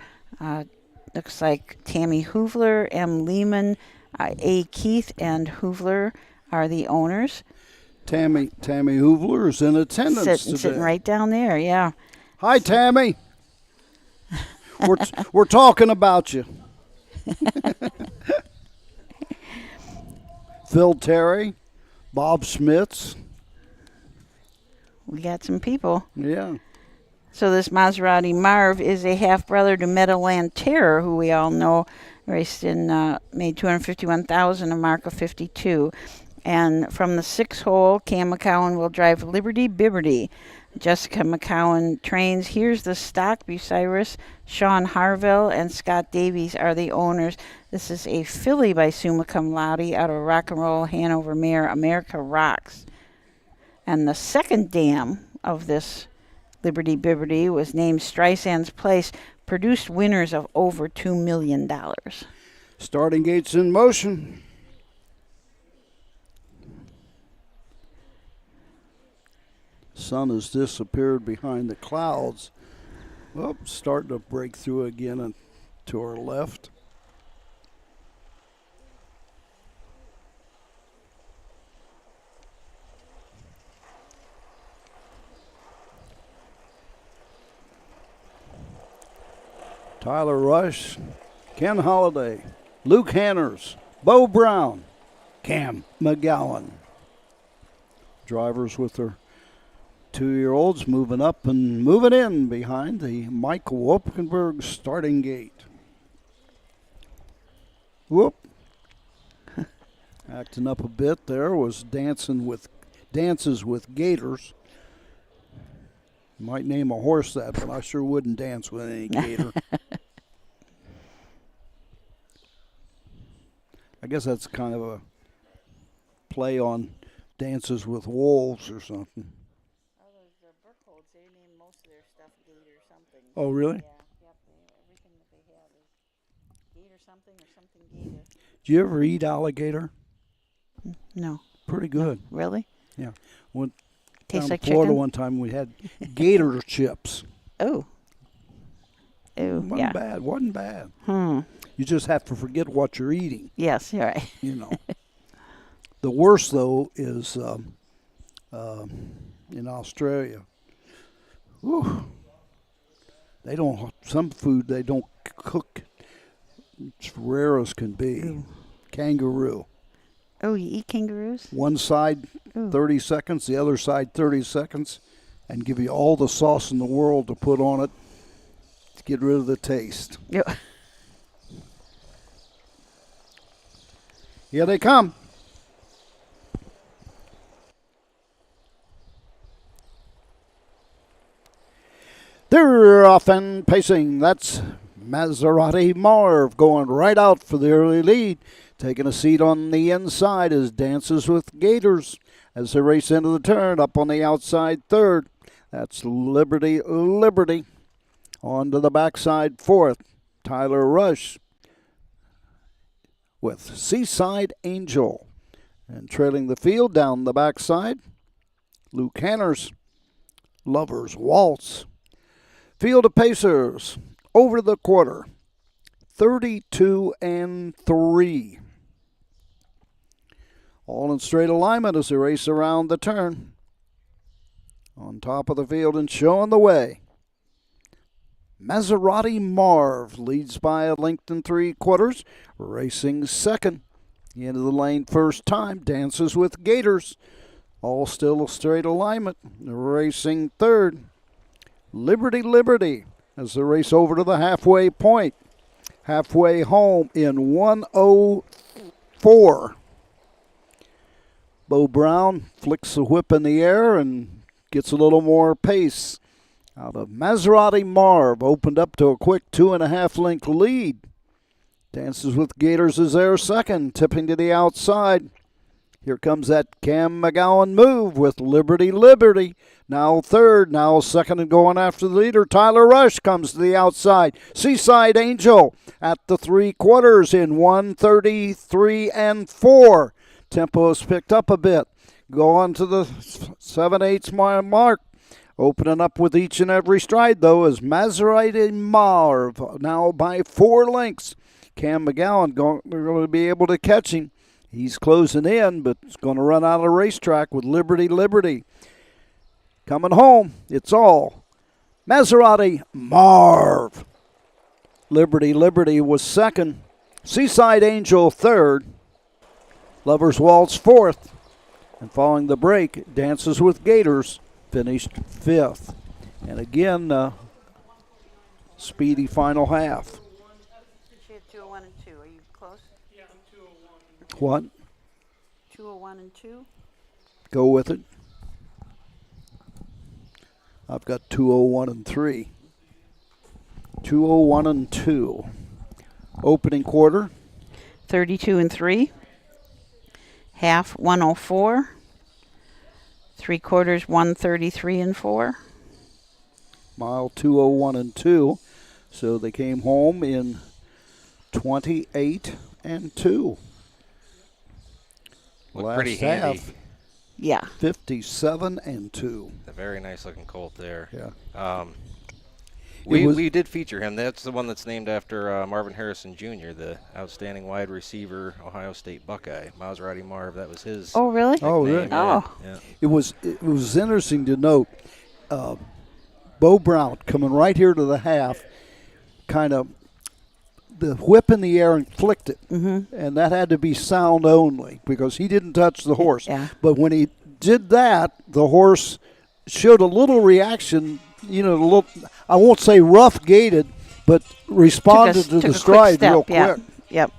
Looks like Tammy Hoovler, M. Lehman, A. Keith, and Hoovler are the owners. Tammy Hoovler is in attendance today. Sitting right down there, yeah. Hi, Tammy. We're talking about you. Phil Terry, Bob Schmitz. We got some people. Yeah. So this Maserati Marv is a half-brother to Meadowland Terror, who we all know raced in, made $251,000, a mark of 52. And from the 6-hole, Cam McCowan will drive Liberty Bibberty. Jessica McCowan trains. Here's the stock. Bucyrus, Sean Harville, and Scott Davies are the owners. This is a filly by Summa Cum Laude out of Rock and Roll Hanover mare, America Rocks. And the second dam of this Liberty Bibberty was named Streisand's Place, produced winners of over $2 million. Starting gates in motion. Sun has disappeared behind the clouds. Oh, starting to break through again and to our left. Tyler Rush, Ken Holiday, Luke Hanners, Bo Brown, Cam McGowan. Drivers with their 2-year-olds moving up and moving in behind the Michael Wopkenberg starting gate. Whoop. Acting up a bit there was Dances with Gators. Might name a horse that, but I sure wouldn't dance with any gator. I guess that's kind of a play on Dances with Wolves or something. The Burkholds, they name most of their stuff Gator something. Oh, really? Yeah, yep. Everything that they have is Gator something or something Gator. Did you ever eat alligator? No. Pretty good. Really? Yeah. Went Tastes down like to Florida chicken? one time. We had gator chips. Oh. Ew, Wasn't bad. Wasn't bad. Hmm. You just have to forget what you're eating. Yes, you're right. You know. The worst, though, is in Australia. Whew. They don't, some food they don't cook. It's rare as can be. Ooh. Kangaroo. Oh, you eat kangaroos? One side, Ooh. 30 seconds, the other side, 30 seconds, and give you all the sauce in the world to put on it to get rid of the taste. Yep. Here they come. They're off and pacing. That's Maserati Marv going right out for the early lead. Taking a seat on the inside is Dances with Gators as they race into the turn. Up on the outside third. That's Liberty. On to the backside fourth. Tyler Rush with Seaside Angel. And trailing the field down the backside, Luke Hanners, Lovers Waltz. Field of Pacers over the quarter, 32-3. All in straight alignment as they race around the turn. On top of the field and showing the way, Maserati Marv leads by a length and 3/4, racing second. Into the lane first time, Dances with Gators. All still a straight alignment, racing third. Liberty as they race over to the halfway point. Halfway home in 1:04. Bo Brown flicks the whip in the air and gets a little more pace out of Maserati Marv. Opened up to a quick 2.5 length lead. Dances with Gators is there second, tipping to the outside. Here comes that Cam McGowan move with Liberty. Now third, now second and going after the leader. Tyler Rush comes to the outside. Seaside Angel at the 3/4 in 1:33-4. Tempo has picked up a bit. Go on to the 7/8 mark. Opening up with each and every stride, though, is Maserati Marv, now by 4 lengths. Cam McGowan they're going to be able to catch him. He's closing in, but it's going to run out of racetrack with Liberty. Coming home, it's all Maserati Marv. Liberty was second. Seaside Angel third. Lovers Waltz fourth. And following the break, Dances with Gators finished fifth. And again, speedy final half. She had 201 and 2. Are you close? Yeah, I'm 201. What? 201 and 2. Go with it. I've got 201 and 3. 201 and 2. Opening quarter. 32 and 3. Half 104. 3/4 133 and 4. Mile 201 and 2. So they came home in 28 and 2. Looked pretty handy. Half, Yeah. 57 and 2. A very nice looking colt there. Yeah. We did feature him. That's the one that's named after Marvin Harrison Jr., the outstanding wide receiver, Ohio State Buckeye. Maserati Marv, that was his. Oh, really? Oh, nickname. really? Yeah. Oh. Yeah. It was interesting to note Bo Brown coming right here to the half, kind of the whip in the air and flicked it. Mm-hmm. And that had to be sound only because he didn't touch the horse. Yeah. But when he did that, the horse showed a little reaction, a little, I won't say rough gaited, but responded to the stride real quick. Yeah. Yep.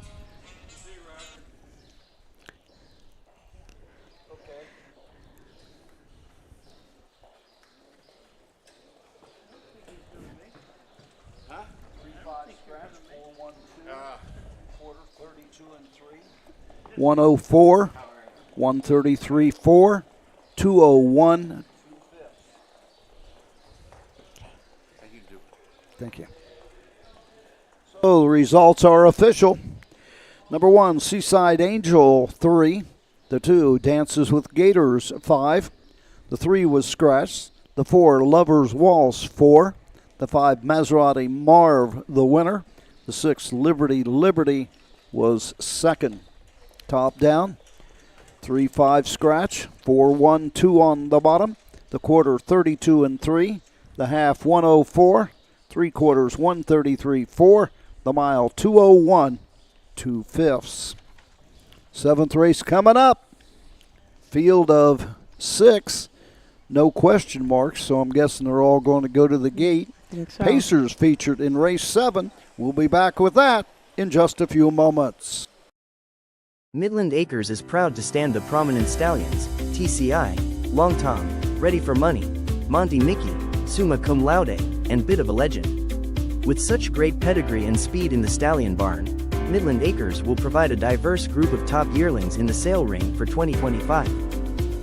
Uh, 104, 133.4, 201. Thank you. So the results are official. Number 1, Seaside Angel 3. The 2, Dances with Gators 5. The 3 was Scratch. The 4, Lovers Waltz 4. The 5, Maserati Marv the winner. The 6, Liberty was second. Top down. 3-5 scratch, 4-1-2 on the bottom. The quarter 32-3, the half 104, 3/4 133.4, the mile 201 2/5. Seventh race coming up. Field of 6, no question marks, so I'm guessing they're all going to go to the gate. Think so. Pacers featured in race 7. We'll be back with that in just a few moments. Midland Acres is proud to stand the prominent stallions, TCI, Long Tom, Ready for Money, Monty Mickey, Summa Cum Laude, and Bit of a Legend. With such great pedigree and speed in the stallion barn, Midland Acres will provide a diverse group of top yearlings in the sale ring for 2025.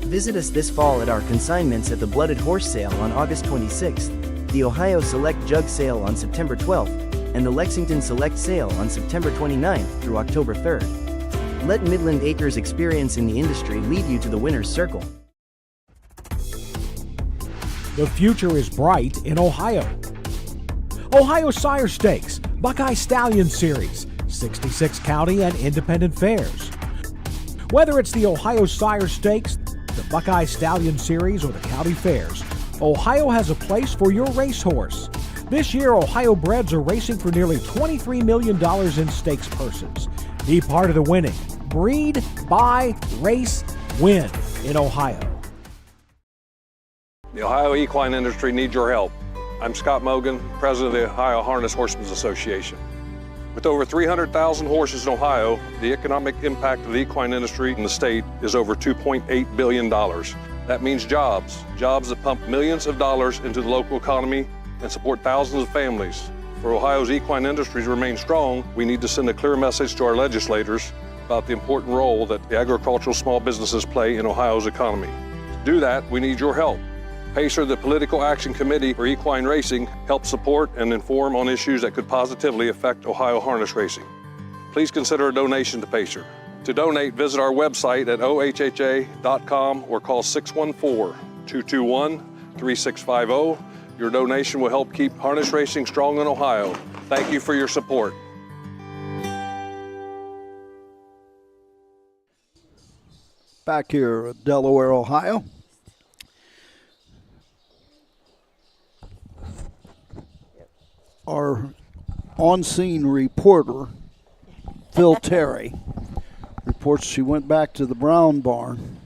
Visit us this fall at our consignments at the Blooded Horse Sale on August 26th, the Ohio Select Jug Sale on September 12th, and the Lexington Select Sale on September 29th through October 3rd. Let Midland Acres' experience in the industry lead you to the winner's circle. The future is bright in Ohio. Ohio Sire Stakes, Buckeye Stallion Series, 66 county and independent fairs. Whether it's the Ohio Sire Stakes, the Buckeye Stallion Series, or the county fairs, Ohio has a place for your racehorse. This year, Ohio breds are racing for nearly $23 million in stakes purses. Be part of the winning. Breed, buy, race, win in Ohio. The Ohio equine industry needs your help. I'm Scott Mogan, president of the Ohio Harness Horsemen's Association. With over 300,000 horses in Ohio, the economic impact of the equine industry in the state is over $2.8 billion. That means jobs that pump millions of dollars into the local economy and support thousands of families. For Ohio's equine industry to remain strong, we need to send a clear message to our legislators about the important role that the agricultural small businesses play in Ohio's economy. To do that, we need your help. PACER, the Political Action Committee for Equine Racing, helps support and inform on issues that could positively affect Ohio harness racing. Please consider a donation to PACER. To donate, visit our website at ohha.com or call 614-221-3650. Your donation will help keep harness racing strong in Ohio. Thank you for your support. Back here at Delaware, Ohio. Our on-scene reporter, Phil Terry, reports she went back to the Brown barn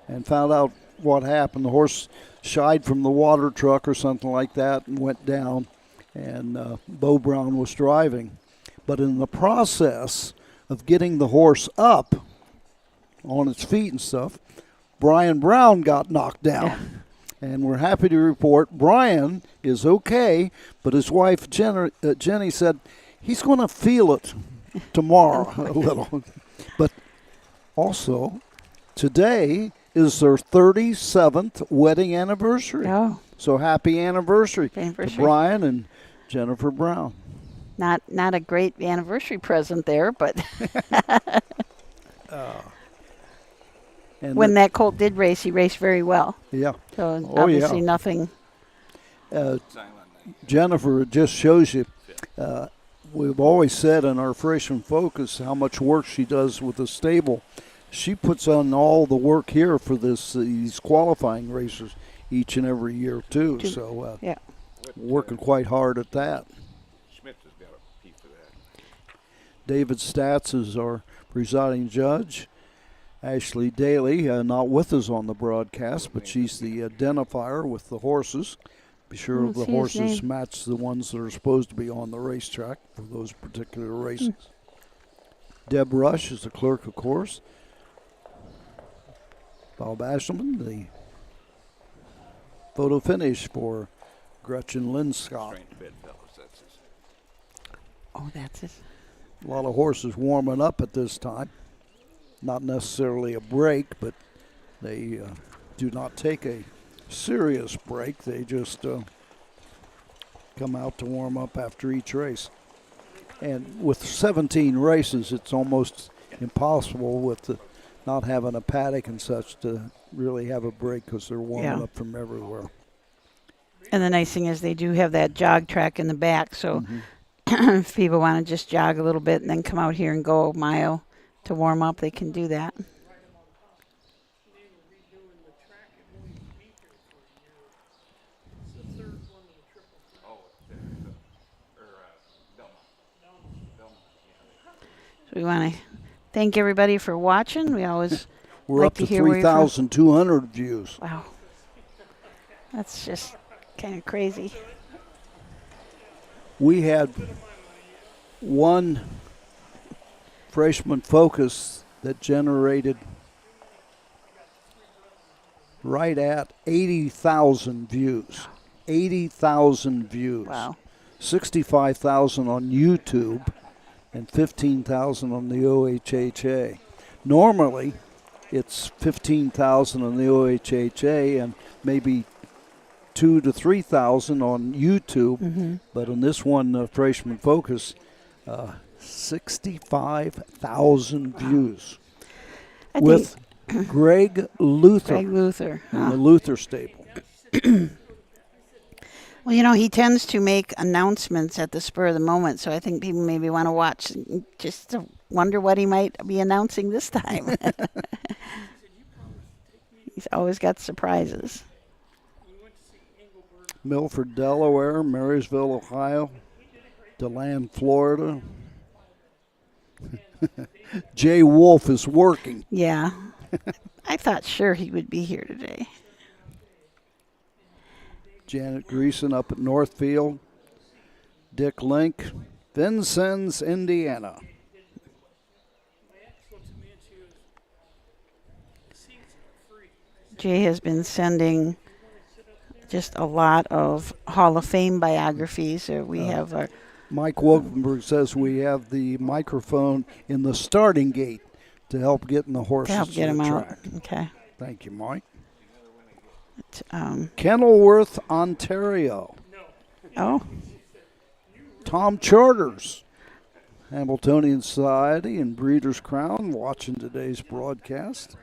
and found out what happened. The horse shied from the water truck or something like that and went down, and Bo Brown was driving. But in the process of getting the horse up on its feet and stuff, Brian Brown got knocked down. And we're happy to report Brian is okay, but his wife Jenny said he's going to feel it tomorrow a little. But also, today is their 37th wedding anniversary. Oh. So happy anniversary to Brian and Jennifer Brown. Not a great anniversary present there, but and when that colt did race, he raced very well. Yeah. So obviously nothing. Jennifer, it just shows you. We've always said in our Freshman Focus how much work she does with the stable. She puts on all the work here for these qualifying races each and every year too. So working quite hard at that. David Statz is our presiding judge. Ashley Daly, not with us on the broadcast, but she's the identifier with the horses. Be sure the horses match the ones that are supposed to be on the racetrack for those particular races. Deb Rush is the clerk, of course. Bob Ashelman, the photo finish for Gretchen Linscott. Oh, that's it. A lot of horses warming up at this time. Not necessarily a break, but they do not take a serious break. They just come out to warm up after each race. And with 17 races, it's almost impossible with not having a paddock and such to really have a break because they're warming up from everywhere. And the nice thing is they do have that jog track in the back, so if people want to just jog a little bit and then come out here and go a mile to warm up, they can do that. So we want to thank everybody for watching. We always We're like up to hear where you're from. 3,200 views. Wow. That's just kind of crazy. We had one freshman focus that generated right at 80,000 views. 80,000 views. Wow. 65,000 on YouTube and 15,000 on the OHHA. Normally, it's 15,000 on the OHHA and maybe 2,000 to 3,000 on YouTube, but on this one, Freshman Focus, 65,000 views with Greg Luther. Greg Luther. In the Luther stable. Well, you know, he tends to make announcements at the spur of the moment, so I think people maybe want to watch just to wonder what he might be announcing this time. He's always got surprises. Milford, Delaware, Marysville, Ohio, DeLand, Florida. Jay Wolf is working. Yeah. I thought sure he would be here today. Janet Greason up at Northfield. Dick Link, Vincennes, Indiana. Jay has been sending just a lot of Hall of Fame biographies. We have our Mike Wolkenberg says we have the microphone in the starting gate to help getting the horses to help get the him out. track. Okay. Thank you, Mike. But, Kenilworth, Ontario. Oh. Tom Charters, Hamiltonian Society and Breeders' Crown, watching today's broadcast.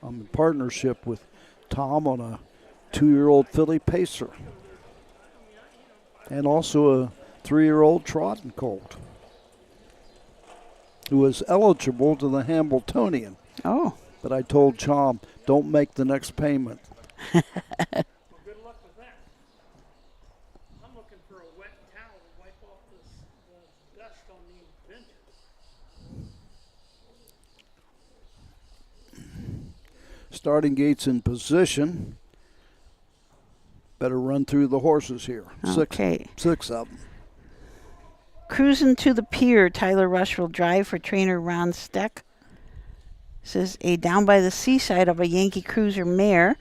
I'm in partnership with Tom on a 2-year-old filly pacer and also a 3-year-old Trot and colt who is eligible to the Hamiltonian. Oh. But I told Tom, don't make the next payment. Well, good luck with that. I'm looking for a wet towel to wipe off the dust on these benches. Starting gates in position. Better run through the horses here. Okay. Six of them. Cruising to the Pier, Tyler Rush will drive for trainer Ron Steck. This is a down by the seaside of a Yankee Cruiser mare.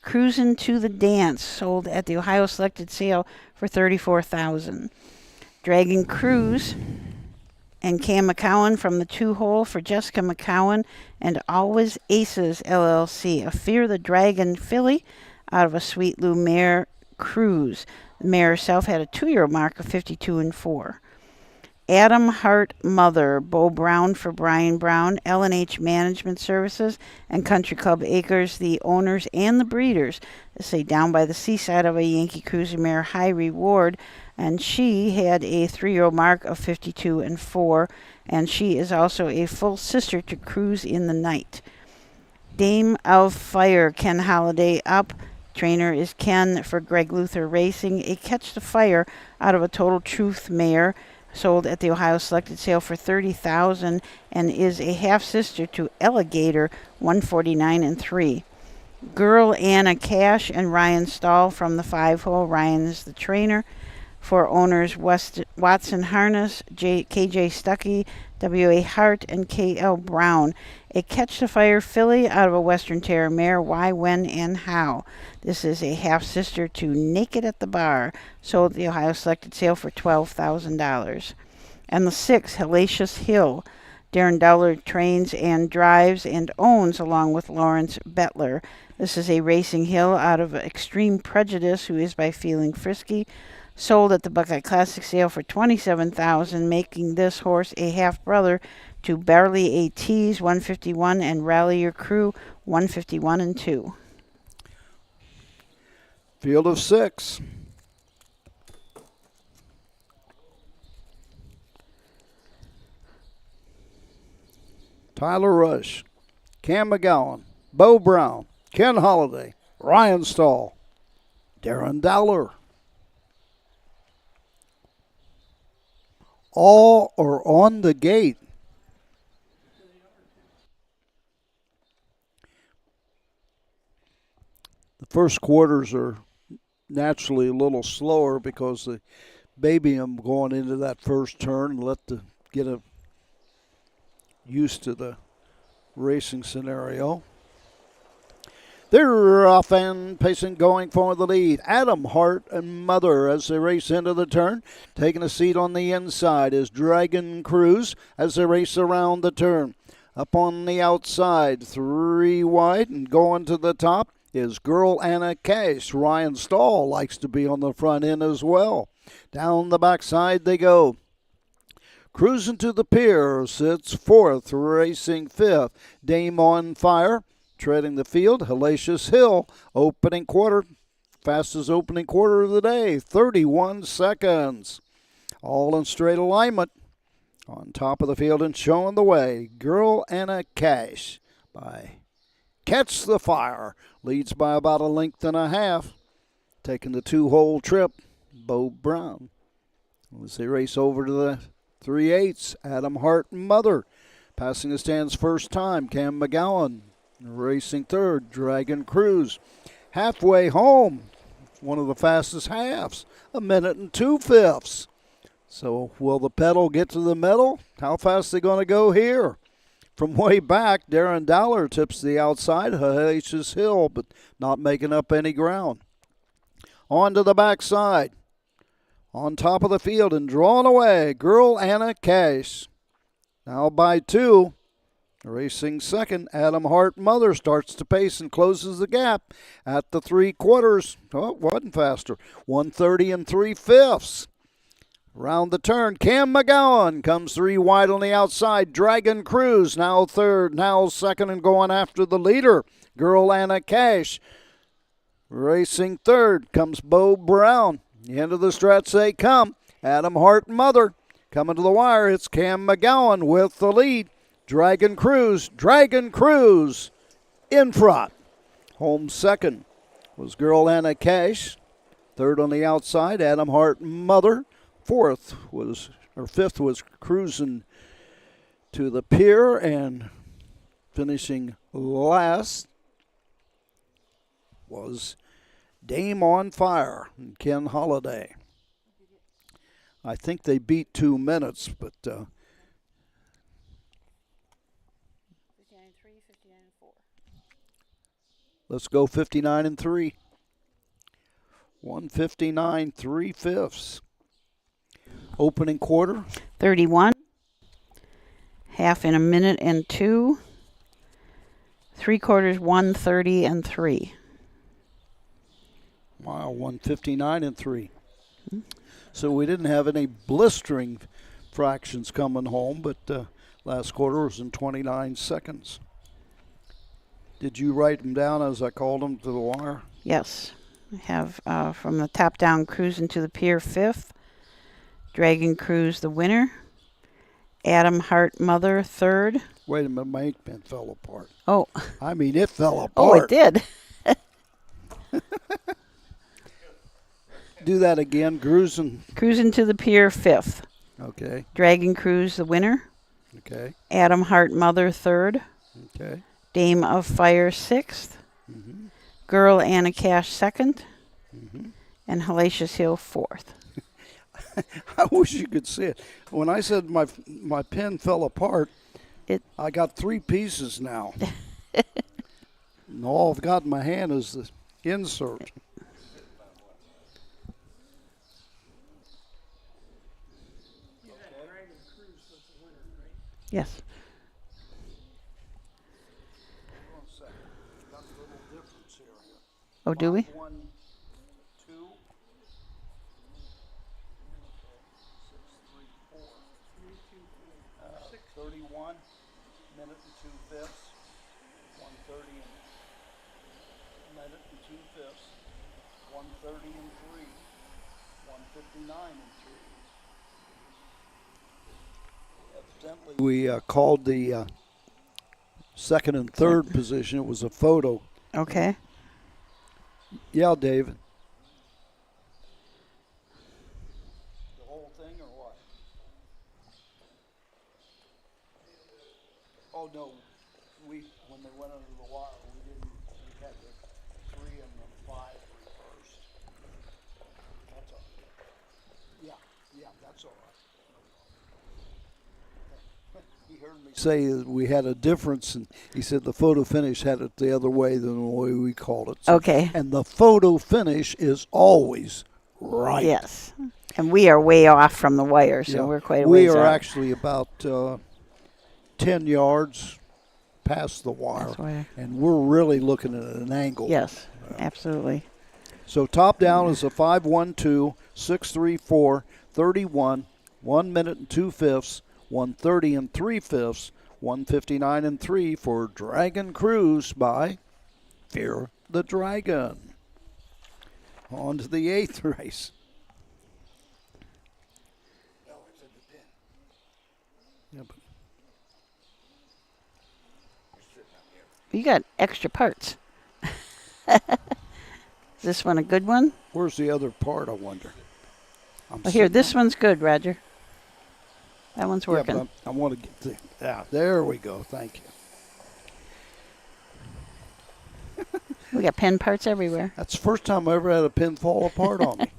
Cruising to the Dance, sold at the Ohio Selected Sale for $34,000. Dragon Cruise and Cam McCowan from the 2-hole for Jessica McCowan and Always Aces LLC. A Fear the Dragon filly out of a Sweet Lou mare Cruise. The mare herself had a 2-year mark of 52-4. Adam Hart Mother, Bo Brown for Brian Brown, L&H Management Services, and Country Club Acres, the owners and the breeders. This is a down by the seaside of a Yankee Cruiser mare, High Reward, and she had a 3-year-old mark of 52-4, and she is also a full sister to Cruise in the Night. Dame of Fire, Ken Holiday up. Trainer is Ken for Greg Luther Racing. A Catch the Fire out of a Total Truth mare, sold at the Ohio Selected Sale for $30,000 and is a half-sister to Alligator, 149-3. Girl Anna Cash and Ryan Stahl from the 5-hole. Ryan is the trainer. For owners Watson Harness, KJ Stuckey, W.A. Hart, and K.L. Brown. A Catch the Fire filly out of a Western Terrier mare, Why, When, and How. This is a half-sister to Naked at the Bar, sold at the Ohio Selected Sale for $12,000. And the 6, Hellacious Hill. Darren Dowler trains and drives and owns along with Lawrence Bettler. This is a Racing Hill out of Extreme Prejudice, who is by Feeling Frisky. Sold at the Buckeye Classic Sale for $27,000, making this horse a half-brother to Barley A. Tees, 151, and Rally Your Crew, 151-2. Field of 6. Tyler Rush, Cam McGowan, Bo Brown, Ken Holiday, Ryan Stahl, Darren Dowler, all are on the gate. The first quarters are naturally a little slower because the baby I'm going into that first turn, get used to the racing scenario. They're off and pacing, going for the lead. Adam Hart and Mother as they race into the turn. Taking a seat on the inside is Dragon Cruise as they race around the turn. Up on the outside, 3 wide, and going to the top is Girl Anna Cash. Ryan Stahl likes to be on the front end as well. Down the backside they go. Cruising to the pier sits 4th, racing 5th. Dame on Fire. Treading the field, Hellacious Hill, opening quarter, fastest opening quarter of the day, 31 seconds. All in straight alignment. On top of the field and showing the way, Girl Anna Cash by Catch the Fire. Leads by about a length and a half. Taking the 2-hole trip, Bo Brown. As they race over to the 3/8, Adam Hart and Mother. Passing the stands first time, Cam McGowan. Racing third, Dragon Cruise. Halfway home, one of the fastest halves, 1 minute and 2/5. So will the pedal get to the metal? How fast are they going to go here? From way back, Darren Dowler tips the outside, Hellacious Hill, but not making up any ground. On to the backside. On top of the field and drawn away, Girl Anna Cash. Now by 2. Racing second, Adam Hart Mother starts to pace and closes the gap at the 3/4. Oh, it wasn't faster. 1:30 and 3/5. Round the turn, Cam McGowan comes 3 wide on the outside. Dragon Cruise now third, now second, and going after the leader, Girl Anna Cash. Racing third comes Bo Brown. The end of the stretch they come. Adam Hart Mother coming to the wire. It's Cam McGowan with the lead. Dragon Cruise in front. Home second was Girl Anna Cash. Third on the outside, Adam Hart Mother. Fifth was Cruising to the Pier, and finishing last was Dame on Fire and Ken Holiday. I think they beat 2 minutes, but 59-3, 59-4. let's go 59 and 3. 159 3/5. Opening quarter. 31. Half in 1 minute and 2. 3/4 1:30 and 3. Wow, 159 and 3. So we didn't have any blistering fractions coming home, but last quarter was in 29 seconds. Did you write them down as I called them to the wire? Yes. I have from the top down, Cruising to the Pier 5th. Dragon Cruise the winner. Adam Hart Mother third. Wait a minute, my ink pen fell apart. Oh. I mean, it fell apart. Oh, it did. Do that again. Cruising to the Pier 5th. Okay. Dragon Cruise the winner. Okay. Adam Hart Mother third. Okay. Dame of Fire 6th. Mm-hmm. Girl Anna Cash 2nd. Mm-hmm. And Hellacious Hill 4th. I wish you could see it. When I said my pen fell apart, I got 3 pieces now. And all I've got in my hand is the insert. Yes. Oh, do we? 1, 2, 6, 3, 4. 31 minute and 2/5. 1:30 and minute and 2/5. 1:30 and 3. 1:59 and 3. Evidently, we called the second and third position. It was a photo. Okay. Yeah, David. The whole thing or what? Oh, no. When they went under the wire, we had the 3 and the 5 reversed. That's all. Yeah, that's all right. He heard me say that we had a difference, and he said the photo finish had it the other way than the way we called it. So, Okay. And the photo finish is always right. Yes. And we are way off from the wire, so we're quite a We ways are out. actually about 10 yards past the wire, and we're really looking at an angle. Yes, absolutely. So top down is a 5:12, 6:34, 31, 1 minute and 2/5, 1:30 and 3/5, 1:59 and 3 for Dragon Cruise by Fear the Dragon. On to the 8th race. Yeah, but You got extra parts. Is this one a good one? where's the other part, I wonder? Here, this one's good, Roger. That one's working. Yeah, but I want to get there we go. Thank you. We got pen parts everywhere. That's the first time I ever had a pin fall apart on me.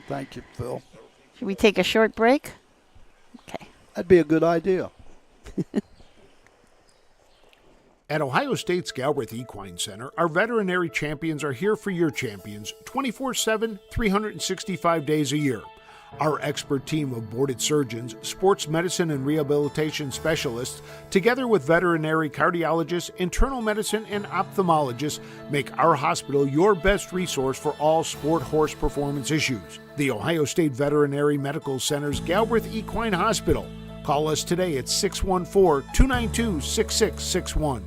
Thank you, Phil. Should we take a short break? Okay. That'd be a good idea. At Ohio State's Galbraith Equine Center, our veterinary champions are here for your champions 24/7, 365 days a year. Our expert team of boarded surgeons, sports medicine and rehabilitation specialists, together with veterinary cardiologists, internal medicine, and ophthalmologists, make our hospital your best resource for all sport horse performance issues. The Ohio State Veterinary Medical Center's Galbraith Equine Hospital. Call us today at 614-292-6661.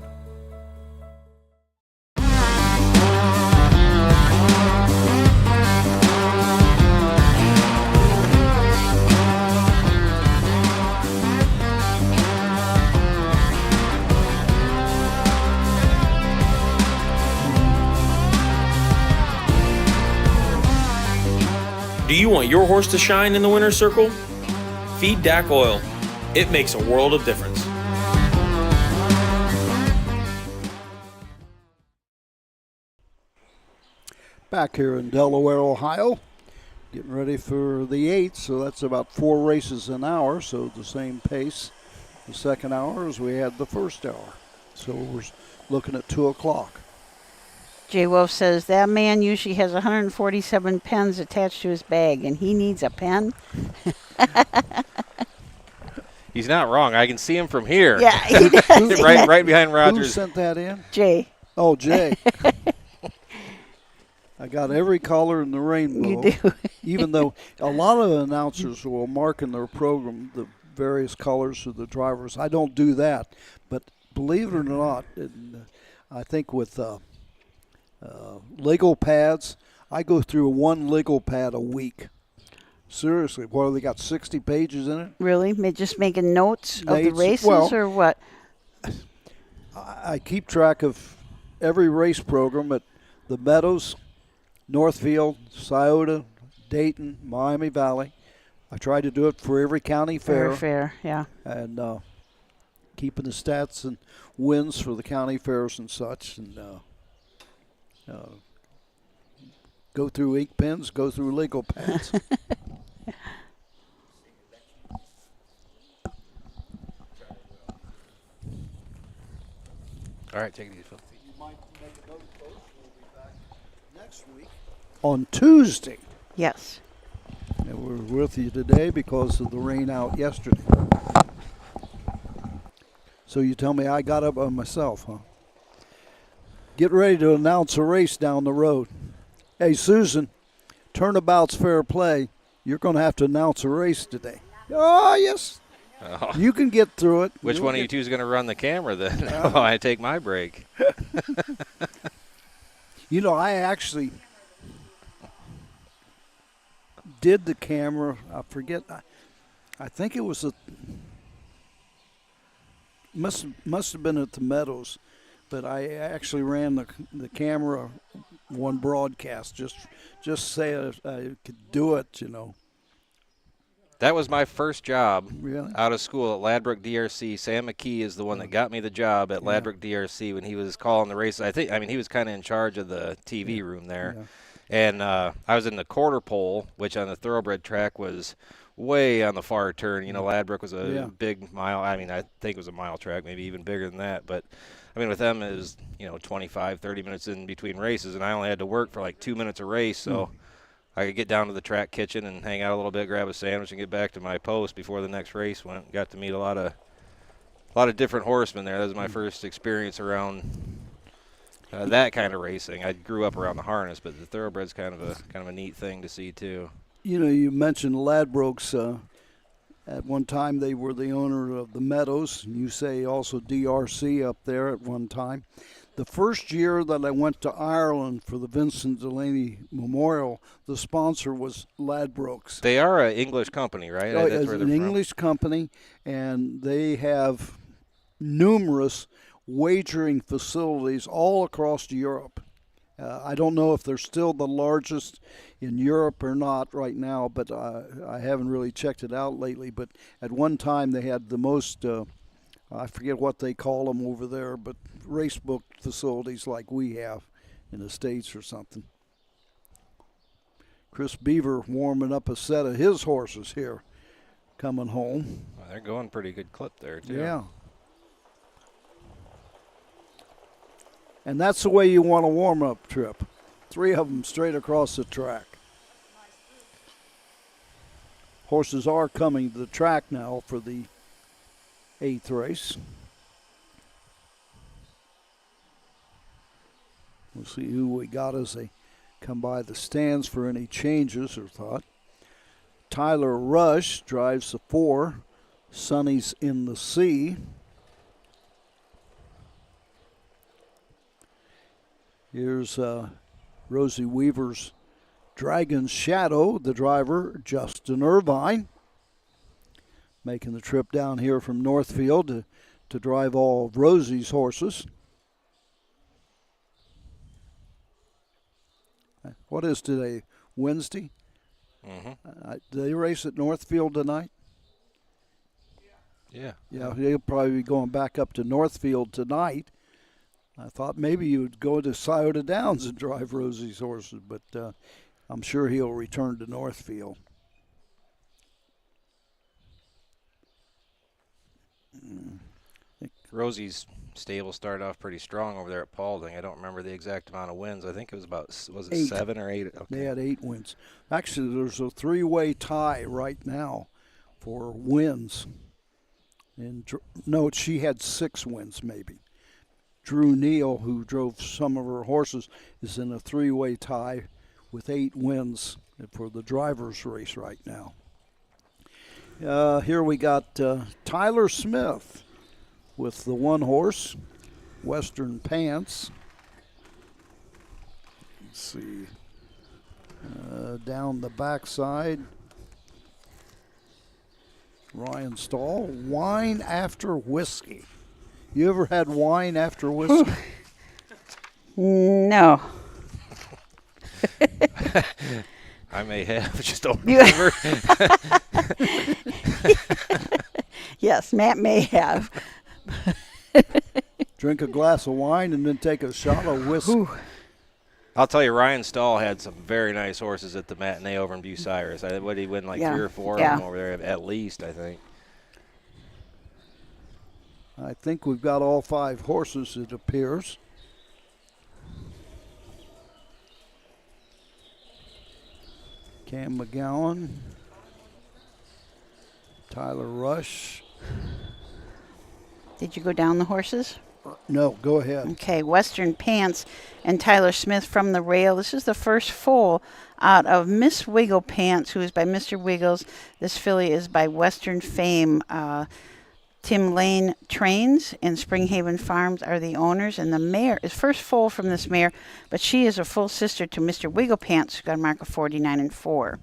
Do you want your horse to shine in the winner's circle? Feed DAC Oil. It makes a world of difference. Back here in Delaware, Ohio, getting ready for the 8th, so that's about 4 races an hour, so the same pace the second hour as we had the first hour. So we're looking at 2 o'clock. Jay Wolf says that man usually has 147 pens attached to his bag, and he needs a pen. He's not wrong. I can see him from here. Yeah, he does. right behind Who Rogers. sent that in? Jay. Oh, Jay. I got every color in the rainbow. You do. Even though a lot of announcers will mark in their program the various colors of the drivers. I don't do that. But believe it or not, I think with Lego pads, I go through one Lego pad a week. Seriously, what, they got 60 pages in it? Really? Just making notes of the races well, or what? I keep track of every race program at the Meadows, Northfield, Scioto, Dayton, Miami Valley. I try to do it for every county fair. Every fair, yeah. And keeping the stats and wins for the county fairs and such. And go through ink pens, go through Lego pads. All right, take it easy, Phil. You might make a note, folks. We'll be back next week on Tuesday. Yes. And we're with you today because of the rain out yesterday. So you tell me I got up on myself, huh? Get ready to announce a race down the road. Hey, Susan, turnabout's fair play. You're going to have to announce a race today. Oh, yes. Oh. You can get through it. Which one of you two is going to run the camera then? While I take my break. You know, I actually did the camera. I forget. I think it was must have been at the Meadows, but I actually ran the camera one broadcast just say I could do it, you know. That was my first job Really? out of school at Ladbroke DRC. Sam McKee is the one that got me the job at Ladbroke DRC when he was calling the races. He was kind of in charge of the TV room there. Yeah. And I was in the quarter pole, which on the thoroughbred track was way on the far turn. Ladbroke was a big mile. I think it was a mile track, maybe even bigger than that. But, with them it was, 25, 30 minutes in between races, and I only had to work for like 2 minutes a race, so I could get down to the track kitchen and hang out a little bit, grab a sandwich, and get back to my post before the next race went. Got to meet a lot of different horsemen there. That was my first experience around that kind of racing. I grew up around the harness, but the thoroughbred's kind of a neat thing to see too. You mentioned Ladbrokes. At one time, they were the owner of the Meadows. You say also DRC up there at one time. The first year that I went to Ireland for the Vincent Delaney Memorial, the sponsor was Ladbrokes. They are an English company, right? That's where they're an English company, and they have numerous wagering facilities all across Europe. I don't know if they're still the largest in Europe or not right now, but I haven't really checked it out lately. But at one time they had the most, I forget what they call them over there, but racebook facilities like we have in the States or something. Chris Beaver warming up a set of his horses here coming home. Well, they're going pretty good clip there, too. Yeah. And that's the way you want a warm-up trip. 3 of them straight across the track. Horses are coming to the track now for the 8th race. We'll see who we got as they come by the stands for any changes or thought. Tyler Rush drives the 4. Sonny's in the C. Here's Rosie Weaver's Dragon's Shadow, the driver, Justin Irvine, making the trip down here from Northfield to drive all of Rosie's horses. What is today? Wednesday? Mm-hmm. Do they race at Northfield tonight? Yeah. Yeah, they'll probably be going back up to Northfield tonight. I thought maybe you'd go to Scioto Downs and drive Rosie's horses, but I'm sure he'll return to Northfield. Rosie's stable started off pretty strong over there at Paulding. I don't remember the exact amount of wins. I think it was about, was it 8. 7 or 8? Okay. They had 8 wins. Actually, there's a 3-way tie right now for wins. And no, she had 6 wins maybe. Drew Neal, who drove some of her horses, is in a 3-way tie with 8 wins for the driver's race right now. Here we got Tyler Smith with the 1 horse, Western Pants. Let's see. Down the backside, Ryan Stahl, Wine After Whiskey. You ever had wine after whiskey? No. I may have, just don't remember. Yes, Matt may have. Drink a glass of wine and then take a shot of whiskey. I'll tell you, Ryan Stahl had some very nice horses at the matinee over in Bucyrus. What did he win, like 3 or 4 of them over there, at least, I think. I think we've got all 5 horses, it appears. Cam McGowan, Tyler Rush. Did you go down the horses? No, go ahead. Okay, Western Pants and Tyler Smith from the rail. This is the first foal out of Miss Wiggle Pants, who is by Mr. Wiggles. This filly is by Western Fame. Tim Lane Trains and Springhaven Farms are the owners, and the mare is first foal from this mare, but she is a full sister to Mr. Wiggle Pants, who got a mark of 49-4.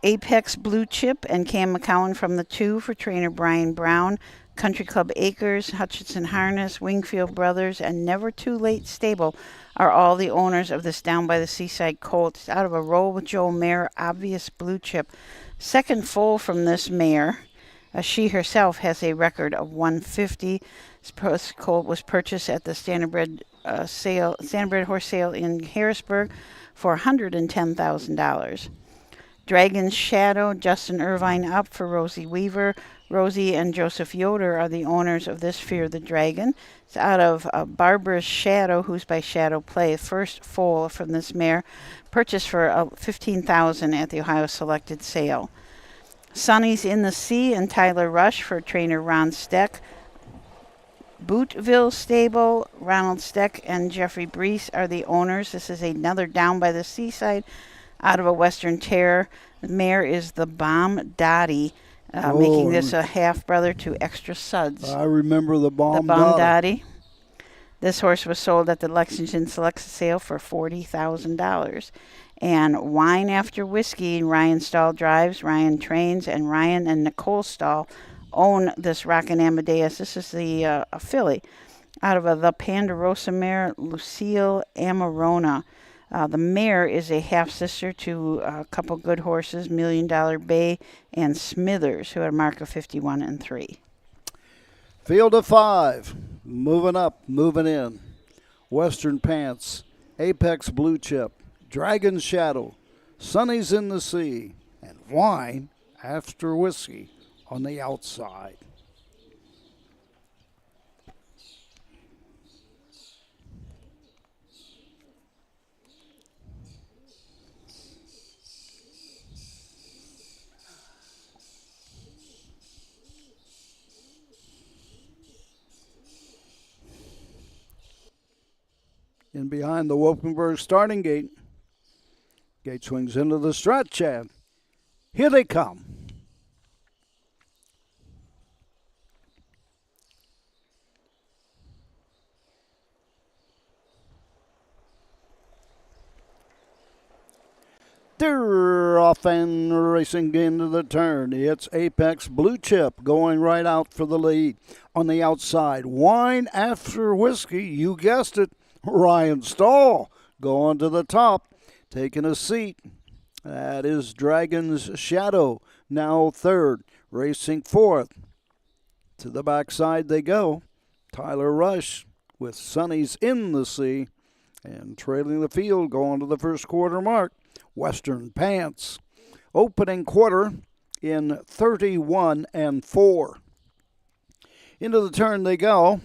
Apex Blue Chip and Cam McCowan from the 2 for trainer Brian Brown. Country Club Acres, Hutchinson Harness, Wingfield Brothers, and Never Too Late Stable are all the owners of this Down by the Seaside colt. It's out of a Roll with Joe mare, Obvious Blue Chip. Second foal from this mare. She herself has a record of 150. This colt was purchased at the Standardbred horse sale in Harrisburg for $110,000. Dragon's Shadow, Justin Irvine up for Rosie Weaver. Rosie and Joseph Yoder are the owners of this Fear the Dragon. It's out of Barbara's Shadow, who's by Shadow Play. First foal from this mare, purchased for $15,000 at the Ohio Selected sale. Sonny's in the Sea and Tyler Rush for trainer Ron Steck. Bootville Stable, Ronald Steck and Jeffrey Brees are the owners. This is another Down by the Seaside out of a Western Terror. The mare is the Bomb Dottie, making this a half-brother to Extra Suds. I remember the Bomb Dottie. This horse was sold at the Lexington Select sale for $40,000. And Wine After Whiskey, Ryan Stahl drives, Ryan trains, and Ryan and Nicole Stahl own this Rockin' Amadeus. This is the filly out of the Ponderosa mare, Lucille Amarona. The mare is a half-sister to a couple good horses, Million Dollar Bay and Smithers, who had a mark of 51-3. Field of 5, moving up, moving in. Western Pants, Apex Blue Chip, Dragon's Shadow, Sonny's in the Sea, and Wine After Whiskey on the outside. In behind the Wolfenberg starting gate. Gate swings into the stretch, and here they come. They're off and racing into the turn. It's Apex Blue Chip going right out for the lead. On the outside, Wine After Whiskey, you guessed it, Ryan Stahl going to the top, taking a seat. That is Dragon's Shadow, now third, racing fourth. To the backside they go. Tyler Rush with Sonny's in the Sea, and trailing the field going to the first quarter mark. Western Pants, opening quarter in 31-4. Into the turn they go.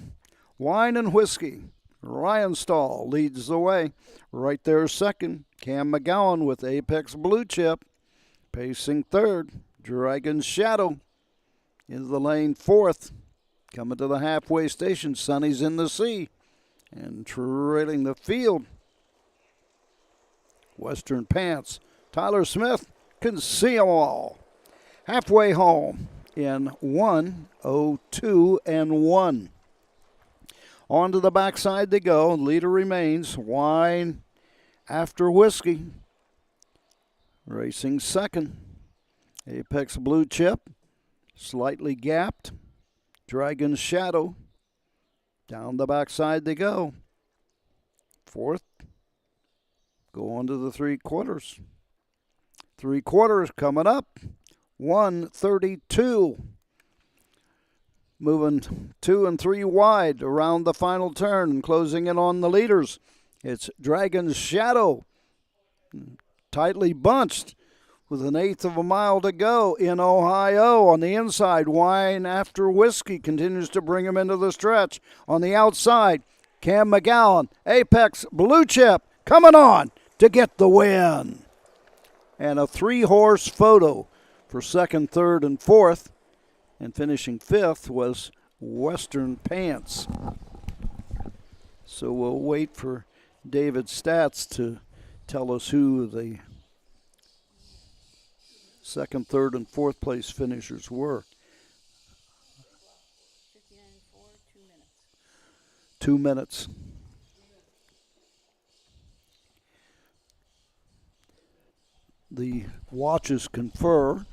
Wine and Whiskey. Ryan Stahl leads the way. Right there second, Cam McGowan with Apex Blue Chip. Pacing third, Dragon's Shadow. Into the lane fourth. Coming to the halfway station, Sonny's in the Sea. And trailing the field, Western Pants. Tyler Smith can see them all. Halfway home in 1:02-1. On to the backside they go. Leader remains Wine After Whiskey. Racing second. Apex Blue Chip. Slightly gapped. Dragon's Shadow. Down the backside they go. Fourth. Going to the 3/4. 3/4 coming up. 1:32. Moving 2 and 3 wide around the final turn and closing in on the leaders. It's Dragon's Shadow. Tightly bunched with 1/8 of a mile to go in Ohio. On the inside, Wine After Whiskey continues to bring him into the stretch. On the outside, Cam McGowan, Apex Blue Chip coming on to get the win. And a 3-horse photo for second, third, and fourth. And finishing fifth was Western Pants. So we'll wait for David Stats to tell us who the second, third, and fourth place finishers were. 2 minutes. The watches confer.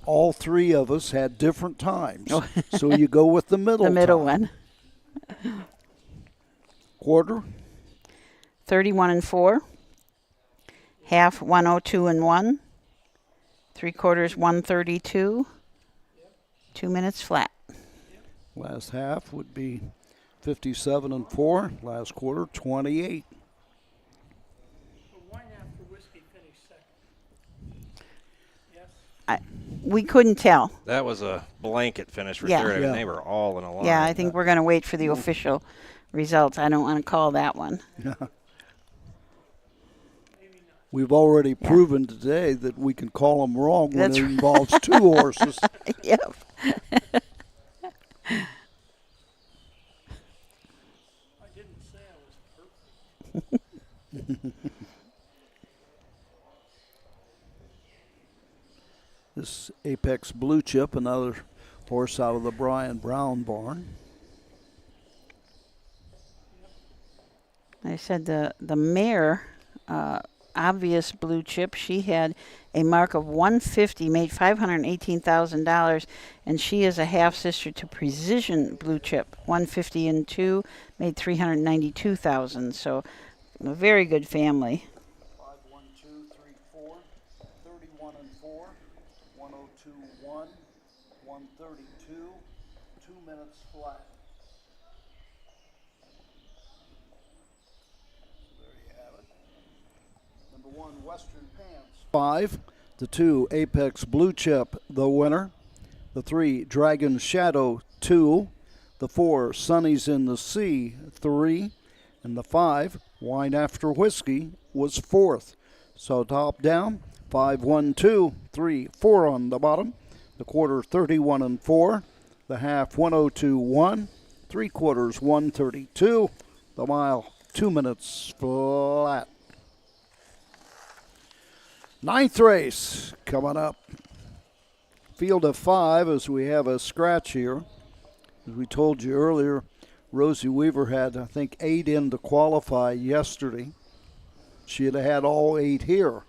all three of us had different times. So you go with the middle The middle time. one. Quarter? 31-4. Half 102-1. 3/4 132. 2 minutes flat. Last half would be 57-4. Last quarter, 28. So wine after whiskey finished second. Yes. We couldn't tell. That was a blanket finish for Yeah. third. I mean, Yeah. they were all in a line. Yeah, I think we're going to wait for the official results. I don't want to call that one. We've already proven today that we can call them wrong when That's it right. involves two horses. Yep. I didn't say I was perfect. This Apex Blue Chip, another horse out of the Brian Brown barn. I said the mare, obvious Blue Chip, she had a mark of 150, made $518,000, and she is a half sister to Precision Blue Chip, 150-2, made $392,000. So a very good family. 5, 1, 2, 3, 4, 31-4, 102-1, 132, 2 minutes flat. Number 1, Western Pants. 5, the 2, Apex Blue Chip, the winner. The 3, Dragon Shadow, 2. The 4, Sunny's in the Sea, 3. And the 5, Wine After Whiskey, was 4th. So top down, 5, 1, 2, 3, 4 on the bottom. The quarter, 31-4. The half, 102-1. 3/4, 132. The mile, 2 minutes flat. 9th race coming up. Field of 5 as we have a scratch here. As we told you earlier, Rosie Weaver had, I think, 8 in to qualify yesterday. She had had all 8 here.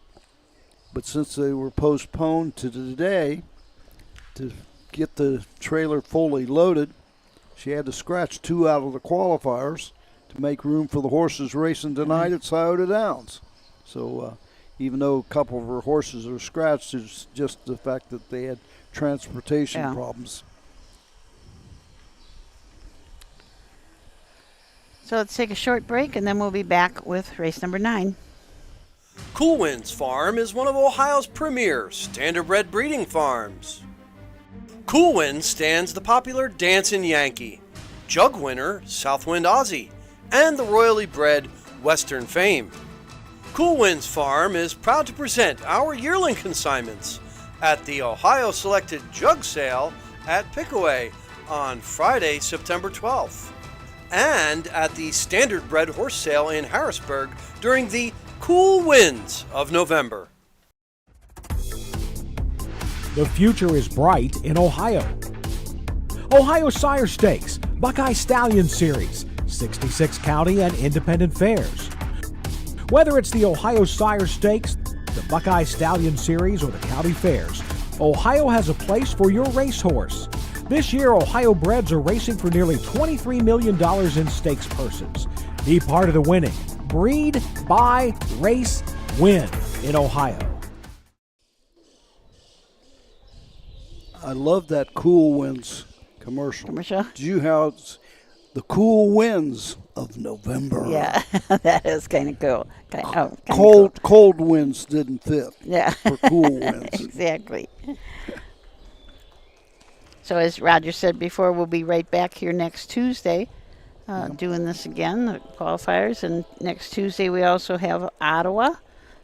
But since they were postponed to today to get the trailer fully loaded, she had to scratch 2 out of the qualifiers to make room for the horses racing tonight at Scioto Downs. So even though a couple of her horses are scratched, it's just the fact that they had transportation problems. So let's take a short break, and then we'll be back with race number 9. Cool Winds Farm is one of Ohio's premier standardbred breeding farms. Cool Winds stands the popular Dancin' Yankee, jug winner Southwind Aussie, and the royally bred Western Fame. Cool Winds Farm is proud to present our yearling consignments at the Ohio Selected Jug Sale at Pickaway on Friday, September 12th, and at the Standardbred Horse Sale in Harrisburg during the cool winds of November. The future is bright in Ohio. Ohio Sire Stakes, Buckeye Stallion Series, 66 county and independent fairs. Whether it's the Ohio Sire Stakes, the Buckeye Stallion Series, or the county fairs, Ohio has a place for your racehorse. This year, Ohio breds are racing for nearly $23 million in stakes purses. Be part of the winning. Breed, buy, race, win in Ohio. I love that Cool Winds commercial. Commercial? Do you have the cool winds of November? Yeah, that is kind of cool. Cold winds didn't fit. Yeah. For cool winds. Exactly. So as Roger said before, we'll be right back here next Tuesday doing this again, the qualifiers. And next Tuesday we also have Ottawa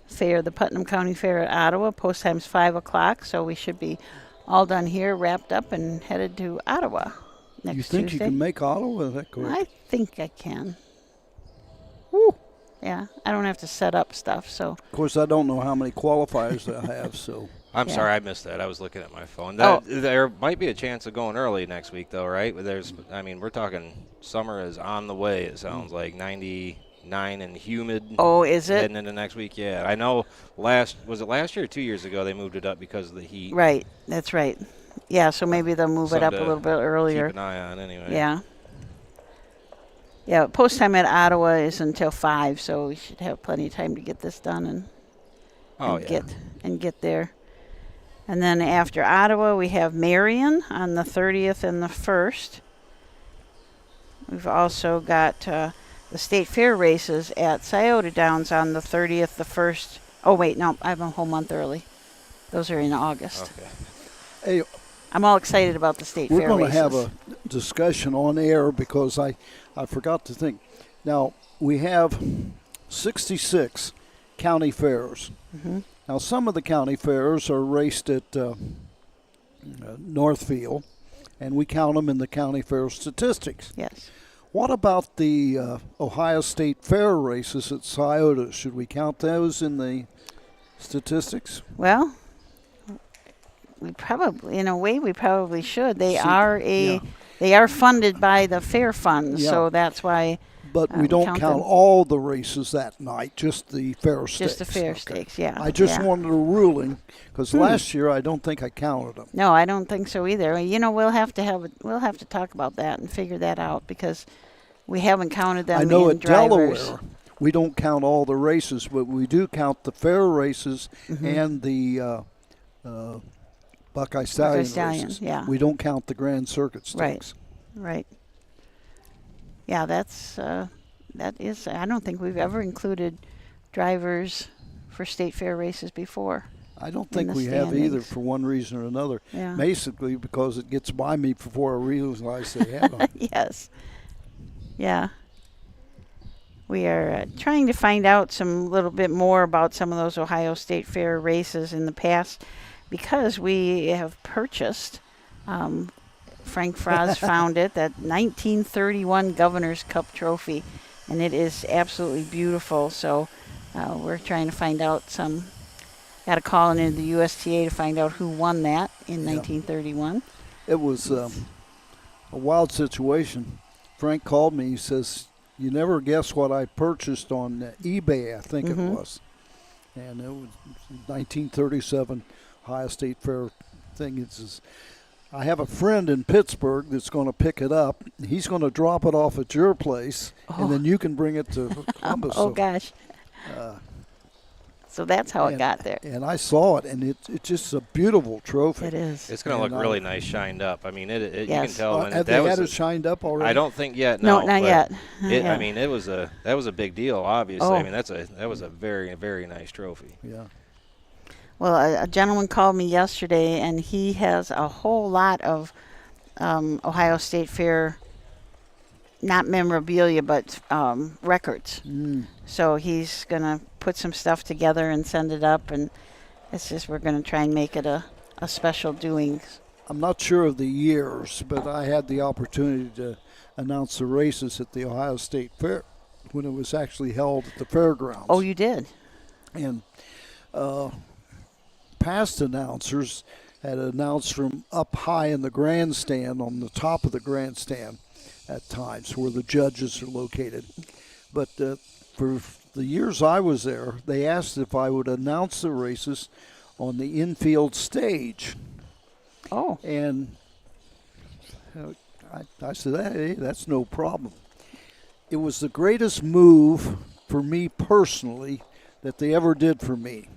Fair, the Putnam County Fair at Ottawa. Post time's 5 o'clock, so we should be all done here, wrapped up, and headed to Ottawa next Tuesday. You think you can make Ottawa? Is that correct? I think I can. Woo. Yeah, I don't have to set up stuff, so. Of course, I don't know how many qualifiers I have, so. I'm sorry, I missed that. I was looking at my phone. There might be a chance of going early next week, though, right? We're talking summer is on the way. It sounds like 90 9 and humid. Oh, is it? Heading into next week, yeah. I know was it last year or 2 years ago they moved it up because of the heat. Right, that's right. Yeah, so maybe they'll move it up a Something to little bit earlier. Keep an eye on anyway. Yeah. Yeah, post time at Ottawa is until 5, so we should have plenty of time to get this done and get there. And then after Ottawa, we have Marion on the 30th and the 1st. We've also got the State Fair races at Scioto Downs on the 30th, the 1st. Oh, wait, no, I'm a whole month early. Those are in August. Okay. Hey, I'm all excited about the State Fair races. we're going to have a discussion on air because I forgot to think. Now, we have 66 county fairs. Mm-hmm. Now, some of the county fairs are raced at Northfield, and we count them in the county fair statistics. Yes. What about the Ohio State Fair races at Scioto? Should we count those in the statistics? Well, we probably, in a way, we probably should. They are funded by the fair funds, so that's why. But we don't count all the races that night, just the fair stakes. Just the fair stakes, yeah. I just wanted a ruling because last year I don't think I counted them. No, I don't think so either. You know, we'll have to talk about that and figure that out because we haven't counted them. I know in at drivers. Delaware we don't count all the races, but we do count the fair races and the Buckeye Stallion races. Yeah. We don't count the Grand Circuit stakes. Right. Yeah, that is. I don't think we've ever included drivers for state fair races before. I don't think we have either for one reason or another. Yeah. Basically because it gets by me before I realize they have them. Yes. Yeah. We are trying to find out some little bit more about some of those Ohio State Fair races in the past because we have purchased Frank Frost found it, that 1931 Governor's Cup trophy, and it is absolutely beautiful. So we're trying to find out got a call into the USTA to find out who won that in 1931. It was a wild situation. Frank called me. He says, "You never guess what I purchased on eBay, I think it was." And it was 1937 Ohio State Fair thing. I have a friend in Pittsburgh that's going to pick it up. He's going to drop it off at your place, and then you can bring it to Columbus. Gosh. So that's how it got there. And I saw it, and it's just a beautiful trophy. It is. It's going to look really nice shined up. I mean, you can tell when have that they was had it shined up already? I don't think yet. No, not yet. I mean, that was a big deal. Obviously, Oh. I mean that was a very, very nice trophy. Yeah. Well, a gentleman called me yesterday, and he has a whole lot of Ohio State Fair, not memorabilia, but records. So he's going to put some stuff together and send it up, and we're going to try and make it a special doing. I'm not sure of the years, but I had the opportunity to announce the races at the Ohio State Fair when it was actually held at the fairgrounds. Oh, you did? And past announcers had announced from up high in the grandstand, on the top of the grandstand at times, where the judges are located. But for the years I was there, they asked if I would announce the races on the infield stage. Oh. And I said, hey, that's no problem. It was the greatest move for me personally that they ever did for me.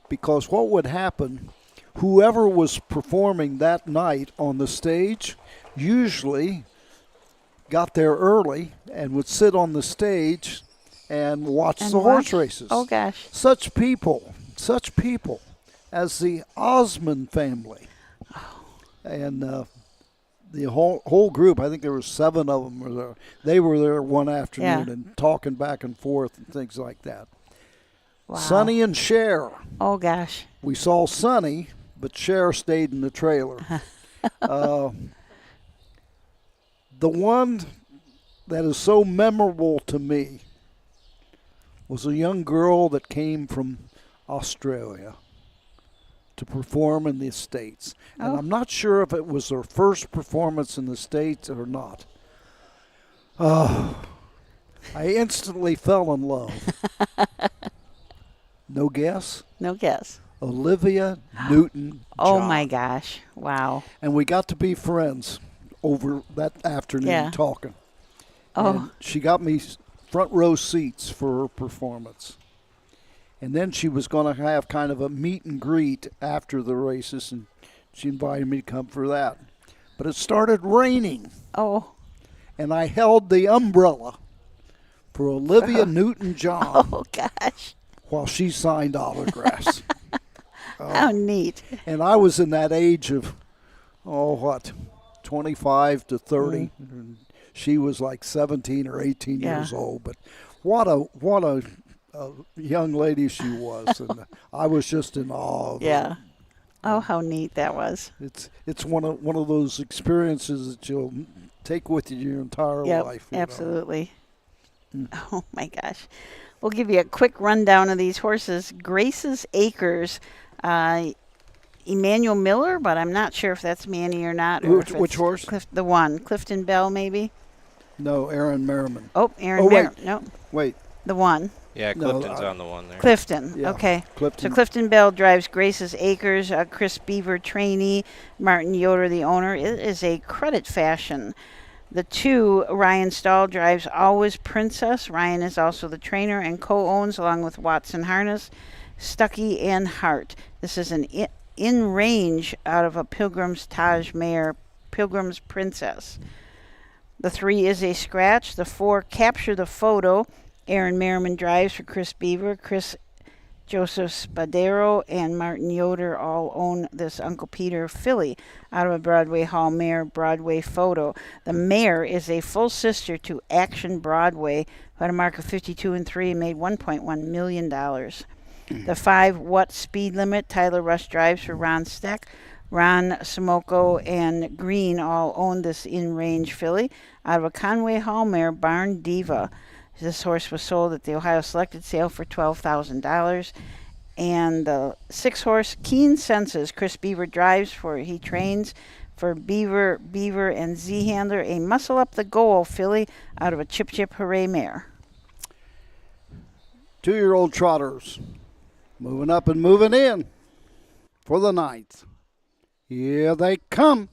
Because what would happen, whoever was performing that night on the stage usually got there early and would sit on the stage and watch the horse races. Oh, gosh. Such people as the Osmond family. And the whole group, I think there were 7 of them, were there. They were there one afternoon and talking back and forth and things like that. Wow. Sonny and Cher. Oh, gosh. We saw Sonny, but Cher stayed in the trailer. The one that is so memorable to me was a young girl that came from Australia to perform in the States. And I'm not sure if it was her first performance in the States or not. I instantly fell in love. No guess? No guess. Olivia Newton-John. Oh, my gosh. Wow. And we got to be friends over that afternoon talking. Oh. And she got me front row seats for her performance. And then she was going to have kind of a meet and greet after the races, and she invited me to come for that. But it started raining. Oh. And I held the umbrella for Olivia Newton-John. Oh, gosh. While she signed autographs. How neat. And I was in that age of, 25 to 30. And she was like 17 or 18 years old. But what a young lady she was. And I was just in awe of her. Oh, how neat that was. It's one of those experiences that you'll take with you your entire life. Absolutely. Oh, my gosh. We'll give you a quick rundown of these horses. Grace's Acres, Emmanuel Miller, but I'm not sure if that's Manny or not. Which horse? The one. Clifton Bell, maybe? No, Aaron Merriman. Oh, Aaron Merriman. No. Wait. The one. Yeah, Clifton's on the one there. Clifton, okay. Clifton. So Clifton Bell drives Grace's Acres, Chris Beaver trainee, Martin Yoder the owner. It is a credit fashion. The two, Ryan Stahl drives Always Princess. Ryan is also the trainer and co-owns, along with Watson Harness, Stuckey, and Hart. This is an in range out of a Pilgrim's Taj Mare, Pilgrim's Princess. The 3 is a scratch. The 4, Capture the Photo. Aaron Merriman drives for Chris Beaver. Chris Joseph Spadero and Martin Yoder all own this Uncle Peter filly out of a Broadway Hall mare, Broadway Photo. The mare is a full sister to Action Broadway, who had a mark of 52 and 3 and made $1.1 million. The 5, What Speed Limit, Tyler Rush drives for Ron Steck. Ron Smoko and Green all own this in-range filly out of a Conway Hall mare, Barn Diva. This horse was sold at the Ohio Selected Sale for $12,000. And the 6 horse, Keen Senses, Chris Beaver drives for, he trains for Beaver and Z Handler, a Muscle Up the Goal filly out of a Chip Chip Hooray mare. 2-year-old trotters moving up and moving in for the 9th. Here they come.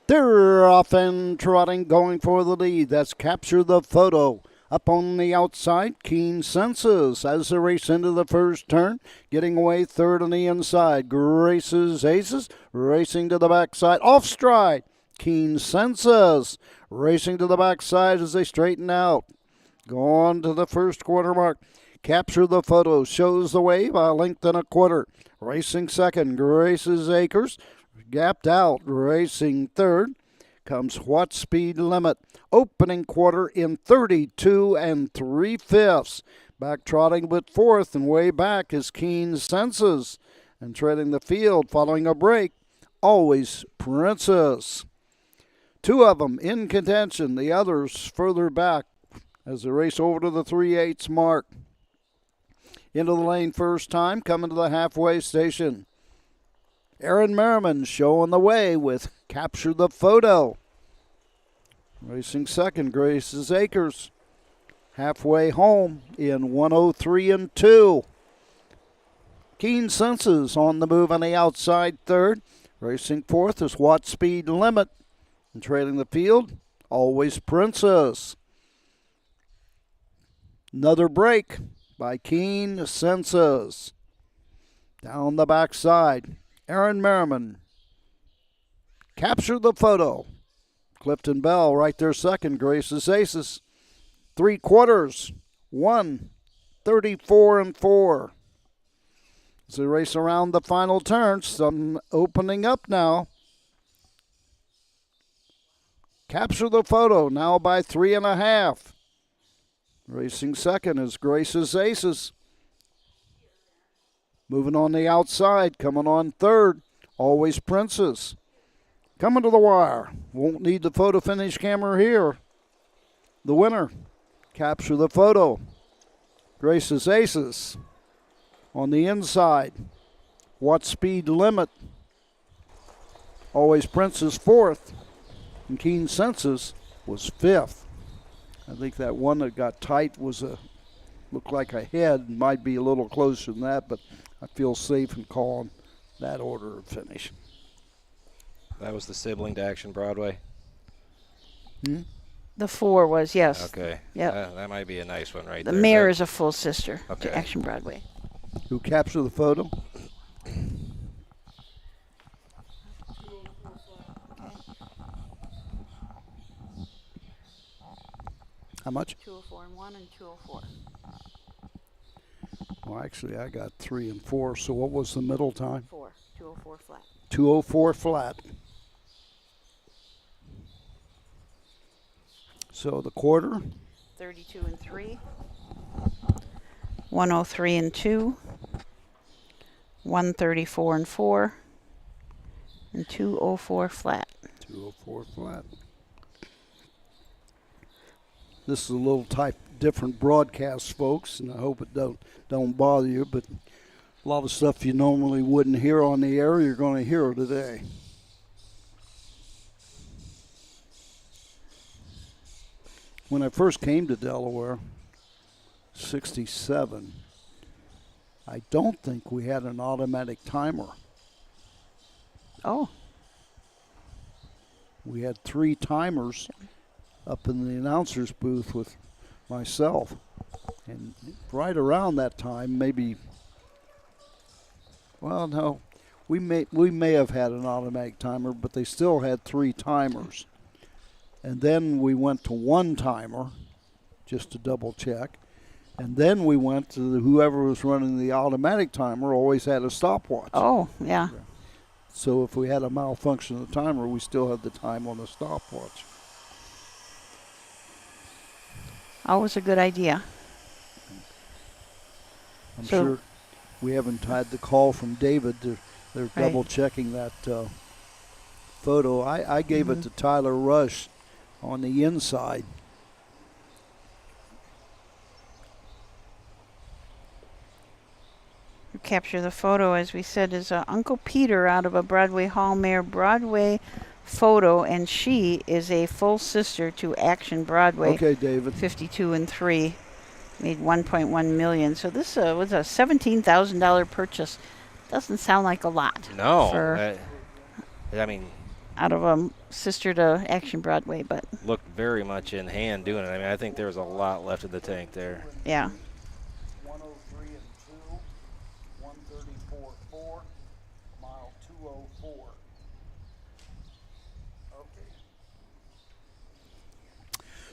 They're off and trotting, going for the lead. That's Capture the Photo. Up on the outside, Keen Senses as they race into the first turn. Getting away third on the inside. Grace's Aces racing to the backside. Off stride, Keen Senses racing to the backside as they straighten out. Going to the first quarter mark. Capture the Photo shows the way by a length and a quarter. Racing second, Grace's Acres. Gapped out, racing third, comes What Speed Limit. Opening quarter in 32 3/5. Back trotting but fourth, and way back is Keen Senses. And treading the field following a break, Always Princess. 2 of them in contention, the others further back as they race over to the 3/8 mark. Into the lane first time, coming to the halfway station. Aaron Merriman showing the way with Capture the Photo. Racing second, Grace's Acres. Halfway home in 103 2. Keen Senses on the move on the outside third. Racing fourth is What Speed Limit. And trailing the field, Always Princess. Another break by Keen Senses. Down the backside, Aaron Merriman. Capture the Photo. Clifton Bell right there second. Grace's Aces. 3 quarters. 1:34 4. As they race around the final turn, some opening up now. Capture the Photo now by 3.5. Racing second is Grace's Aces. Moving on the outside, coming on third, Always Princess. Coming to the wire. Won't need the photo finish camera here. The winner, Capture the Photo. Grace's Aces on the inside. What Speed Limit? Always Princess 4th. And Keen Senses was 5th. I think that one that got tight looked like a head. Might be a little closer than that, but I feel safe in calling that order of finish. That was the sibling to Action Broadway. The 4 was, yes. Okay. Yep. That might be a nice one right The there. mare is a full sister Okay. to Action Broadway. Who captured the photo? How much? 204 and 1 and 204. Well, actually, I got 3 and 4. So what was the middle time? 4. 204 flat. 204 flat. So the quarter? 32 and 3. 103 and 2. 134 and 4. And 204 flat. 204 flat. This is a little different broadcast, folks, and I hope it don't bother you, but a lot of stuff you normally wouldn't hear on the air, you're going to hear today. When I first came to Delaware, 67, I don't think we had an automatic timer. Oh. We had 3 timers up in the announcer's booth with myself. And right around that time, maybe, well, no, we may have had an automatic timer, but they still had 3 timers. And then we went to 1 timer, just to double check. And then we went to whoever was running the automatic timer always had a stopwatch. Oh, yeah. So if we had a malfunction of the timer, we still had the time on the stopwatch. Always a good idea. I'm sure we haven't had the call from David. They're double checking that photo. I gave it to Tyler Rush on the inside. Who captured the photo, as we said, is Uncle Peter out of a Broadway Hall Mare Broadway photo, and she is a full sister to Action Broadway. Okay, David. 52 and 3, made 1.1 million. So this was a $17,000 purchase. Doesn't sound like a lot. No, for I mean, out of a sister to Action Broadway, but looked very much in hand doing it. I mean, I think there was a lot left in the tank there. yeah. 103 and 2, 134.4, mile 204. Okay.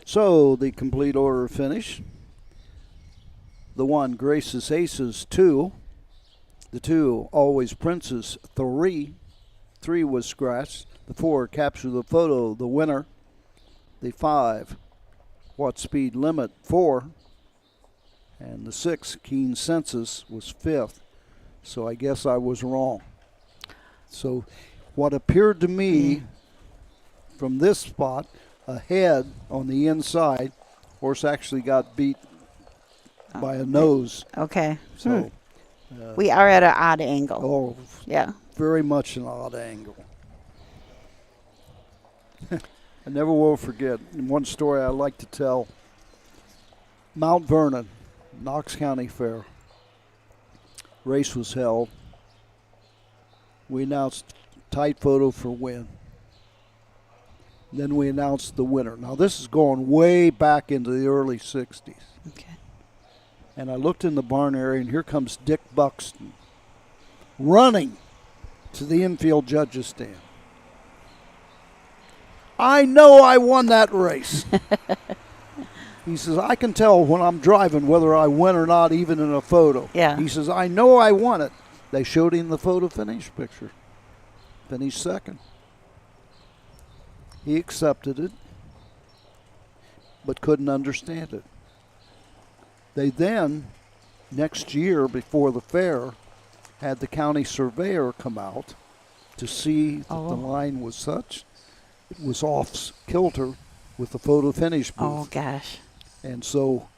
So the complete order of finish. The 1, Grace's Aces, 2. The 2, Always Princess, 3. 3 was scratched. The 4, Capture the Photo, the winner. The 5, What Speed Limit, 4. And the 6, Keen Senses, was 5th. So I guess I was wrong. So what appeared to me from this spot, ahead on the inside, horse actually got beat by a nose. Okay. So We are at an odd angle. Oh, yeah. Very much an odd angle. I never will forget one story I like to tell. Mount Vernon, Knox County Fair. Race was held. We announced tight photo for win. Then we announced the winner. Now this is going way back into the early 60s. Okay. And I looked in the barn area, and here comes Dick Buxton running to the infield judges stand. I know I won that race. He says, I can tell when I'm driving whether I win or not, even in a photo. Yeah. He says, I know I won it. They showed him the photo finish picture. Finished second. He accepted it, but couldn't understand it. They then, next year before the fair, had the county surveyor come out to see that the line was such. It was off kilter with the photo finish booth. Oh, gosh. And so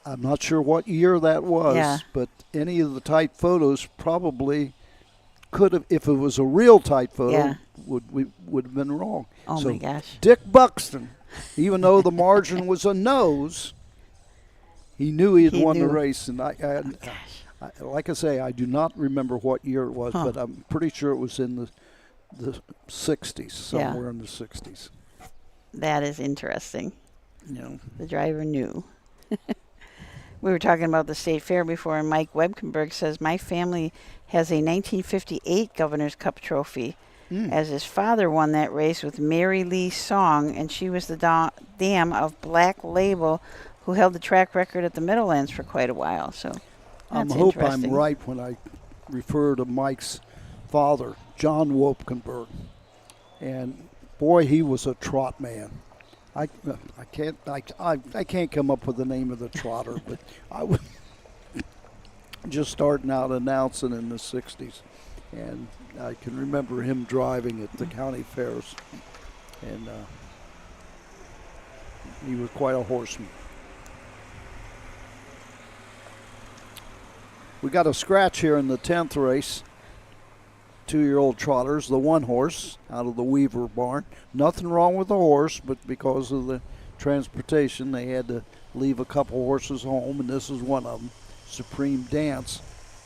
I'm not sure what year that was, Yeah. but any of the tight photos probably could have, if it was a real tight photo, Yeah. would have been wrong. Oh, so my gosh. Dick Buxton, even though the margin was a nose, he knew he had won the race. And I, like I say, I do not remember what year it was, but I'm pretty sure it was in the 60s, somewhere in the 60s. That is interesting. Yeah. The driver knew. We were talking about the state fair before, and Mike Webkenberg says, my family has a 1958 Governor's Cup trophy, as his father won that race with Mary Lee Song, and she was the dam of Black Label who held the track record at the Meadowlands for quite a while. So I that's hope I'm interesting. right when I refer to Mike's father, John Wopkenberg. And boy, he was a trot man. I can't come up with the name of the trotter, but I was just starting out announcing in the 60s. And I can remember him driving at the county fairs. And he was quite a horseman. We got a scratch here in the 10th race. 2-year-old trotters, the one horse out of the Weaver barn. Nothing wrong with the horse, but because of the transportation, they had to leave a couple horses home, and this is one of them, Supreme Dance,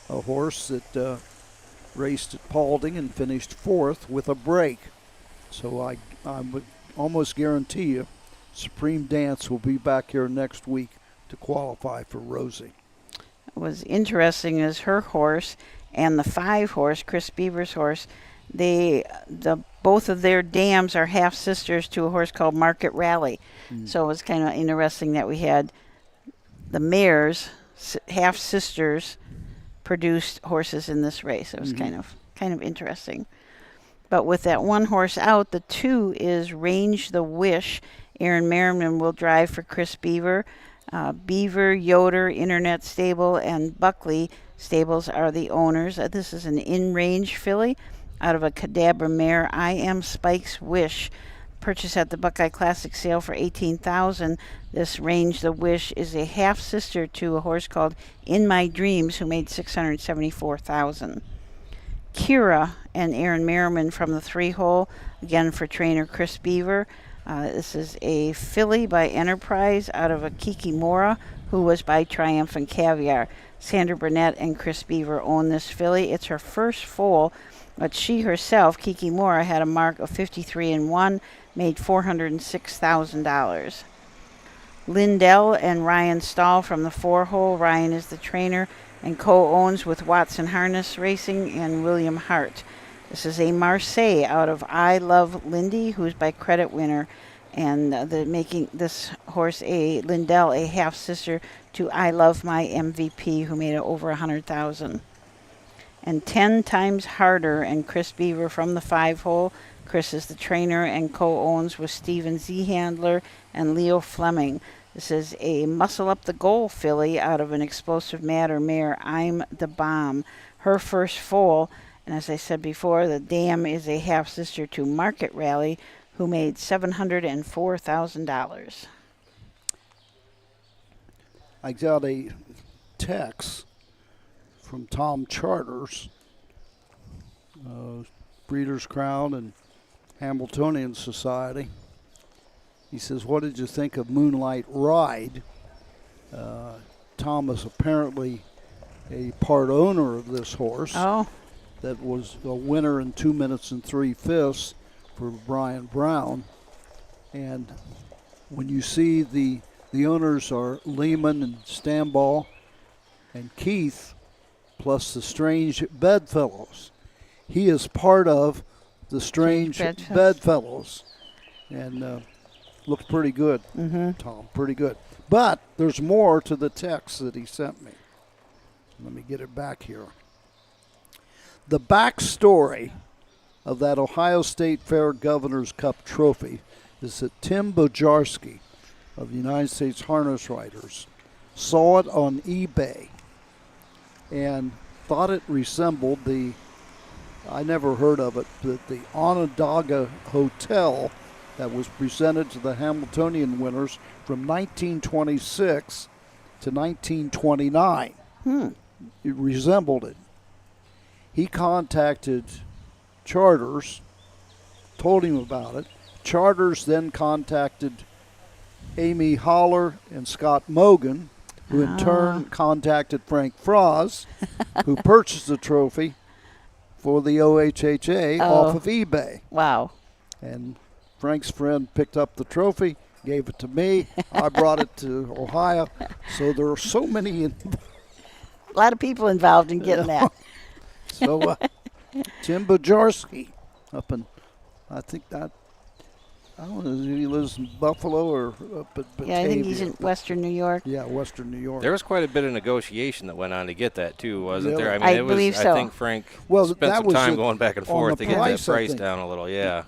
a horse that raced at Paulding and finished 4th with a break. So I would almost guarantee you Supreme Dance will be back here next week to qualify for Rosie. What was interesting is her horse and the 5 horse, Chris Beaver's horse, both of their dams are half sisters to a horse called Market Rally. So it was kind of interesting that we had the mares, half sisters, produced horses in this race. It was kind of interesting. But with that one horse out, the 2 is Range the Wish. Aaron Merriman will drive for Chris Beaver. Beaver, Yoder, Internet Stable, and Buckley Stables are the owners. This is an in-range filly out of a Cadabra mare, I Am Spike's Wish, purchased at the Buckeye Classic sale for $18,000. This Range the Wish is a half sister to a horse called In My Dreams, who made $674,000. Kira and Aaron Merriman from the 3-hole, again for trainer Chris Beaver. This is a filly by Enterprise out of a Kiki Mora, who was by Triumphant Caviar. Sandra Burnett and Chris Beaver own this filly. It's her first foal, but she herself, Kiki Mora, had a mark of 53-1, made $406,000. Lindell and Ryan Stahl from the 4-hole. Ryan is the trainer and co-owns with Watson Harness Racing and William Hart. This is a Marseille out of I Love Lindy, who's by Credit Winner, and making this horse, Lindell, a half sister to I Love My MVP, who made it over $100,000. And 10 Times Harder and Chris Beaver from the 5-hole. Chris is the trainer and co-owns with Steven Z. Handler and Leo Fleming. This is a Muscle Up the Goal filly out of an Explosive Matter mare, I'm the Bomb. Her first foal. And as I said before, the dam is a half-sister to Market Rally, who made $704,000. I got a text from Tom Charters, Breeders' Crown and Hamiltonian Society. He says, what did you think of Moonlight Ride? Tom is apparently a part owner of this horse. Oh. That was a winner in 2 minutes and 3/5 for Brian Brown. And when you see the owners are Lehman and Stamball and Keith, plus the Strange Bedfellows. He is part of the Strange Bedfellows. And looked pretty good, Tom, pretty good. But there's more to the text that he sent me. Let me get it back here. The backstory of that Ohio State Fair Governor's Cup trophy is that Tim Bojarski of the United States Harness Riders saw it on eBay and thought it resembled I never heard of it, but the Onondaga Hotel that was presented to the Hamiltonian winners from 1926 to 1929. It resembled it. He contacted Charters, told him about it. Charters then contacted Amy Holler and Scott Mogan, who in turn contacted Frank Froz, who purchased the trophy for the OHHA off of eBay. Wow. And Frank's friend picked up the trophy, gave it to me. I brought it to Ohio. So there are so many. A lot of people involved in getting that. So Tim Bajarski up in, I think that, I don't know if he lives in Buffalo or up at Batavia. Yeah, I think he's in Western New York. Yeah, Western New York. There was quite a bit of negotiation that went on to get that too, wasn't there? I mean, I it was, believe so. I think Frank spent that some was time going back and forth to get that price I down a little. Yeah.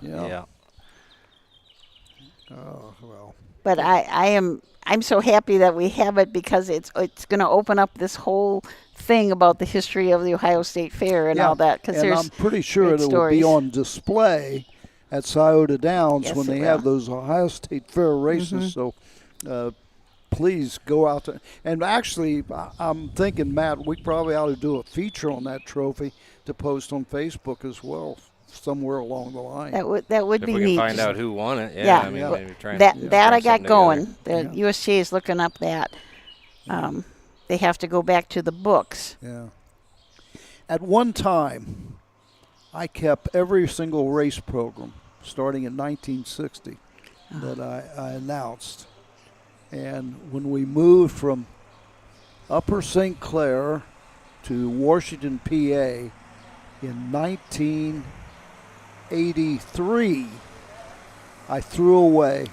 Oh, well. But I'm so happy that we have it because it's going to open up this whole thing about the history of the Ohio State Fair and all that. Because there's I'm pretty sure great it will stories. be on display at Scioto Downs Yes, when it they will. have those Ohio State Fair races. So please go out there. And actually, I'm thinking, Matt, we probably ought to do a feature on that trophy to post on Facebook as well, somewhere along the line. That would If be we neat. can find out who won it, Yeah. I mean, maybe try and that string I got something going. together. The USGA is looking up that. They have to go back to the books. Yeah. At one time, I kept every single race program starting in 1960 that I announced. And when we moved from Upper St. Clair to Washington, PA in 1983, I threw away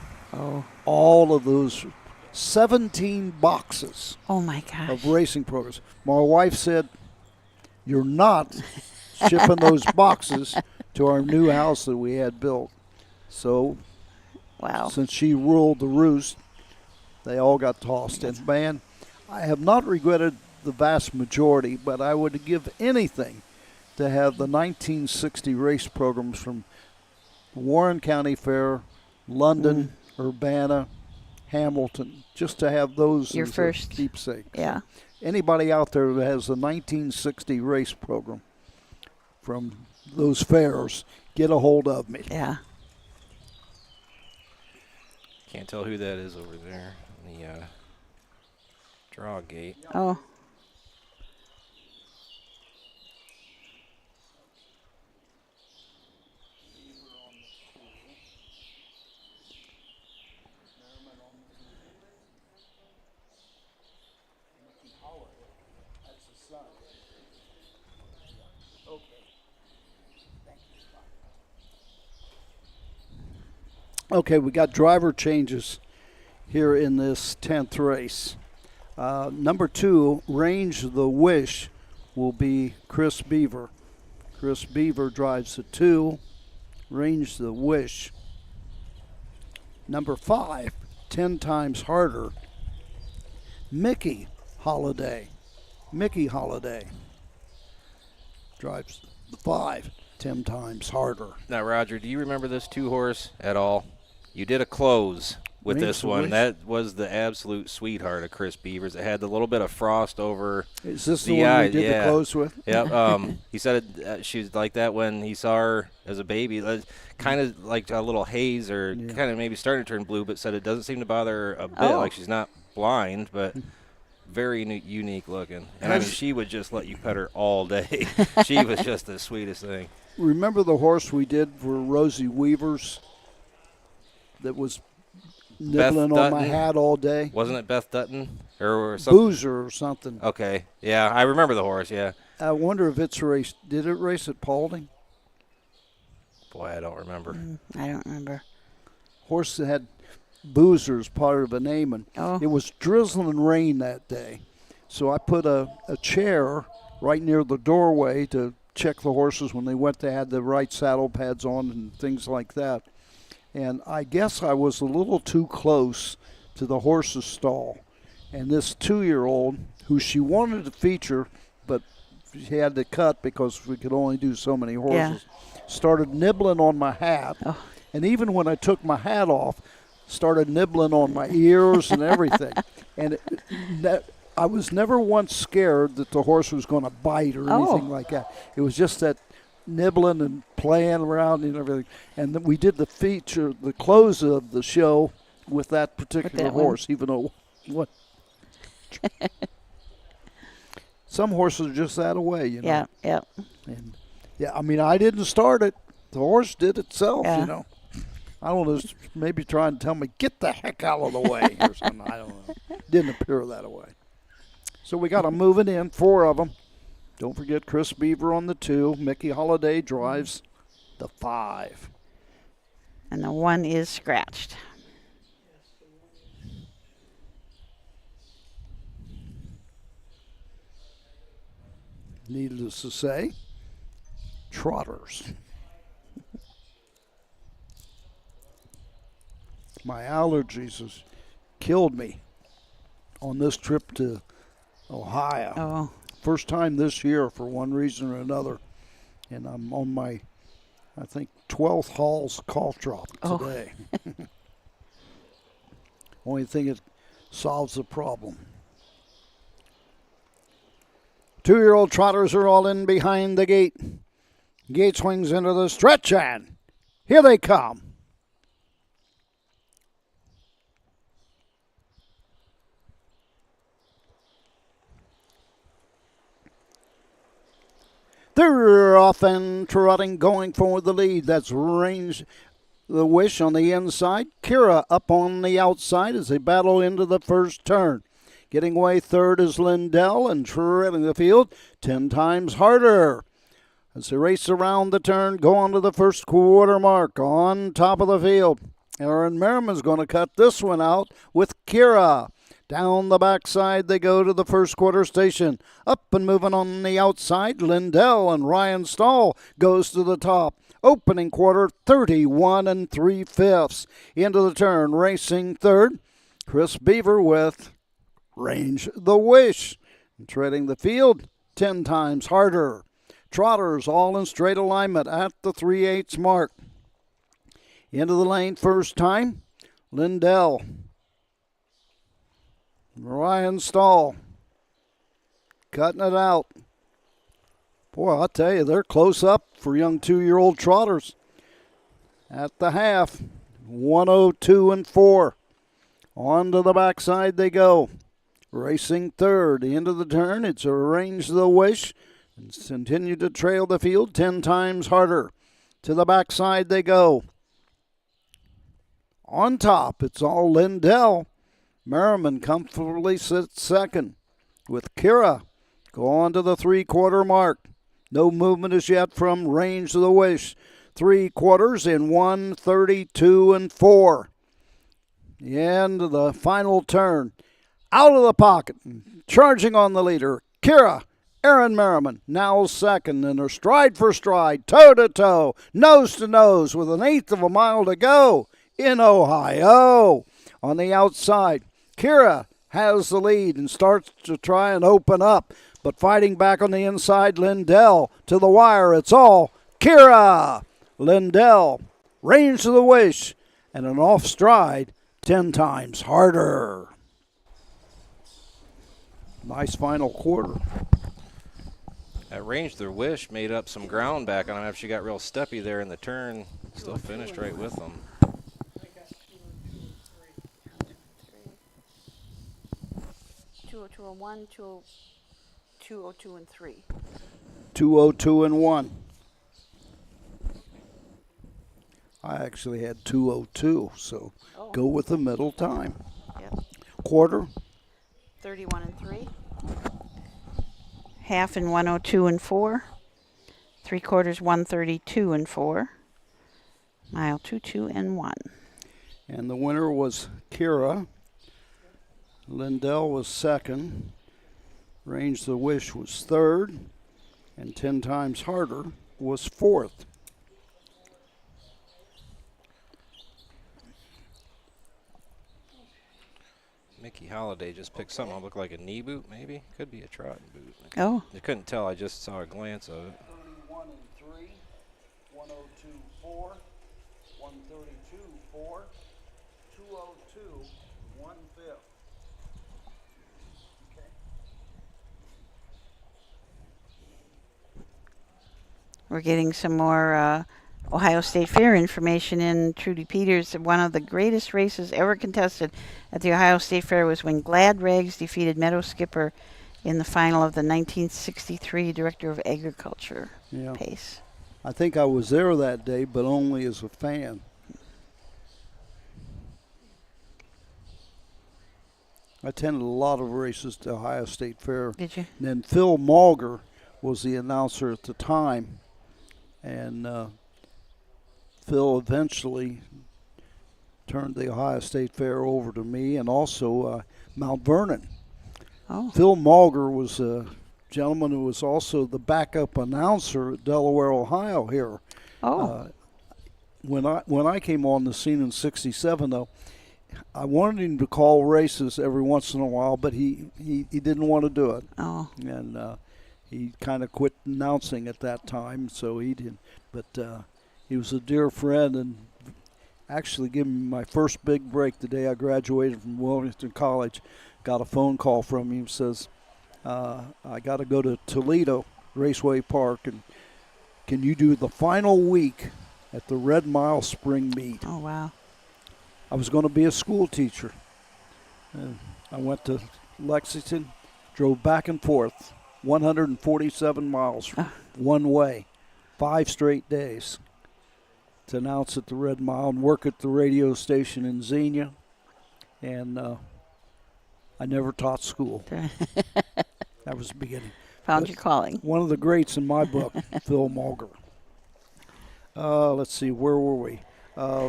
all of those 17 boxes Oh my gosh. of racing programs. My wife said, "You're not shipping those boxes to our new house that we had built." So, Wow. since she ruled the roost, they all got tossed. And man, I have not regretted the vast majority, but I would give anything to have the 1960 race programs from Warren County Fair, London, Urbana, Hamilton, just to have those Your as a first. keepsake. Yeah. Anybody out there that has a 1960 race program from those fairs, get a hold of me. Yeah. Can't tell who that is over there. The draw gate. Oh. Okay, we got driver changes here in this 10th race. Number 2, Range the Wish, will be Chris Beaver. Chris Beaver drives the 2, Range the Wish. Number 5, 10 Times Harder, Mickey Holiday. Mickey Holiday drives the 5, 10 Times Harder. Now, Roger, do you remember this 2-horse at all? You did a close with Range this the one. Wish? That was the absolute sweetheart of Chris Beavers. It had the little bit of frost over Is this the the one eye. we did Yeah. the close with? Yeah. He said she was like that when he saw her as a baby. Kind of like a little haze or kind of maybe starting to turn blue, but said it doesn't seem to bother her a bit. Oh. Like she's not blind, but very unique looking. And I mean, she would just let you pet her all day. She was just the sweetest thing. Remember the horse we did for Rosie Weavers that was nibbling on my Dutton? hat all day? Wasn't it Beth Dutton or something? Boozer or something. Okay. Yeah, I remember the horse, yeah. I wonder if it's raced. Did it race at Paulding? Boy, I don't remember. I don't remember. Horse that had Boozer as part of the name. And Oh. it was drizzling rain that day. So I put a chair right near the doorway to check the horses when they went. They had the right saddle pads on and things like that. And I guess I was a little too close to the horse's stall. And this 2-year-old, who she wanted to feature, but she had to cut because we could only do so many horses, started nibbling on my hat. Oh. And even when I took my hat off, started nibbling on my ears and everything. And I was never once scared that the horse was going to bite or anything like that. It was just that nibbling and playing around and everything. And then we did the feature, the close of the show with that particular horse, even though what some horses are just that away, you know. Yeah, yeah. And I mean, I didn't start it. The horse did itself, you know. I don't know, maybe trying to tell me, get the heck out of the way or something. I don't know. Didn't appear that way. So we got them moving in, 4 of them. Don't forget Chris Beaver on the 2. Mickey Holiday drives the 5. And the 1 is scratched. Needless to say, trotters. My allergies has killed me on this trip to Ohio. Oh. First time this year for one reason or another. And I'm on my, I think, 12th Hall's cough drop today. Only thing that solves the problem. 2-year-old trotters are all in behind the gate. Gate swings into the stretch, and here they come. They're off and trotting, going for the lead. That's Range the Wish on the inside. Kira up on the outside as they battle into the first turn. Getting away third is Lindell, and trailing the field 10 times harder. As they race around the turn, go on to the first quarter mark on top of the field. Aaron Merriman's going to cut this one out with Kira. Down the backside they go to the first quarter station. Up and moving on the outside, Lindell, and Ryan Stahl goes to the top. Opening quarter, 31 3/5. Into the turn, racing third, Chris Beaver with Range the Wish. And treading the field 10 times harder. Trotters all in straight alignment at the 3/8 mark. Into the lane first time, Lindell. Ryan Stahl cutting it out. Boy, I'll tell you, they're close up for young 2-year-old trotters. At the half, 102 4. On to the backside they go. Racing third. Into the turn, it's Range the Wish. And continue to trail the field 10 times harder. To the backside they go. On top, it's all Lindell. Merriman comfortably sits second with Kira. Go on to the 3/4 mark. No movement as yet from Range of the Wish. 3 quarters in 132 4. The end of the final turn. Out of the pocket, charging on the leader, Kira. Aaron Merriman now second, and they're stride for stride, toe to toe, nose to nose with 1/8 of a mile to go in Ohio. On the outside, Kira has the lead and starts to try and open up, but fighting back on the inside, Lindell to the wire. It's all Kira. Lindell, Range of the Wish, and an off stride 10 times harder. Nice final quarter. That Range the Wish made up some ground back on him after she got real steppy there in the turn. Still finished right with them. 202 and 1, 202 and 3. 202 and 1. I actually had 202, so go with the middle time. Yep. Quarter. 31 and 3. Half in 102 and 4. 3/4 132 and 4. Mile 22 and 1. And the winner was Kira. Lindell was second. Range the Wish was third. And 10 times harder was fourth. Mickey Holiday just picked something that looked like a knee boot, maybe. Could be a trot boot. Oh. I couldn't tell. I just saw a glance of it. 31 and 3, 102 4, 132 4, 202 1/5. Okay. We're getting some more Ohio State Fair information in. Trudy Peters, one of the greatest races ever contested at the Ohio State Fair was when Glad Rags defeated Meadow Skipper in the final of the 1963 Director of Agriculture pace. I think I was there that day, but only as a fan. I attended a lot of races to Ohio State Fair. Did you? And then Phil Malger was the announcer at the time, and Phil eventually turned the Ohio State Fair over to me, and also Mount Vernon. Oh. Phil Malger was a gentleman who was also the backup announcer at Delaware, Ohio here. Oh. When I came on the scene in '67, though, I wanted him to call races every once in a while, but he didn't want to do it. Oh. And he kind of quit announcing at that time, so he didn't. But he was a dear friend, and actually gave me my first big break the day I graduated from Wilmington College. Got a phone call from him, says, I got to go to Toledo Raceway Park, and can you do the final week at the Red Mile Spring Meet? Oh, wow. I was going to be a school teacher. I went to Lexington, drove back and forth, 147 miles one way, 5 straight days to announce at the Red Mile and work at the radio station in Xenia. And I never taught school. That was the beginning. Found your calling. One of the greats in my book, Phil Malger. Let's see, where were we?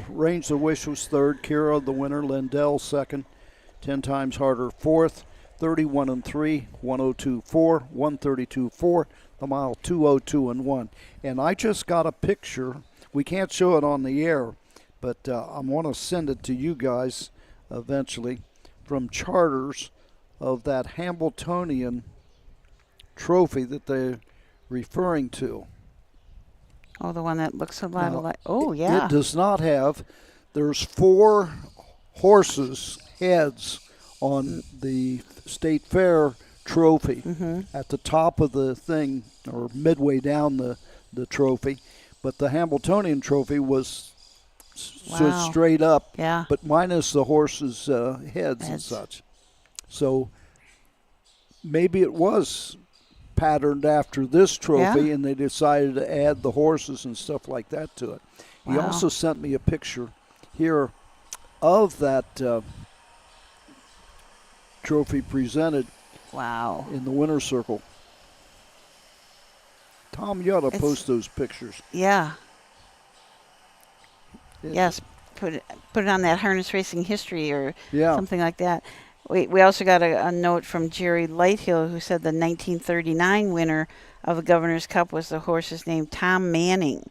Range the Wish was third. Kira, the winner. Lindell, second. 10 Times Harder, fourth. 31 and 3, 102.4, 132.4. The mile, 202 and 1. And I just got a picture. We can't show it on the air, but I want to send it to you guys eventually from Charters of that Hambletonian trophy that they're referring to. Oh, the one that looks a lot Now, alike. Oh, yeah. It does not have. There's 4 horses' heads on the State Fair trophy at the top of the thing, or midway down the trophy. But the Hambletonian trophy was stood straight up, but minus the horses' heads and such. So maybe it was patterned after this trophy, and they decided to add the horses and stuff like that to it. He also sent me a picture here of that trophy presented in the winner's circle. Tom, you ought to post those pictures. Yeah. Yes, put it on that harness racing history or something like that. We also got a note from Jerry Lighthill, who said the 1939 winner of the Governor's Cup was the horse's name Tom Manning.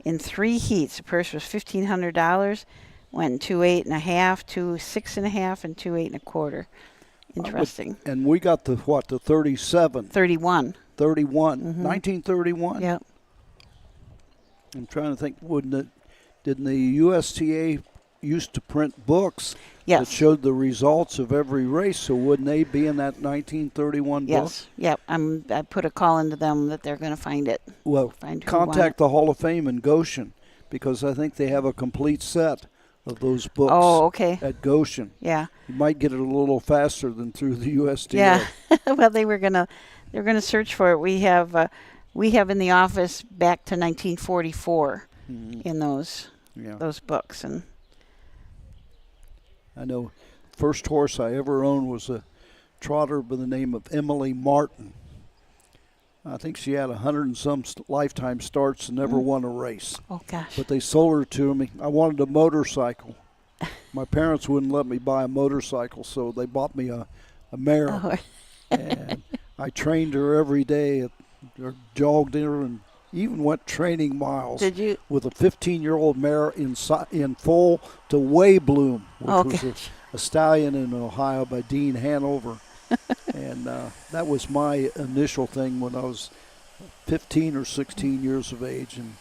In 3 heats, the purse was $1,500, went 2.8.5, 2.6.5, and 2.8 1/4. Interesting. And we got the 37? 31. 31. 1931? Yep. I'm trying to think, didn't the USTA used to print books that showed the results of every race, so wouldn't they be in that 1931 book? Yes, yep. I put a call into them that they're going to find it. Well, contact the Hall of Fame in Goshen, because I think they have a complete set of those books at Goshen. Yeah. You might get it a little faster than through the USDA. Yeah. Well, they're gonna search for it. We have in the office back to 1944 in those books. And I know first horse I ever owned was a trotter by the name of Emily Martin. I think she had 100 and some lifetime starts and never won a race. Oh, gosh. But they sold her to me. I wanted a motorcycle. My parents wouldn't let me buy a motorcycle, so they bought me a mare. Oh. And I trained her every day, or jogged her, and even went training miles. Did you? With a 15-year-old mare in full to Waybloom, which was a stallion in Ohio by Dean Hanover. And that was my initial thing when I was 15 or 16 years of age. And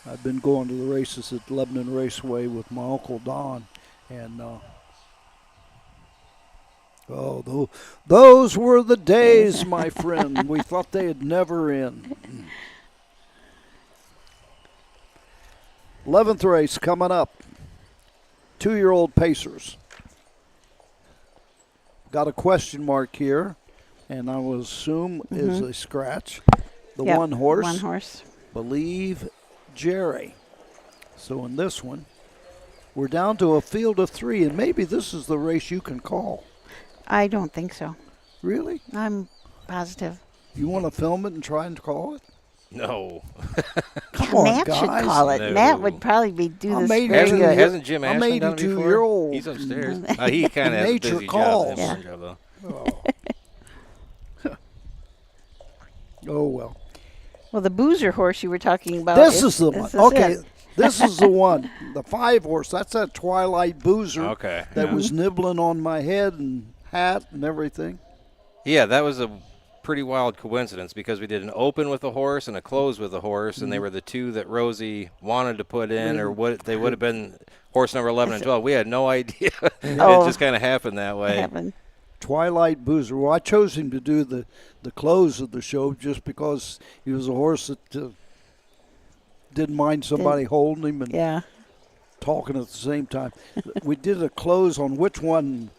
I've been going to the races at Lebanon Raceway with my Uncle Don. And, those were the days, my friend. We thought they'd never end. 11th race coming up. 2-year-old Pacers. Got a question mark here, and I will assume is a scratch. The one horse. One horse. Believe Jerry. So in this one, we're down to a field of 3, and maybe this is the race you can call. I don't think so. Really? I'm positive. You want to film it and try and call it? No. Come on, Matt guys. should call it. No. Matt would probably do this very Hasn't, good. hasn't Jim I'm Ashton done it before? 82-year-old. He's upstairs. He kind of has a Nature busy calls. job. Job though. Oh, well. Well, the Boozer horse you were talking about. This is the one. This is Okay, it. this is the one. The 5 horse. That's that Twilight Boozer Okay. that was nibbling on my head and hat and everything. Yeah, that was a pretty wild coincidence because we did an open with a horse and a close with a horse, and they were the 2 that Rosie wanted to put in, or what they would have been horse number 11 and 12. We had no idea. It just kind of happened that way. It happened. Twilight Boozer. Well, I chose him to do the close of the show just because he was a horse that didn't mind somebody holding him and talking at the same time. We did a close on which one,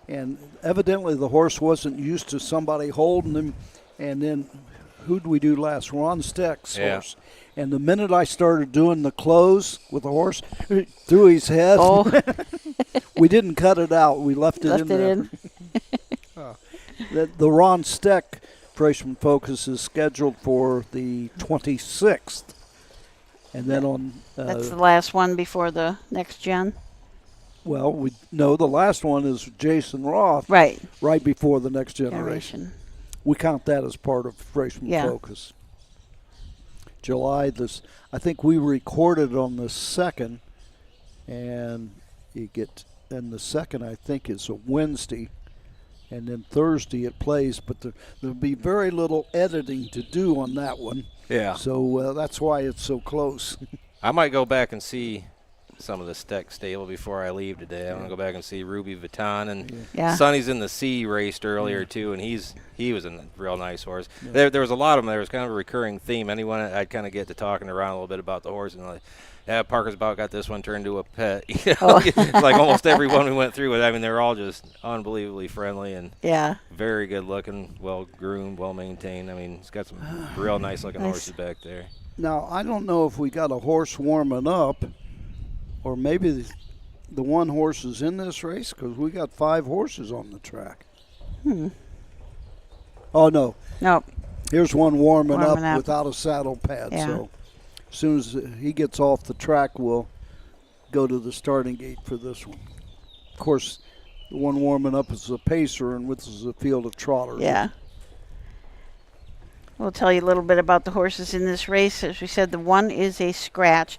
and evidently the horse wasn't used to somebody holding him. And then who'd we do last? Ron Steck's horse. And the minute I started doing the close with the horse, through his head. Oh. We didn't cut it out. We left it in there. The Ron Steck Freshman Focus is scheduled for the 26th. And then on... That's the last one before the next gen? Well, the last one is Jason Roth. Right. Right before the next generation. We count that as part of Freshman Focus. July, I think we recorded on the 2nd, and the 2nd, I think, is a Wednesday. And then Thursday it plays, but there'll be very little editing to do on that one. Yeah. So that's why it's so close. I might go back and see some of the Steck stable before I leave today. I want to go back and see Ruby Vuitton, and Sonny's in the C raced earlier too, and he was a real nice horse. There was a lot of them. There was kind of a recurring theme. Anyone I'd kind of get to talking around a little bit about the horse, and Parker's about got this one turned into a pet. Like almost every one we went through with. I mean, they're all just unbelievably friendly and very good looking, well groomed, well maintained. I mean, it's got some real nice looking horses back there. Now, I don't know if we got a horse warming up, or maybe the one horse is in this race, because we got 5 horses on the track. Oh, no. Nope. Here's one warming up without a saddle pad. Yeah. So as soon as he gets off the track, we'll go to the starting gate for this one. Of course, the one warming up is a pacer, and this is a field of trotters. Yeah. We'll tell you a little bit about the horses in this race. As we said, the 1 is a scratch.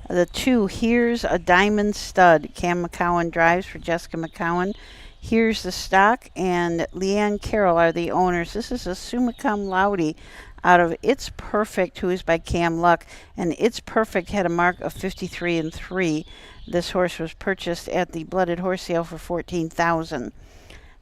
The 2, Here's a Diamond Stud. Cam McCowan drives for Jessica McCowan. Here's the Stock, and Leanne Carroll are the owners. This is a summa cum laude out of It's Perfect, who is by Cam Luck. And It's Perfect had a mark of 53-3. This horse was purchased at the Blooded Horse Sale for $14,000.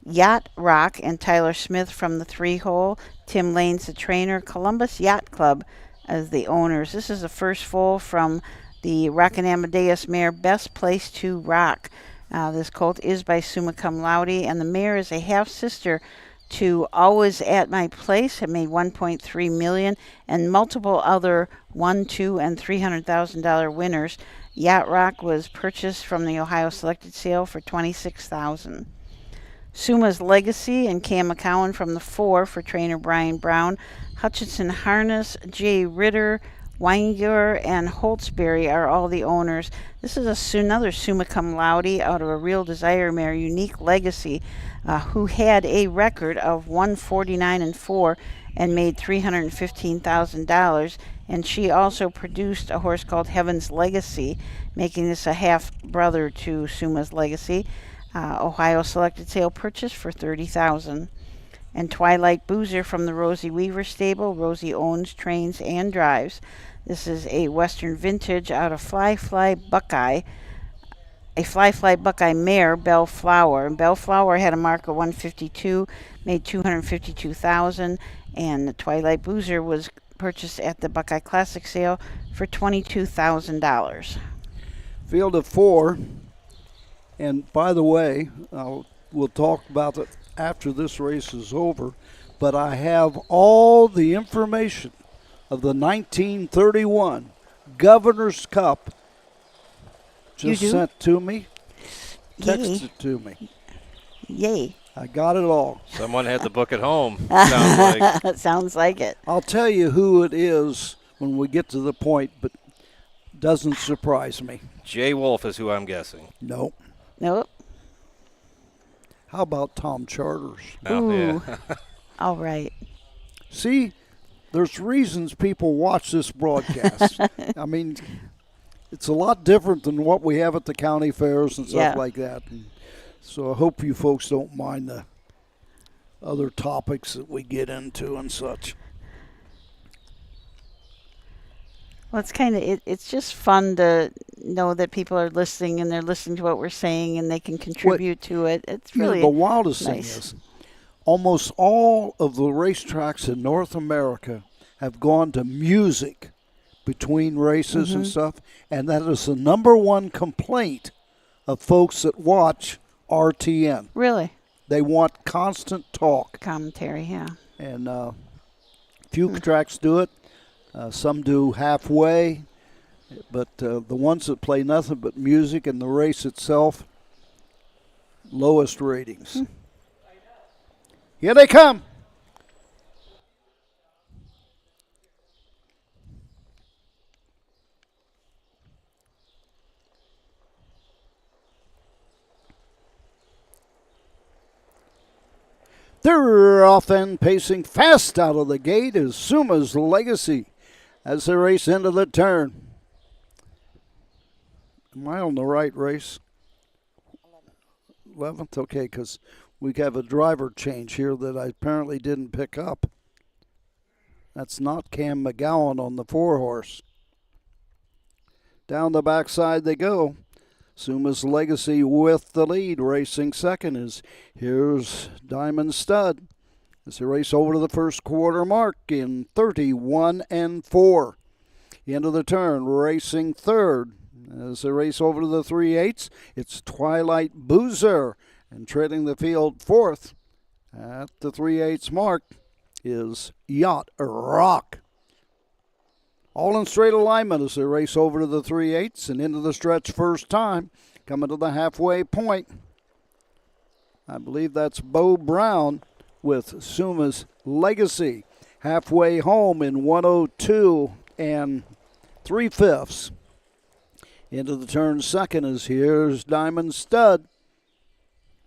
Yacht Rock and Tyler Smith from the 3-hole. Tim Lane's the trainer. Columbus Yacht Club as the owners. This is the first foal from the Rockin' Amadeus mare, Best Place to Rock. This colt is by Summa Cum Laude, and the mare is a half-sister to Always at My Place. It made $1.3 million, and multiple other $1, $2, and $300,000 winners. Yacht Rock was purchased from the Ohio Selected Sale for $26,000. Summa's Legacy and Cam McCowan from the 4 for trainer Brian Brown. Hutchinson Harness, Jay Ritter, Weinger, and Holtzberry are all the owners. This is another Summa Cum Laude out of a Real Desire mare, Unique Legacy, who had a record of 149-4 and made $315,000. And she also produced a horse called Heaven's Legacy, making this a half-brother to Summa's Legacy. Ohio Selected Sale purchase for $30,000. And Twilight Boozer from the Rosie Weaver stable. Rosie owns, trains, and drives. This is a Western Vintage out of Fly Buckeye. A Fly Buckeye mare, Bellflower. Bellflower had a mark of 152, made $252,000, and the Twilight Boozer was purchased at the Buckeye Classic sale for $22,000. Field of 4. And by the way, we'll talk about it after this race is over, but I have all the information of the 1931 Governor's Cup just sent to me, texted to me. Yay. I got it all. Someone had the book at home. Sounds like. Sounds like it. I'll tell you who it is when we get to the point, but doesn't surprise me. Jay Wolf is who I'm guessing. Nope. Nope. How about Tom Charters? Oh, Ooh. yeah. All right. See, there's reasons people watch this broadcast. I mean, it's a lot different than what we have at the county fairs and stuff like that. And so I hope you folks don't mind the other topics that we get into and such. Well, it's kind of it's just fun to know that people are listening and they're listening to what we're saying and they can contribute to it. It's really the wildest nice. thing is almost all of the racetracks in North America have gone to music between races and stuff, and that is the number one complaint of folks that watch RTN. Really? They want constant talk. Commentary, yeah. And few tracks do it. Some do halfway. But the ones that play nothing but music and the race itself, lowest ratings. Here they come. They're off and pacing fast out of the gate is Suma's Legacy as they race into the turn. Am I on the right race? 11th? Okay, because we have a driver change here that I apparently didn't pick up. That's not Cam McGowan on the 4-horse. Down the backside they go. Suma's Legacy with the lead. Racing second here's Diamond Stud as they race over to the first quarter mark in 31-4. Into the turn, racing third. As they race over to the 3/8, it's Twilight Boozer. And trailing the field fourth at the 3/8 mark is Yacht Rock. All in straight alignment as they race over to the 3/8 and into the stretch first time. Coming to the halfway point. I believe that's Bo Brown with Suma's Legacy. Halfway home in 102 and 3/5. Into the turn second here's Diamond Stud.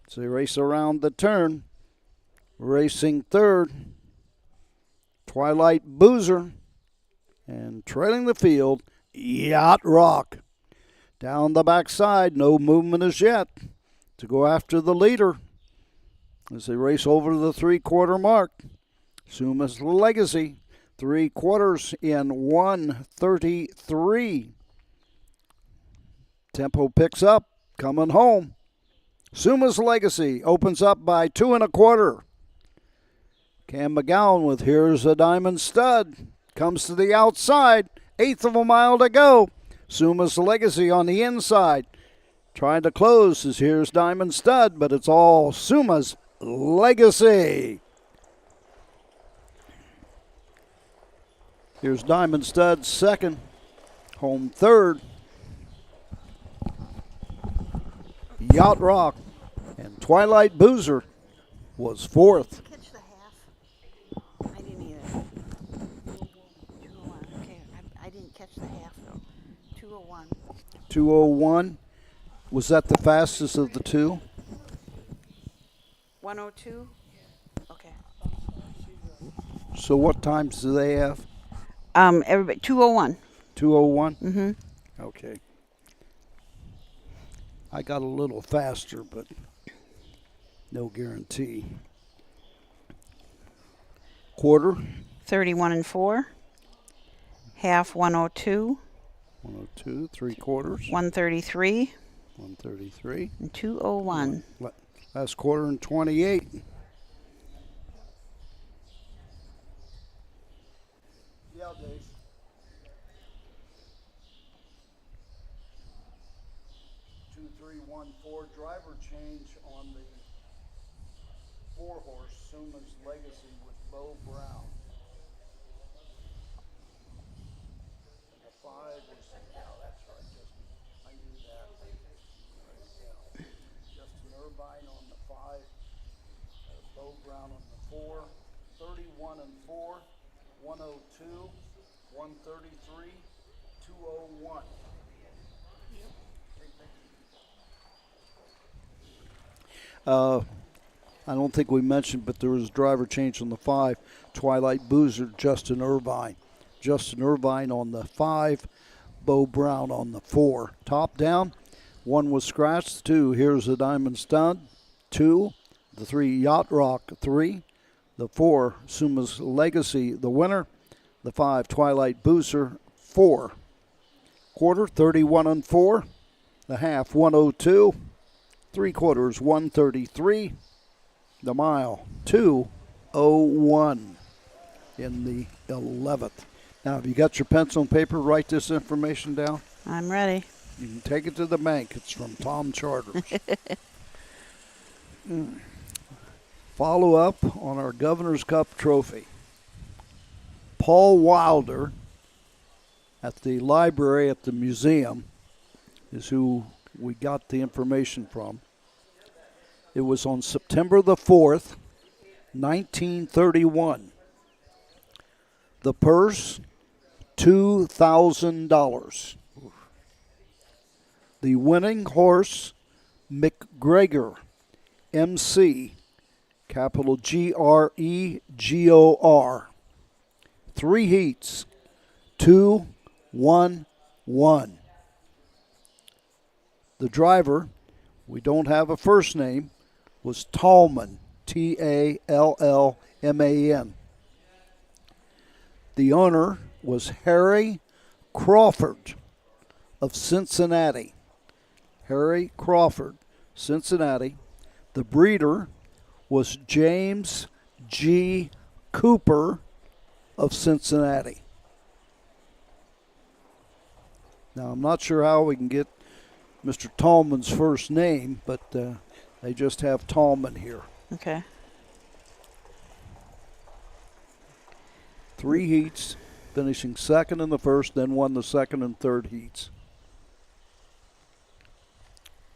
So they race around the turn. Racing third, Twilight Boozer. And trailing the field, Yacht Rock. Down the backside, no movement as yet to go after the leader as they race over to the 3/4 mark. Suma's Legacy, 3/4 in 1:33. Tempo picks up, coming home. Suma's Legacy opens up by 2 1/4. Cam McGowan with Here's a Diamond Stud. Comes to the outside, 1/8 of a mile to go. Suma's Legacy on the inside. Trying to close is Here's Diamond Stud, but it's all Suma's Legacy. Here's Diamond Stud second. Home third. Yacht Rock and Twilight Boozer was fourth. Catch the half. I didn't either. 201. Okay, I didn't catch the half though. 201. 2:01. Was that the fastest of the two? 102. Okay. So what times do they have? Everybody 201. 2:01? Mhm. Okay. I got a little faster, but no guarantee. Quarter? 31-4. Half 102. 102, 3/4. 133. 133. And 201. Last quarter in 28. Yeah, Dave. 3314 driver change on the 4-horse Suma's Legacy with Bo Brown. And the 5 was, yeah, that's right, Justin. I knew that. Yeah. Justin Irvine on the 5, Bo Brown on the 4, 31 and 4, 102, 133, 201. I don't think we mentioned, but there was a driver change on the 5. Twilight Boozer, Justin Irvine. Justin Irvine on the 5, Bo Brown on the 4. Top down, 1 was scratched, 2, Here's the Diamond Stud, 2, the 3, Yacht Rock, 3, the 4, Suma's Legacy, the winner, the 5, Twilight Boozer, 4. Quarter, 31 and 4, the half, 102, 3/4, 133, the mile, 2:01 in the 11th. Now, have you got your pencil and paper? Write this information down. I'm ready. You can take it to the bank. It's from Tom Charters. Follow up on our Governor's Cup trophy. Paul Wilder at the library at the museum is who we got the information from. It was on September the 4th, 1931. The purse, $2,000. The winning horse, McGregor, MC, capital Gregor. 3 heats, 2-1-1. The driver, we don't have a first name, was Tallman, Tallman. The owner was Harry Crawford of Cincinnati. Harry Crawford, Cincinnati. The breeder was James G. Cooper of Cincinnati. Now, I'm not sure how we can get Mr. Tallman's first name, but they just have Tallman here. Okay. 3 heats, finishing second in the first, then won the second and third heats.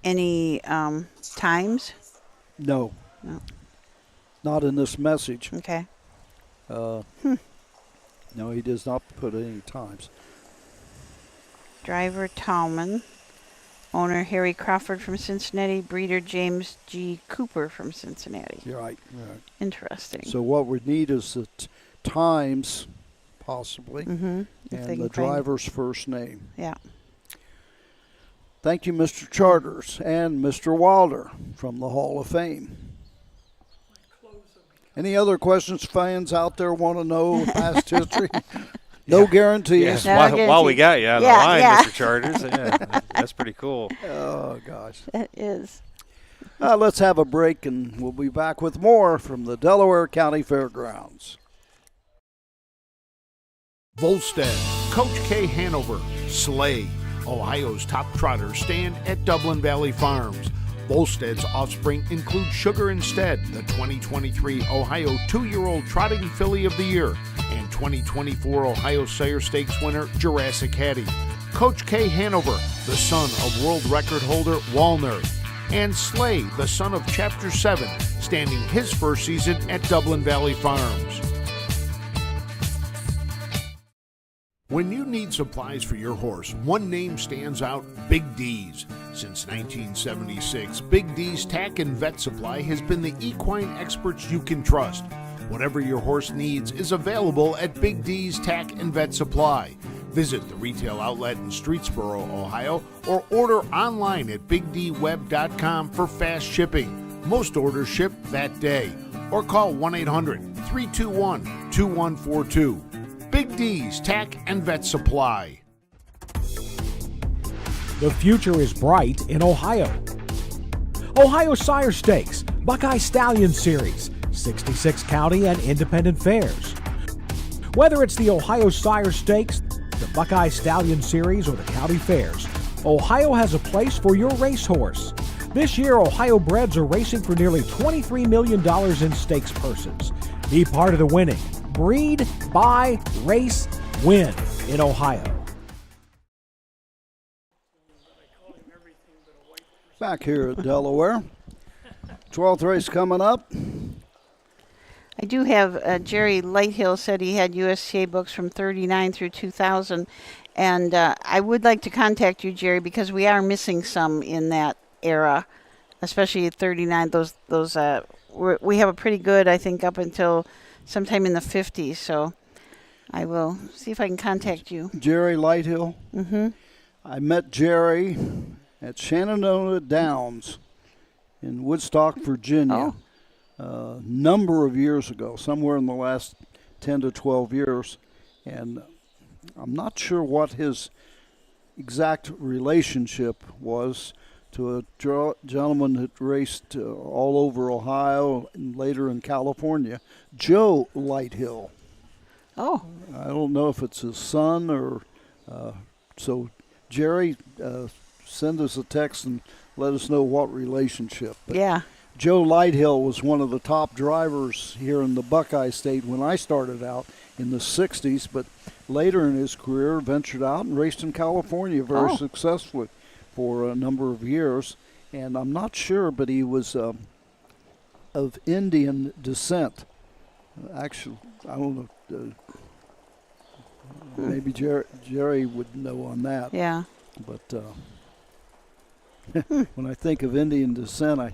Any times? No. No. Not in this message. Okay. No, he does not put any times. Driver Tallman. Owner Harry Crawford from Cincinnati. Breeder James G. Cooper from Cincinnati. You're right. You're right. Interesting. So what we need is the times, possibly, and the driver's first name. Yeah. Thank you, Mr. Charters and Mr. Wilder from the Hall of Fame. Any other questions fans out there want to know past history? No guarantees. Yeah. While we got you on the line, Mr. Charters, that's pretty cool. Oh, gosh. That is. Let's have a break, and we'll be back with more from the Delaware County Fairgrounds. Volstead, Coach K. Hanover, Slay, Ohio's top trotters stand at Dublin Valley Farms. Volstead's offspring include Sugar Instead, the 2023 Ohio 2-year-old Trotting Filly of the Year, and 2024 Ohio Sire Stakes winner Jurassic Hattie. Coach K. Hanover, the son of world record holder Walner, and Slay, the son of Chapter 7, standing his first season at Dublin Valley Farms. When you need supplies for your horse, one name stands out: Big D's. Since 1976, Big D's Tack and Vet Supply has been the equine experts you can trust. Whatever your horse needs is available at Big D's Tack and Vet Supply. Visit the retail outlet in Streetsboro, Ohio, or order online at BigDWeb.com for fast shipping. Most orders ship that day. Or call 1-800-321-2142. Big D's Tack and Vet Supply. The future is bright in Ohio. Ohio Sire Stakes, Buckeye Stallion Series, 66 county and independent fairs. Whether it's the Ohio Sire Stakes, the Buckeye Stallion Series, or the county fairs, Ohio has a place for your racehorse. This year, Ohio breds are racing for nearly $23 million in stakes purses. Be part of the winning. Breed, buy, race, win in Ohio. Back here at Delaware. 12th race coming up. I do have Jerry Lighthill said he had USCA books from 39 through 2000. And I would like to contact you, Jerry, because we are missing some in that era, especially at 39. We have a pretty good, I think, up until sometime in the 50s. So I will see if I can contact you. Jerry Lighthill. Mm-hmm. I met Jerry at Shenandoah Downs in Woodstock, Virginia, a number of years ago, somewhere in the last 10 to 12 years. And I'm not sure what his exact relationship was to a gentleman that raced all over Ohio and later in California, Joe Lighthill. Oh. I don't know if it's his son or so. Jerry, send us a text and let us know what relationship. But yeah. Joe Lighthill was one of the top drivers here in the Buckeye State when I started out in the 60s, but later in his career ventured out and raced in California very successfully for a number of years. And I'm not sure, but he was of Indian descent. Actually, I don't know. Maybe Jerry would know on that. Yeah. But when I think of Indian descent, I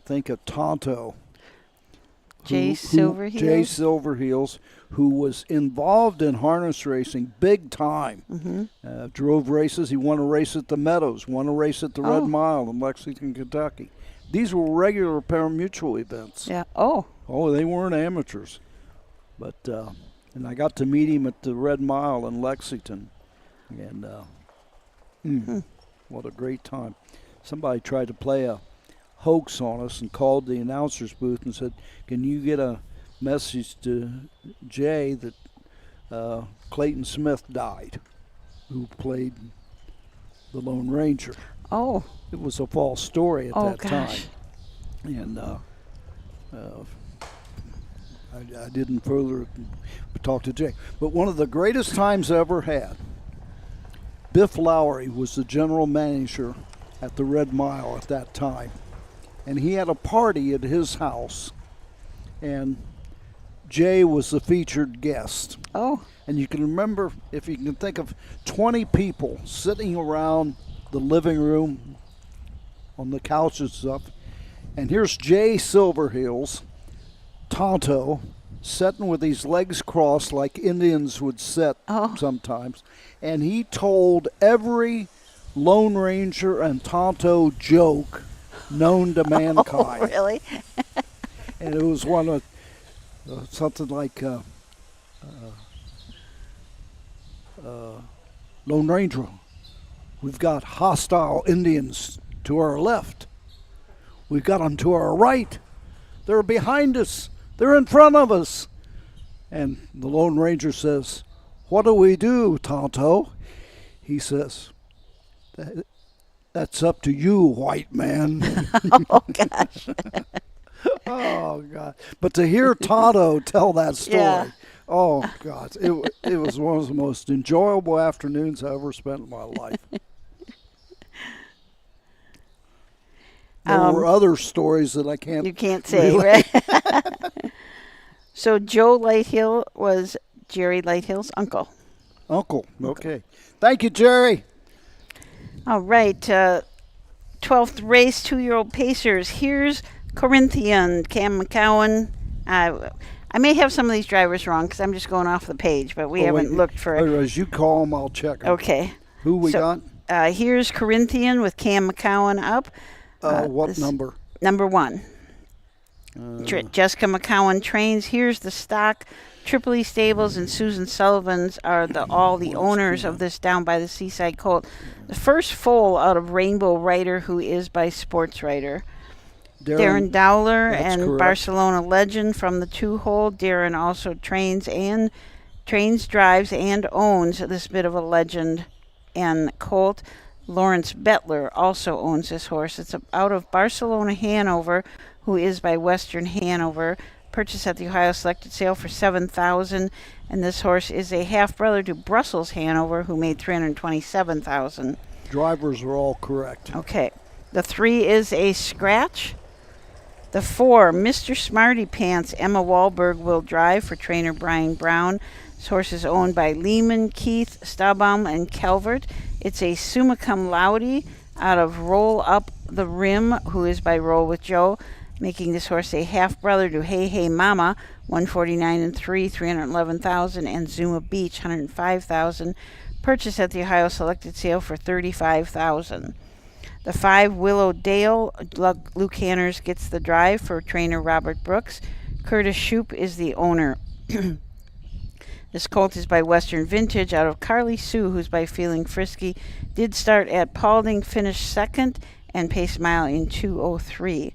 think of Tonto. Jay Silverheels? Jay Silverheels, who was involved in harness racing big time. Mm-hmm. Drove races. He won a race at the Meadows, won a race at the Red Mile in Lexington, Kentucky. These were regular pari-mutuel events. Yeah. Oh, they weren't amateurs. But and I got to meet him at the Red Mile in Lexington. And what a great time. Somebody tried to play a hoax on us and called the announcer's booth and said, can you get a message to Jay that Clayton Smith died, who played the Lone Ranger. Oh. It was a false story at that time. And I didn't further talk to Jay. But one of the greatest times I ever had, Biff Lowry was the general manager at the Red Mile at that time. And he had a party at his house, and Jay was the featured guest. Oh. And you can remember, if you can think of 20 people sitting around the living room on the couch and stuff, and here's Jay Silverheels, Tonto, sitting with his legs crossed like Indians would sit sometimes, and he told every Lone Ranger and Tonto joke known to mankind. Oh, really? And it was one of something like Lone Ranger, we've got hostile Indians to our left. We've got them to our right. They're behind us. They're in front of us. And the Lone Ranger says, what do we do, Tonto? He says, that's up to you, white man. Oh, gosh. Oh, God. But to hear Tonto tell that story, oh, God, it was one of the most enjoyable afternoons I ever spent in my life. There were other stories that I can't. You can't say, right? So Joe Lighthill was Jerry Lighthill's uncle. Uncle, okay. Thank you, Jerry. All right, 12th race, 2-year-old Pacers. Here's Corinthian, Cam McCowan. I may have some of these drivers wrong because I'm just going off the page, but we haven't looked for it. As you call them, I'll check them. Okay. Who we got? Here's Corinthian with Cam McCowan up. What number? Number 1. Jessica McCowan trains. Here's the stock. Tripoli Stables and Susan Sullivan's are all the owners of this down by the Seaside Colt. The first foal out of Rainbow Rider, who is by Sports Writer. Darren Dowler and correct. Barcelona Legend from the 2-hole. Darren also trains, drives, and owns this bit of a legend and colt. Lawrence Bettler also owns this horse. It's out of Barcelona, Hanover, who is by Western Hanover. Purchased at the Ohio Selected Sale for $7,000, and this horse is a half-brother to Brussels Hanover, who made $327,000. Drivers are all correct. Okay. The 3 is a scratch. The 4, Mr. Smarty Pants, Emma Wahlberg will drive for trainer Brian Brown. This horse is owned by Lehman, Keith, Staubbaum, and Calvert. It's a summa cum laude out of Roll Up the Rim, who is by Roll with Joe, making this horse a half-brother to Hey Hey Mama, 149 and 3, $311,000, and Zuma Beach, $105,000. Purchased at the Ohio Selected Sale for $35,000. The 5, Willow Dale, Luke Hanners gets the drive for trainer Robert Brooks. Curtis Shoup is the owner. This colt is by Western Vintage out of Carly Sue, who's by Feeling Frisky. Did start at Paulding, finished second, and paced mile in 2:03.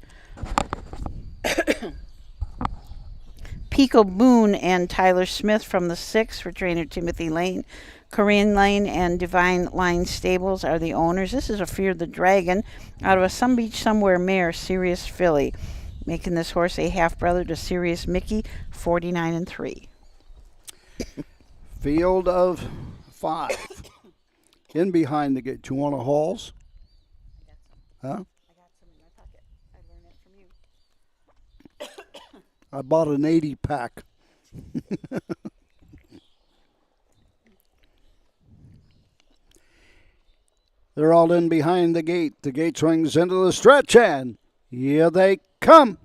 Pico Boone and Tyler Smith from the 6 for trainer Timothy Lane. Corinne Lane and Divine Line Stables are the owners. This is a Fear the Dragon out of a Some Beach Somewhere mare, Sirius Filly, making this horse a half-brother to Sirius Mickey, 49 and 3. Field of 5. In behind the gate. Do you want a Halls? Huh? I got some in my pocket. I learned that from you. I bought an 80-pack. They're all in behind the gate. The gate swings into the stretch, and here they come.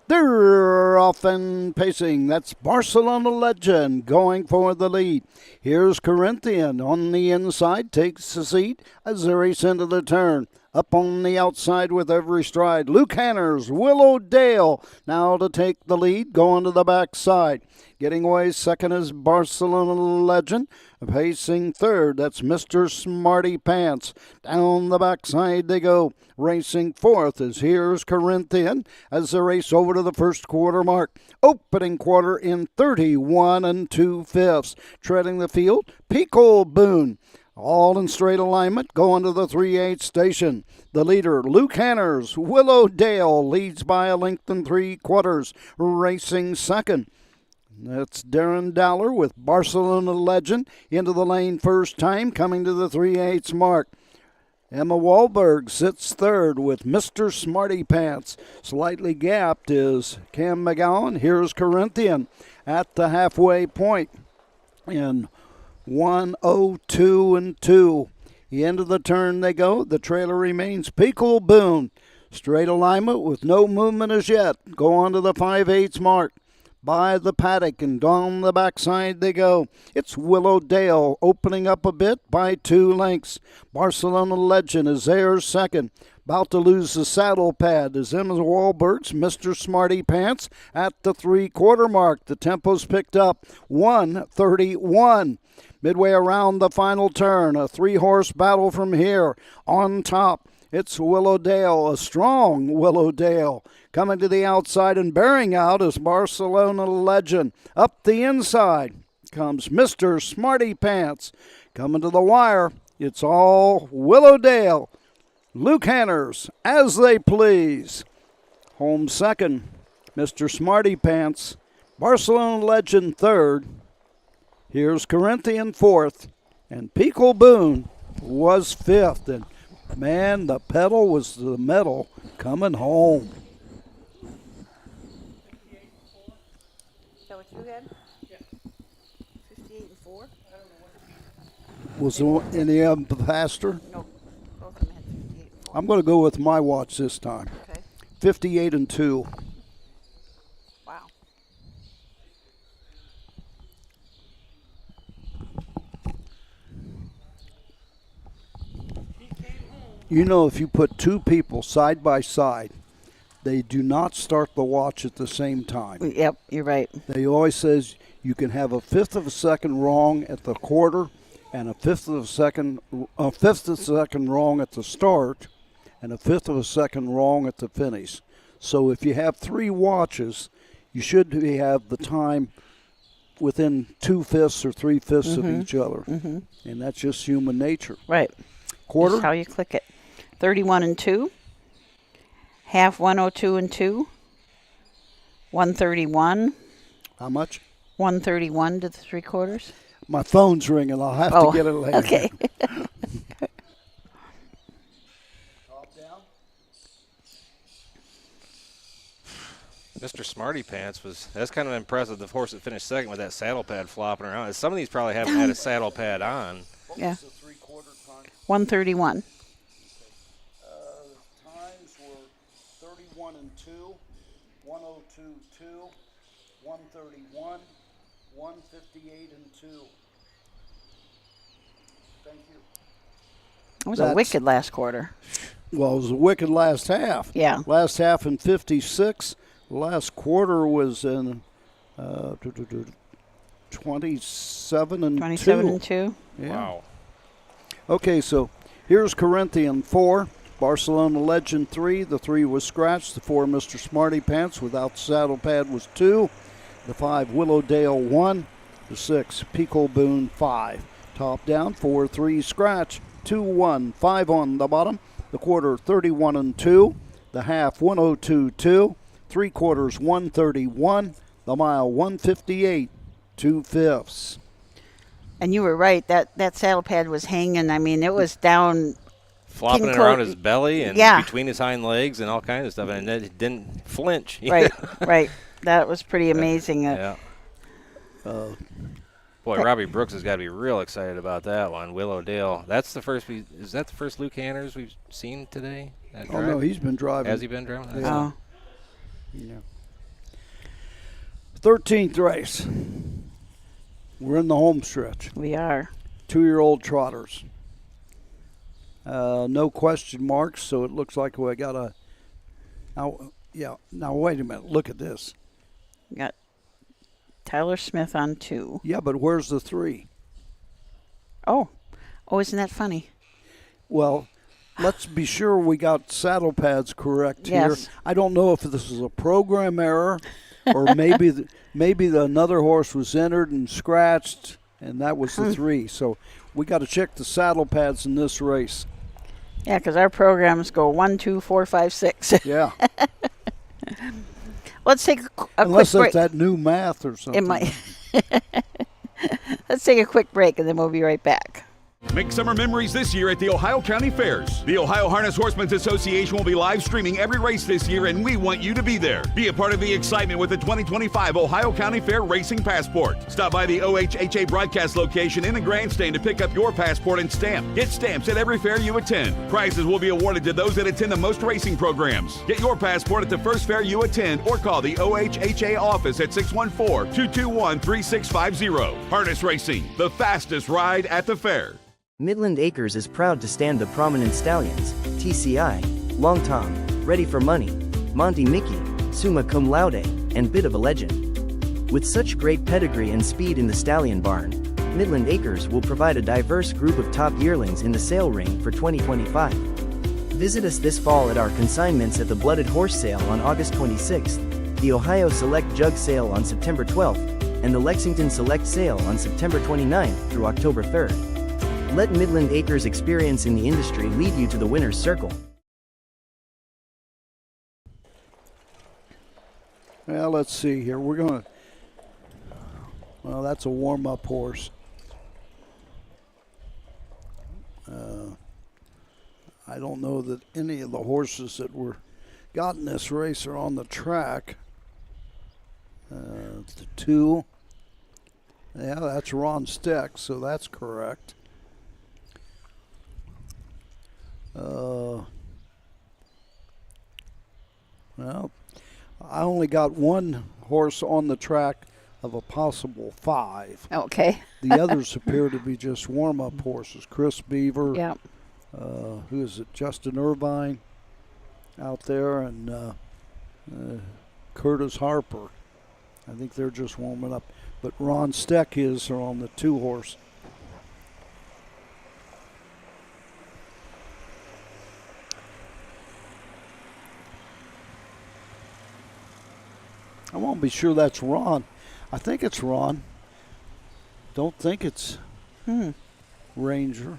They're off and pacing. That's Barcelona Legend going for the lead. Here's Corinthian on the inside, takes the seat as they race into the turn. Up on the outside with every stride. Luke Hanners, Willow Dale now to take the lead, going to the backside. Getting away second is Barcelona Legend. Pacing third, that's Mr. Smarty Pants. Down the backside they go. Racing fourth is Here's Corinthian as they race over to the first quarter mark. Opening quarter in 31 2/5. Treading the field, Pico Boone. All in straight alignment, going to the 3/8 station. The leader, Luke Hanners, Willow Dale, leads by a length and 3/4. Racing second. That's Darren Dowler with Barcelona Legend into the lane first time, coming to the 3/8 mark. Emma Wahlberg sits third with Mr. Smarty Pants. Slightly gapped is Cam McGowan. Here's Corinthian at the halfway point in 1:02 2. The end of the turn they go. The trailer remains Pico Boone. Straight alignment with no movement as yet. Go on to the 5/8 mark. By the paddock and down the backside they go. It's Willow Dale opening up a bit by 2 lengths. Barcelona Legend is there second. About to lose the saddle pad is Emma Wahlberg's Mr. Smarty Pants at the 3/4 mark. The tempo's picked up 1:31. Midway around the final turn, a 3-horse battle from here. On top, it's Willow Dale, a strong Willow Dale. Coming to the outside and bearing out is Barcelona Legend. Up the inside comes Mr. Smarty Pants. Coming to the wire, it's all Willow Dale. Luke Hanners, as they please. Home second, Mr. Smarty Pants. Barcelona Legend third. Here's Corinthian fourth. And Pico Boone was fifth. And man, the pedal was the metal coming home. Is that what you had? Yeah. 58 and 4? Was there any of them faster? No. Both of them had 58 and 4. I'm going to go with my watch this time. Okay. 58 and 2. Wow. You know, if you put 2 people side by side, they do not start the watch at the same time. Yep, you're right. They always says you can have a fifth of a second wrong at the quarter and a fifth of a second wrong at the start and a fifth of a second wrong at the finish. So if you have 3 watches, you should have the time within 2/5 or 3/5 of each other. And that's just human nature. Right. Quarter? That's how you click it. 31 and 2. Half 102 and 2. 131. How much? 131 to the 3/4. My phone's ringing. I'll have to get it later. Okay. Mr. Smarty Pants that's kind of impressive. The horse that finished second with that saddle pad flopping around. Some of these probably haven't had a saddle pad on. Yeah. 131. Times were 31 and 2, 102 2, 131, 158 and 2. Thank you. It was a wicked last quarter. Well, it was a wicked last half. Yeah. Last half in 56. Last quarter was in 27 and 2. 27 and 2. Yeah. Wow. Okay, so here's Corinthian 4, Barcelona Legend 3. The 3 was scratched. The 4, Mr. Smarty Pants without the saddle pad was 2. The 5, Willowdale 1. The 6, Pico Boone 5. Top down, 4-3 scratch, 2-1, 5 on the bottom. The quarter 31 and 2. The half 102-2. 3/4 131. The mile 158 2/5. And you were right. That saddle pad was hanging. I mean, it was down. Flopping King around Cole- his belly and Yeah. between his hind legs and all kinds of stuff. And it didn't flinch. Right, right. That was pretty amazing. Yeah. Boy, Robbie Brooks has got to be real excited about that one. Willowdale. That's the first. Is that the first Luke Hanners we've seen today? Oh, no, he's been driving. Has he been driving? Oh. Yeah. 13th race. We're in the home stretch. We are. 2-year-old trotters. No question marks, so it looks like we got a. Now, wait a minute. Look at this. We got Tyler Smith on 2. Yeah, but where's the 3? Oh, isn't that funny? Well, let's be sure we got saddle pads correct here. Yes. I don't know if this is a program error or maybe another horse was entered and scratched, and that was the 3. So we got to check the saddle pads in this race. Yeah, because our programs go 1, 2, 4, 5, 6. Yeah. Let's take a Unless quick break. that's that new math or something. It might. Let's take a quick break, and then we'll be right back. Make summer memories this year at the Ohio County Fairs. The Ohio Harness Horsemen's Association will be live streaming every race this year, and we want you to be there. Be a part of the excitement with the 2025 Ohio County Fair Racing Passport. Stop by the OHHA broadcast location in the grandstand to pick up your passport and stamp. Get stamps at every fair you attend. Prizes will be awarded to those that attend the most racing programs. Get your passport at the first fair you attend or call the OHHA office at 614-221-3650. Harness Racing, the fastest ride at the fair. Midland Acres is proud to stand the prominent stallions, TCI, Long Tom, Ready for Money, Monty Mickey, Summa Cum Laude, and Bit of a Legend. With such great pedigree and speed in the stallion barn, Midland Acres will provide a diverse group of top yearlings in the sale ring for 2025. Visit us this fall at our consignments at the Blooded Horse Sale on August 26th, the Ohio Select Jug Sale on September 12th, and the Lexington Select Sale on September 29th through October 3rd. Let Midland Acres' experience in the industry lead you to the winner's circle. Well, let's see here. We're going to. Well, that's a warm-up horse. I don't know that any of the horses that got in this race are on the track. The 2. Yeah, that's Ron Steck, so that's correct. Well, I only got one horse on the track of a possible 5. Okay. The others appear to be just warm-up horses. Chris Beaver. Yeah. Who is it? Justin Irvine out there, and Curtis Harper. I think they're just warming up. But Ron Steck are on the 2 horse. I won't be sure that's Ron. I think it's Ron. Don't think it's Ranger.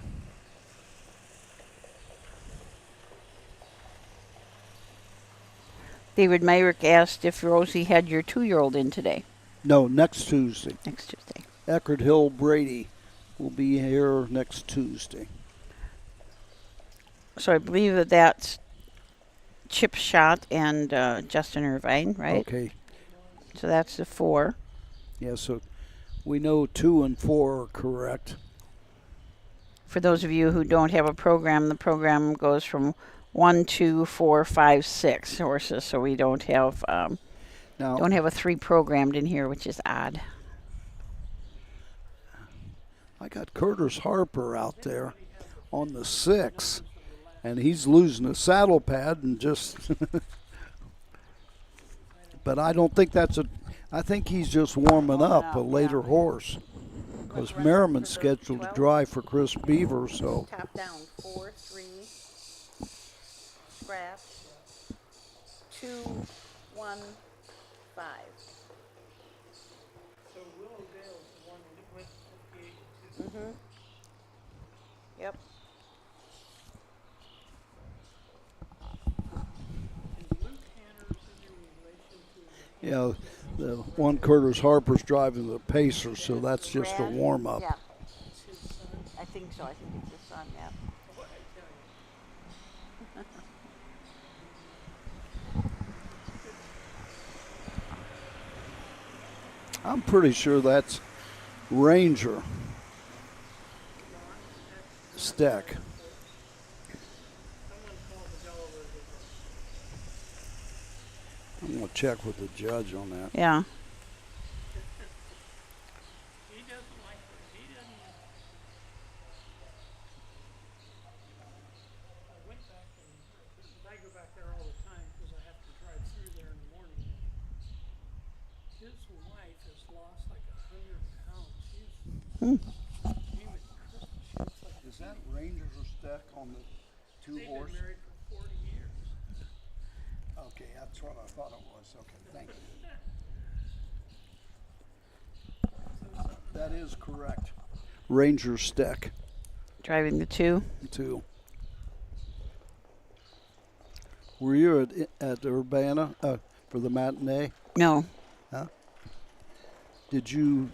David Myrick asked if Rosie had your 2-year-old in today. No, next Tuesday. Next Tuesday. Eckerd Hill Brady will be here next Tuesday. So I believe that that's Chip Schott and Justin Irvine, right? Okay. So that's the 4. Yeah, so we know 2 and 4 are correct. For those of you who don't have a program, the program goes from 1, 2, 4, 5, 6 horses. So we don't have a 3 programmed in here, which is odd. I got Curtis Harper out there on the 6, and he's losing a saddle pad and just. But I don't think I think he's just warming up a later horse, because Merriman's scheduled to drive for Chris Beaver. So. Top down 4, 3, scratch, 2, 1, 5. So Willowdale's the one that went 58 to 2. Yep. Yeah, the one Curtis Harper's driving the Pacer, so that's just a warm up. Yeah. I think so. I think it's his son, yeah. I'm pretty sure that's Ranger Steck. I'm going to check with the judge on that. Yeah. He doesn't like it. He doesn't. I went back and I go back there all the time because I have to drive through there in the morning. His wife has lost like 100 pounds. Is that Ranger or Steck on the 2 horse? They've been married for 40 years. Okay, that's what I thought it was. Okay, thank you. That is correct. Ranger Steck. Driving the 2. 2. Were you at Urbana for the matinee? No. Huh? Did you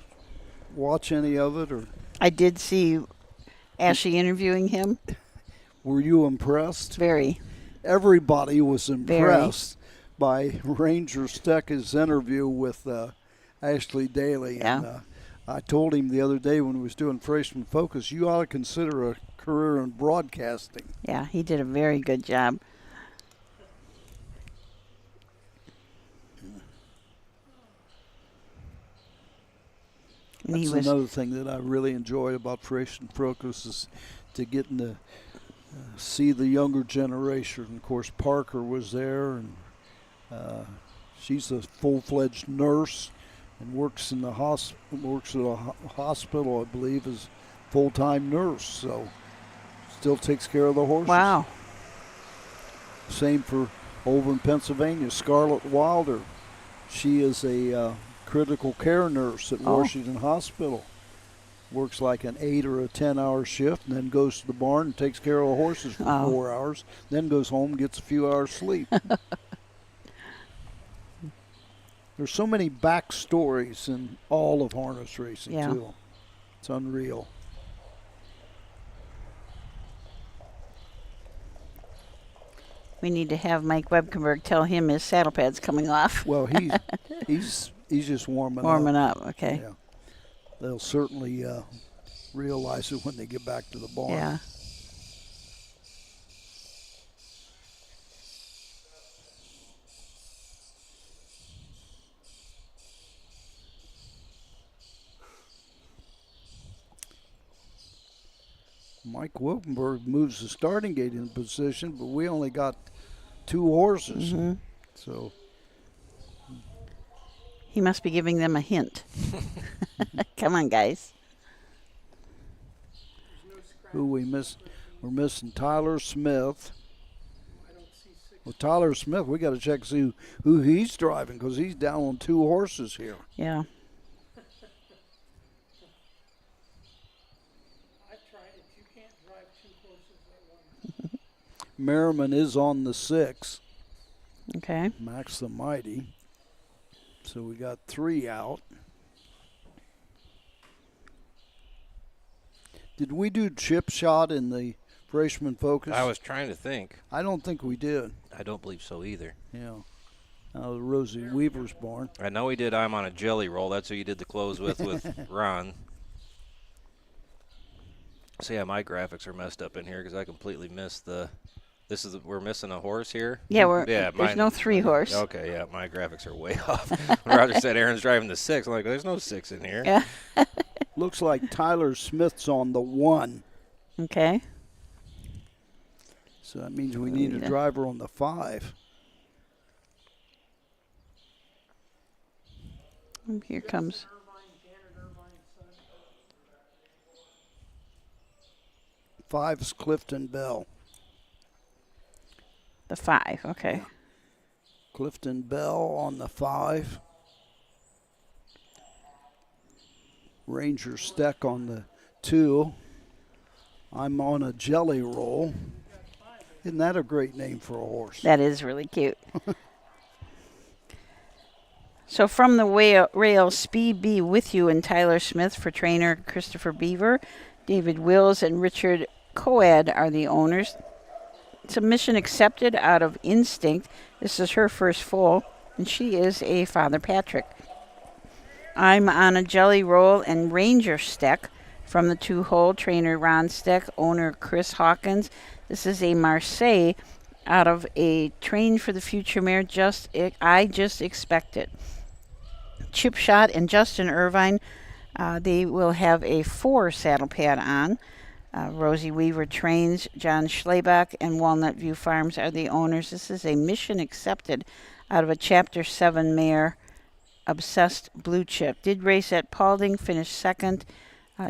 watch any of it, or? I did see Ashley interviewing him. Were you impressed? Very. Everybody was impressed by Ranger Steck's interview with Ashley Daly. Yeah. And I told him the other day when he was doing Freshman Focus, you ought to consider a career in broadcasting. Yeah, he did a very good job. That's another thing that I really enjoyed about Freshman Focus is to get in the see the younger generation. Of course, Parker was there, and she's a full-fledged nurse and works in the works at a hospital, I believe, as full-time nurse. So still takes care of the horses. Wow. Same for over in Pennsylvania, Scarlett Wilder. She is a critical care nurse at Washington Hospital. Works like an 8 or a 10-hour shift, and then goes to the barn and takes care of the horses for 4 hours. Then goes home and gets a few hours sleep. There's so many backstories in all of harness racing too. It's unreal. We need to have Mike Webkenberg tell him his saddle pad's coming off. Well, he's just warming up. Warming up, okay. Yeah. They'll certainly realize it when they get back to the barn. Yeah. Mike Wilkenberg moves the starting gate in position, but we only got 2 horses. Mm-hmm. So he must be giving them a hint. Come on, guys. Who we miss? We're missing Tyler Smith. I don't see 6 Well, Tyler Smith, we got to check see who he's driving because he's down on 2 horses here. Yeah. I've tried it. You can't drive 2 horses at once. Merriman is on the 6. Okay. Max the Mighty. So we got 3 out. Did we do chip shot in the freshman focus? I was trying to think. I don't think we did. I don't believe so either. Yeah. Rosie Weaver's born. I know we did I'm on a jelly roll. That's who you did the close with Ron. So, yeah, my graphics are messed up in here because I completely missed the – we're missing a horse here? Yeah, there's no 3 horse. Okay, yeah, my graphics are way off. When Roger said Aaron's driving the 6, I'm like, there's no 6 in here. Yeah. Looks like Tyler Smith's on the 1. Okay. So that means we need a driver on the 5. Here comes. 5's Clifton Bell. The 5, okay. Yeah. Clifton Bell on the 5. Ranger Steck on the 2. I'm on a jelly roll. Isn't that a great name for a horse? That is really cute. So from the rail, Speed Be With You and Tyler Smith for trainer Christopher Beaver. David Wills and Richard Coad are the owners. Submission accepted out of Instinct. This is her first foal, and she is a Father Patrick. I'm on a jelly roll and Ranger Steck from the 2-hole, trainer Ron Steck, owner Chris Hawkins. This is a Marseille out of a Train for the Future mare, I Just Expect It. Chip Shot and Justin Irvine, they will have a 4 saddle pad on. Rosie Weaver trains. John Schlebach and Walnut View Farms are the owners. This is a mission accepted out of a Chapter 7 mare, Obsessed Blue Chip. Did race at Paulding, finished 2nd,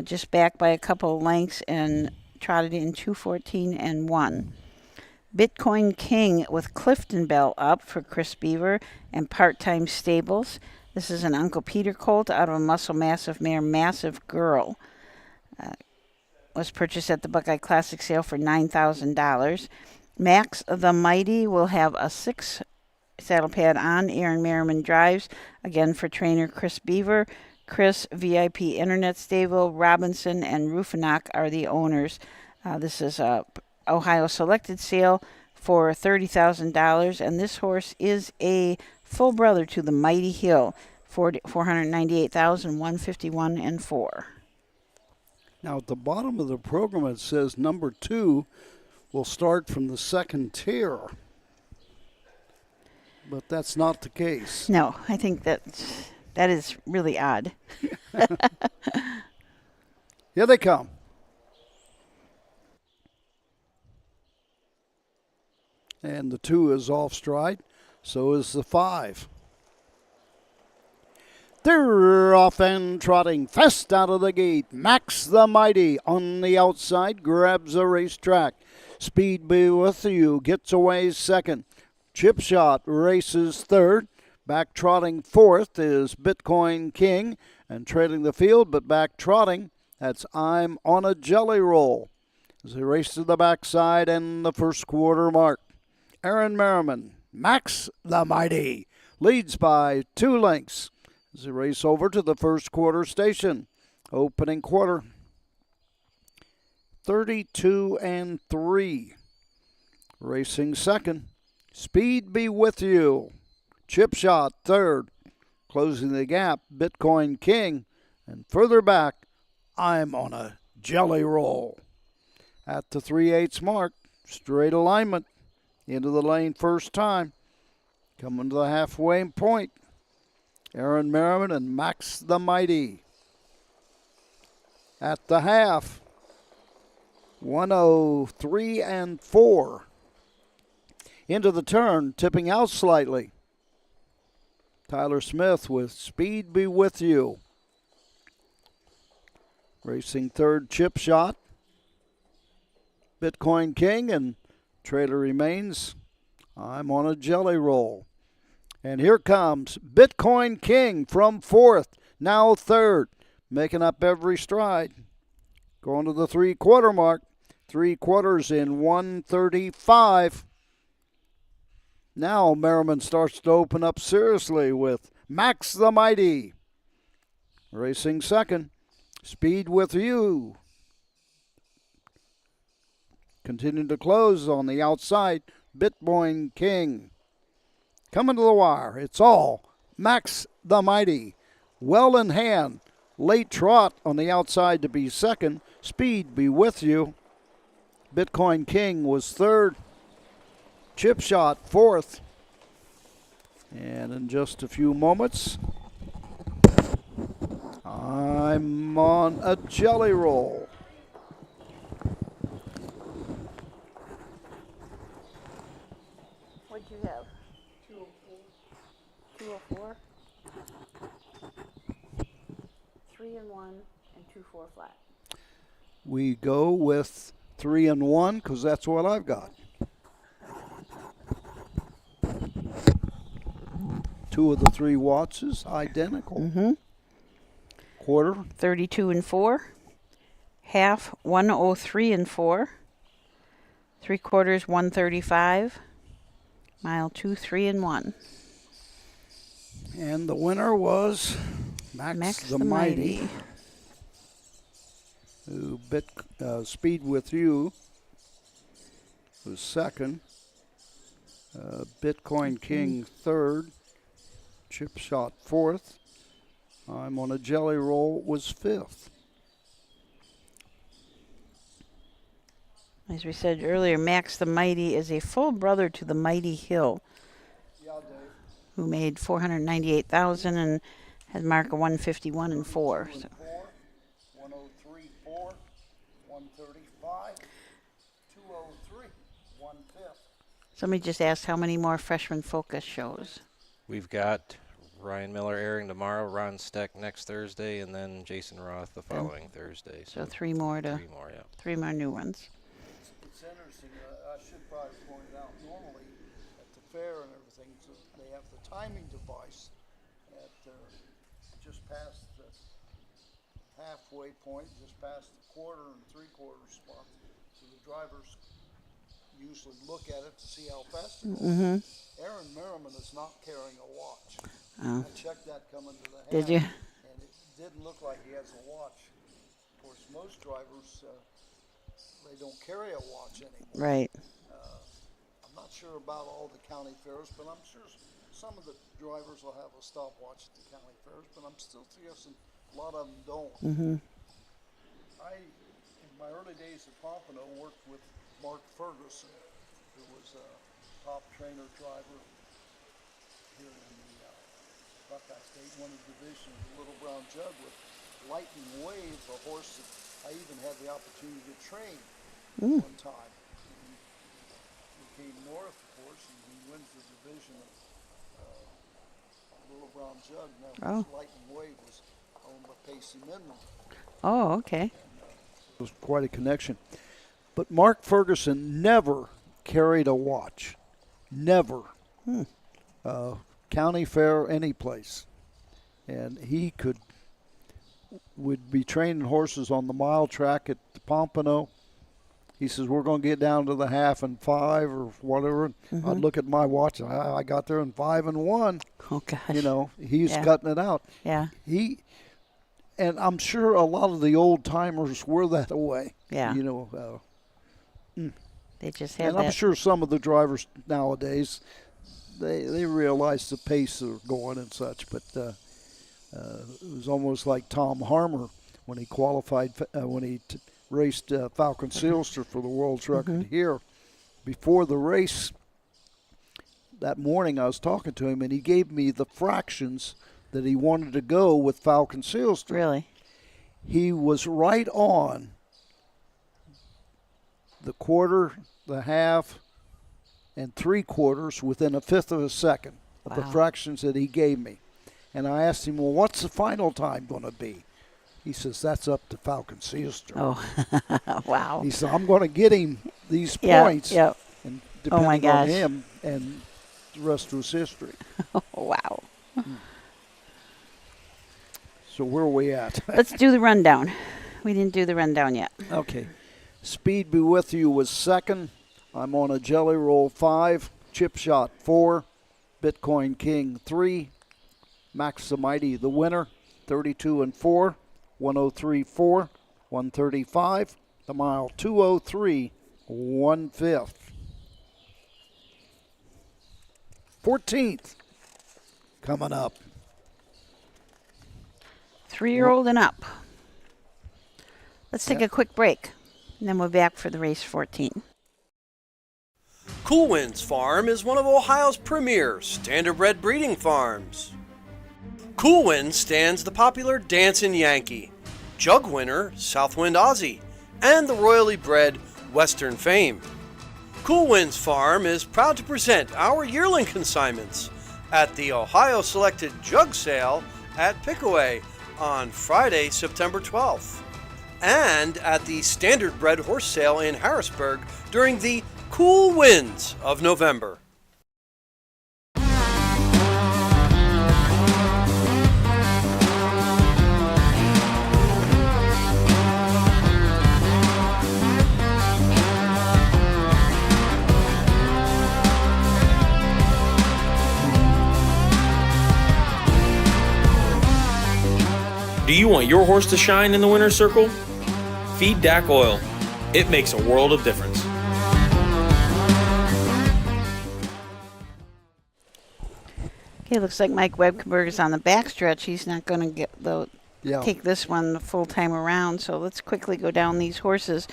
just back by a couple of lengths, and trotted in 2:14 and 1. Bitcoin King with Clifton Bell up for Chris Beaver and Part-Time Stables. This is an Uncle Peter colt out of a Muscle Massive mare, Massive Girl. Was purchased at the Buckeye Classic sale for $9,000. Max the Mighty will have a 6 saddle pad on. Aaron Merriman drives, again for trainer Chris Beaver. Chris VIP Internet Stable, Robinson and Rufinock are the owners. This is a Ohio selected sale for $30,000, and this horse is a full brother to the Mighty Hill, $498,151 and 4. Now at the bottom of the program it says number 2 will start from the 2nd tier. But that's not the case. No, I think that is really odd. Here they come. And the 2 is off stride. So is the 5. They're off and trotting fast out of the gate. Max the Mighty on the outside grabs a racetrack. Speed Be With You gets away 2nd. Chip Shot races 3rd. Back trotting 4th is Bitcoin King, and trailing the field, but back trotting, that's I'm on a Jelly Roll. As they race to the backside and the first quarter mark. Aaron Merriman, Max the Mighty, leads by 2 lengths. As they race over to the first quarter station. Opening quarter, 32 and 3. Racing 2nd, Speed Be With You. Chip Shot 3rd. Closing the gap, Bitcoin King. And further back, I'm on a Jelly Roll. At the 3/8 mark, straight alignment. Into the lane first time. Coming to the halfway point. Aaron Merriman and Max the Mighty. At the half, 103 and 4. Into the turn, tipping out slightly. Tyler Smith with Speed Be With You. Racing 3rd, Chip Shot. Bitcoin King, and trailer remains I'm on a jelly roll. And here comes Bitcoin King from 4th, now 3rd, making up every stride. Going to the 3/4 mark. 3/4 in 1:35. Now Merriman starts to open up seriously with Max the Mighty. Racing 2nd. Speed with You. Continuing to close on the outside, Bitcoin King. Coming to the wire, it's all Max the Mighty. Well in hand. Late Trot on the outside to be 2nd. Speed Be With You. Bitcoin King was 3rd. Chip Shot 4th. And in just a few moments, I'm on a jelly roll. What'd you have? 204. 3 and 1 and 2-4 flat. We go with 3 and 1 because that's what I've got. 2 of the 3 watts is identical. Quarter. 32 and 4. Half 103 and 4. 3/4 135. Mile 2 3 and 1. And the winner was Max the Mighty. Who Speed With You was 2nd. Bitcoin King 3rd. Chip Shot 4th. I'm on a jelly roll was 5th. As we said earlier, Max the Mighty is a full brother to the Mighty Hill, who made 498,000 and has marked a 151 and 4. So. 103.4, 135, 203, 1/5. Somebody just asked how many more freshman focus shows. We've got Ryan Miller airing tomorrow, Ron Steck next Thursday, and then Jason Roth the following Thursday. So 3 more to 3 more new ones. It's interesting. I should probably point out, normally at the fair and everything, so they have the timing device at just past the halfway point, just past the 1/4 and 3/4 spot. So the drivers usually look at it to see how fast it goes. Aaron Merriman is not carrying a watch. Oh. I checked that coming to the half. Did you? And it didn't look like he has a watch. Of course, most drivers, they don't carry a watch anymore. Right. I'm not sure about all the county fairs, but I'm sure some of the drivers will have a stopwatch at the county fairs, but I'm still guessing a lot of them don't. I, in my early days at Pompano, worked with Mark Ferguson, who was a top trainer driver here in the Buckeye State, won a division of the Little Brown Jug with Lightning Wave, a horse that I even had the opportunity to train one time. He came north, of course, and he wins the division of Little Brown Jug. Now, Lightning Wave was owned by Pacey Midland. Oh, okay. It was quite a connection. But Mark Ferguson never carried a watch. Never. County fair, any place. And he would be training horses on the mile track at Pompano. He says, we're going to get down to the 1/2 and 5 or whatever. I'd look at my watch. I got there in 5 and 1. Oh, gosh. You know, he's cutting it out. Yeah. And I'm sure a lot of the old timers were that way. Yeah. You know, they just had and that. I'm sure some of the drivers nowadays, they realize the pace they're going and such. But it was almost like Tom Harmer when he qualified, when he raced Falcon Sealster for the world's record here. Before the race that morning, I was talking to him, and he gave me the fractions that he wanted to go with Falcon Sealster. Really? He was right on the 1/4, the 1/2, and 3/4 within 1/5 of a second of the fractions that he gave me. And I asked him, well, what's the final time going to be? He says, that's up to Falcon Sealster. Oh, wow. He said, I'm going to get him these points. Yep. And depending on him. and the rest was history. Oh, wow. So where are we at? Let's do the rundown. We didn't do the rundown yet. Okay. Speed Be With You was second. I'm on a Jelly Roll 5. Chip Shot 4. Bitcoin King 3. Max the Mighty the winner. 32 and 4. 103.4. 135. The mile 203. 1/5. 14th coming up. 3-year-old and up. Let's take a quick break, and then we're back for the race 14. Cool Winds Farm is one of Ohio's premier standardbred breeding farms. Cool Winds stands the popular Dancin' Yankee, Jug winner Southwind Aussie, and the royally bred Western Fame. Cool Winds Farm is proud to present our yearling consignments at the Ohio Selected Jug Sale at Pickaway on Friday, September 12th, and at the Standardbred Horse Sale in Harrisburg during the cool winds of November. Do you want your horse to shine in the winner's circle? Feed DAC Oil. It makes a world of difference. Okay, looks like Mike Webkenberg is on the backstretch. He's not going to take this one the full time around. So let's quickly go down these horses.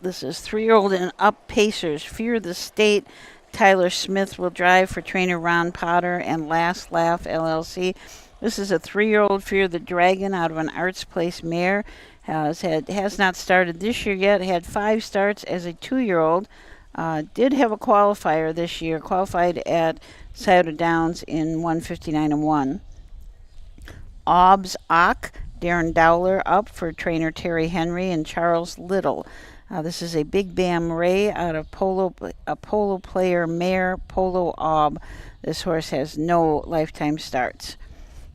This is 3-year-old and up pacers. Fear the State. Tyler Smith will drive for trainer Ron Potter and Last Laugh LLC. This is a 3-year-old Fear the Dragon out of an Arts Place mare. Has not started this year yet. Had 5 starts as a 2-year-old. Did have a qualifier this year. Qualified at Scioto Downs in 159 and 1. Obbs Ock, Darren Dowler up for trainer Terry Henry and Charles Little. This is a Big Bam Ray out of a Polo Player mare, Polo Ob. This horse has no lifetime starts.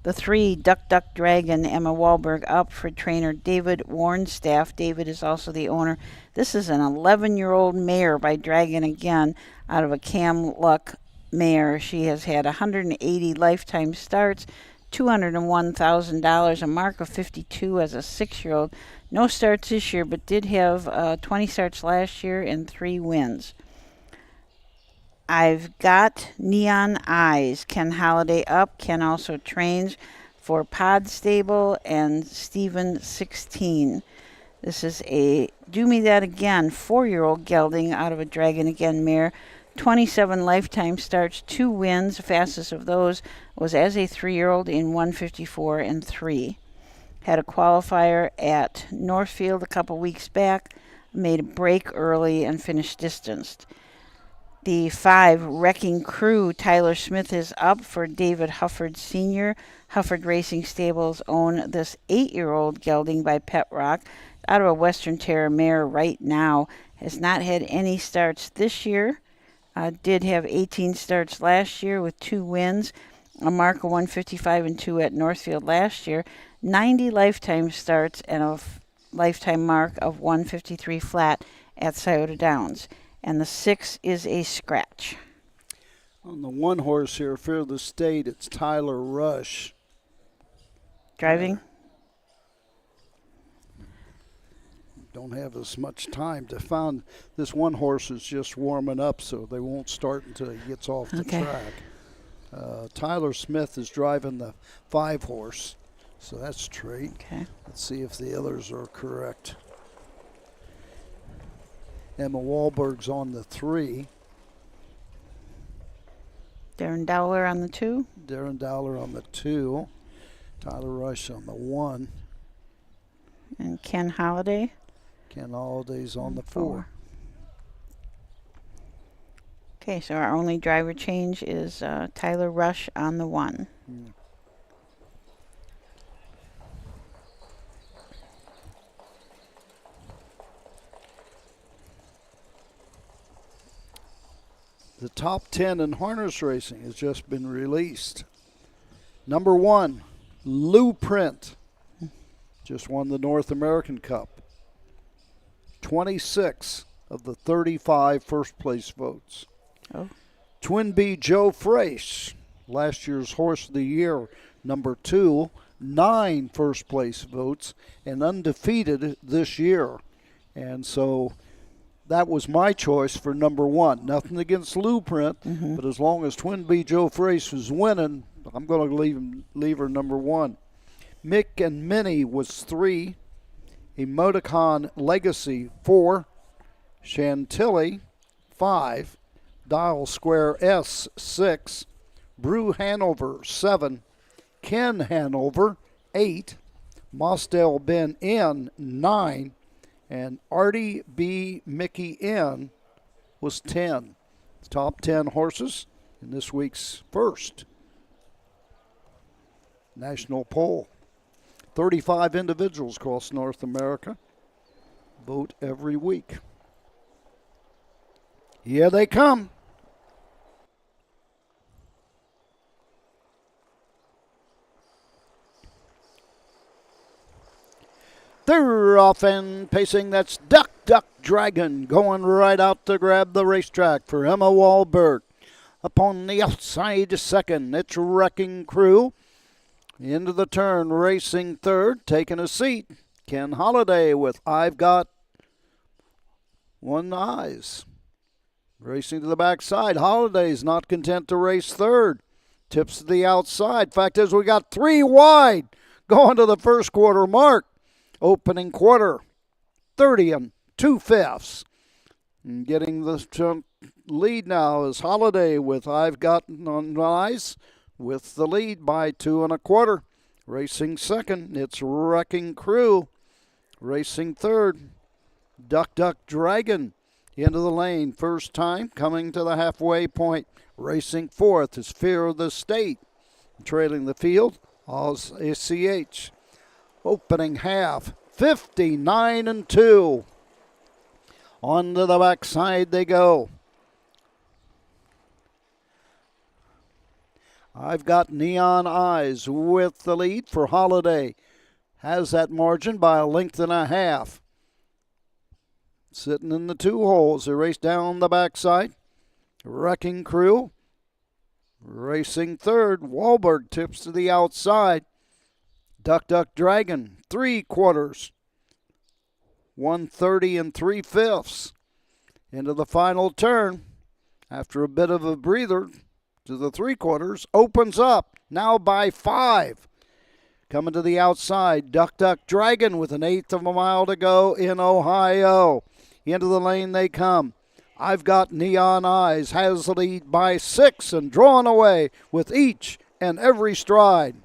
The 3, Duck Duck Dragon, Emma Wahlberg up for trainer David Warnstaff. David is also the owner. This is an 11-year-old mare by Dragon again out of a Cam Luck mare. She has had 180 lifetime starts, $201,000, a mark of 52 as a 6-year-old. No starts this year, but did have 20 starts last year and 3 wins. I've got Neon Eyes. Ken Holiday up. Ken also trains for Pod Stable and Steven 16. This is a Do Me That Again 4-year-old gelding out of a Dragon Again mare. 27 lifetime starts, 2 wins. The fastest of those was as a 3-year-old in 154 and 3. Had a qualifier at Northfield a couple weeks back. Made a break early and finished distanced. The 5, Wrecking Crew, Tyler Smith is up for David Hufford Sr. Hufford Racing Stables own this 8-year-old gelding by Pet Rock out of a Western Terror mare right now. Has not had any starts this year. Did have 18 starts last year with 2 wins. A mark of 155 and 2 at Northfield last year. 90 lifetime starts and a lifetime mark of 153 flat at Scioto Downs. And the 6 is a scratch. On the 1 horse here, Fear the State, it's Tyler Rush. Driving? Don't have as much time to find. This 1 horse is just warming up, so they won't start until he gets off the track. Tyler Smith is driving the 5 horse, so that's straight. Okay. Let's see if the others are correct. Emma Wahlberg's on the 3. Darren Dowler on the 2. Darren Dowler on the 2. Tyler Rush on the 1. And Ken Holiday. Ken Holiday's on the 4. Okay, so our only driver change is Tyler Rush on the 1. The top 10 in harness racing has just been released. Number 1, Lou Print. Just won the North American Cup. 26 of the 35 first place votes. Oh. Twin B Joe Fraiche, last year's Horse of the Year, number 2, 9 first place votes, and undefeated this year. And so that was my choice for number 1. Nothing against Lou Print, but as long as Twin B Joe Fraiche was winning, I'm going to leave her number 1. Mick and Minnie was 3. Emoticon Legacy 4. Chantilly 5. Dial Square S 6. Brew Hanover 7. Ken Hanover 8. Mosdale Ben N 9. And Artie B. Mickey N was 10. The top 10 horses in this week's first national poll. 35 individuals across North America vote every week. Here they come. They're off and pacing. That's Duck, Duck, Dragon going right out to grab the racetrack for Emma Wahlberg. Up on the outside second, it's Wrecking Crew. Into the turn, racing third, taking a seat. Ken Holiday with I've Got One Eyes. Racing to the backside, Holiday's not content to race third. Tips to the outside. Fact is, we got 3 wide going to the first quarter mark. Opening quarter, 30 2/5. And getting the lead now is Holiday with I've Got One Eyes with the lead by 2 1/4. Racing second, it's Wrecking Crew. Racing third, Duck Duck Dragon into the lane. First time coming to the halfway point. Racing fourth is Fear of the State. Trailing the field, Oz ACH. Opening half, 59 2. On to the backside they go. I've Got Neon Eyes with the lead for Holiday. Has that margin by a length and a half. Sitting in the 2 holes. They race down the backside. Wrecking Crew. Racing third. Wahlberg tips to the outside. Duck Duck Dragon, 3/4. 130 3/5. Into the final turn. After a bit of a breather to the 3/4. Opens up. Now by 5. Coming to the outside. Duck Duck Dragon with 1/8 of a mile to go in Ohio. Into the lane they come. I've Got Neon Eyes has the lead by 6 and drawn away with each and every stride.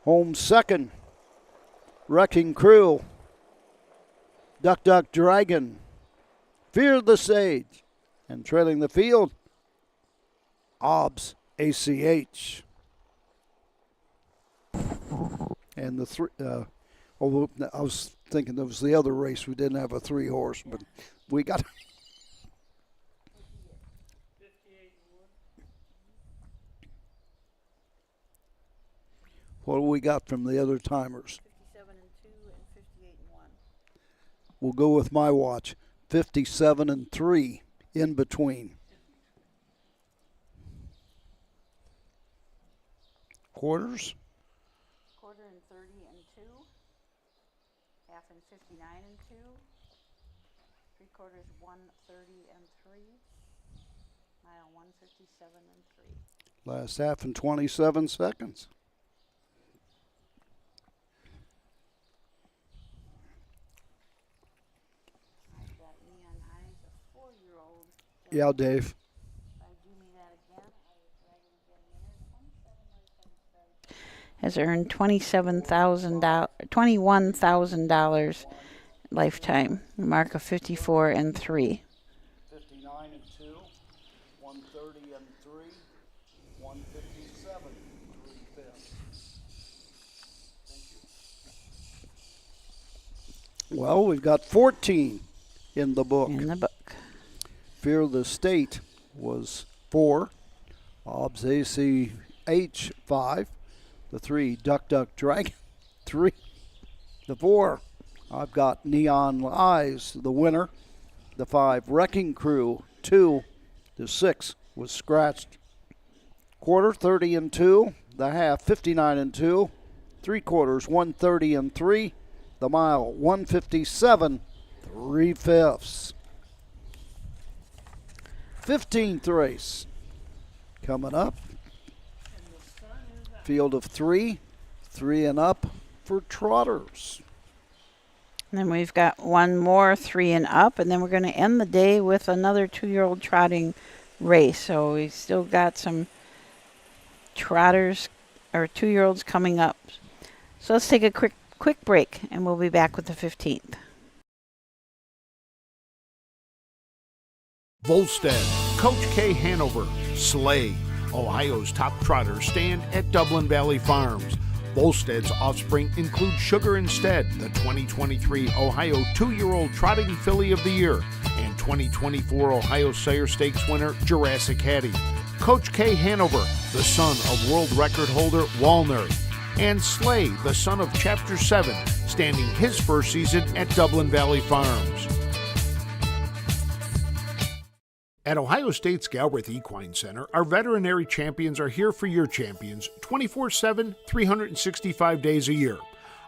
Home second, Wrecking Crew, Duck Duck Dragon, Fear the Sage, and trailing the field, OBS ACH. And the 3, although I was thinking that was the other race, we didn't have a 3 horse, but we got. What do we got from the other timers? 57 2 and 58 1. We'll go with my watch. 57 3 in between. Quarters? Quarter and 30 2. Half and 59 2. 3/4 130 3. Mile 157 3. Last half in 27 seconds. Yeah, Dave. Has earned $21,000 lifetime. Mark of 54 3. 59 2, 130 3, 157 3/5. Well, we've got 14 in the book. In the book. Fear of the State was 4. Bob's ACH 5. The 3, Duck Duck Dragon 3. The 4, I've got Neon Eyes, the winner. The 5, Wrecking Crew 2. The 6 was scratched. Quarter 30 and 2. The half 59 and 2. 3/4 130 and 3. The mile 157 3/5. 15th race coming up. Field of 3, 3 and up for trotters. And then we've got one more 3 and up, and then we're going to end the day with another 2-year-old trotting race. So we still got some trotters or 2-year-olds coming up. So let's take a quick break, and we'll be back with the 15th. Volstead, Coach K Hanover, Slay, Ohio's top trotters stand at Dublin Valley Farms. Volstead's offspring include Sugar Instead, the 2023 Ohio 2-year-old Trotting Filly of the Year, and 2024 Ohio Sire Stakes winner Jurassic Hattie. Coach K Hanover, the son of world record holder Walner, and Slay, the son of Chapter 7, standing his first season at Dublin Valley Farms. At Ohio State's Galbraith Equine Center, our veterinary champions are here for your champions 24/7, 365 days a year.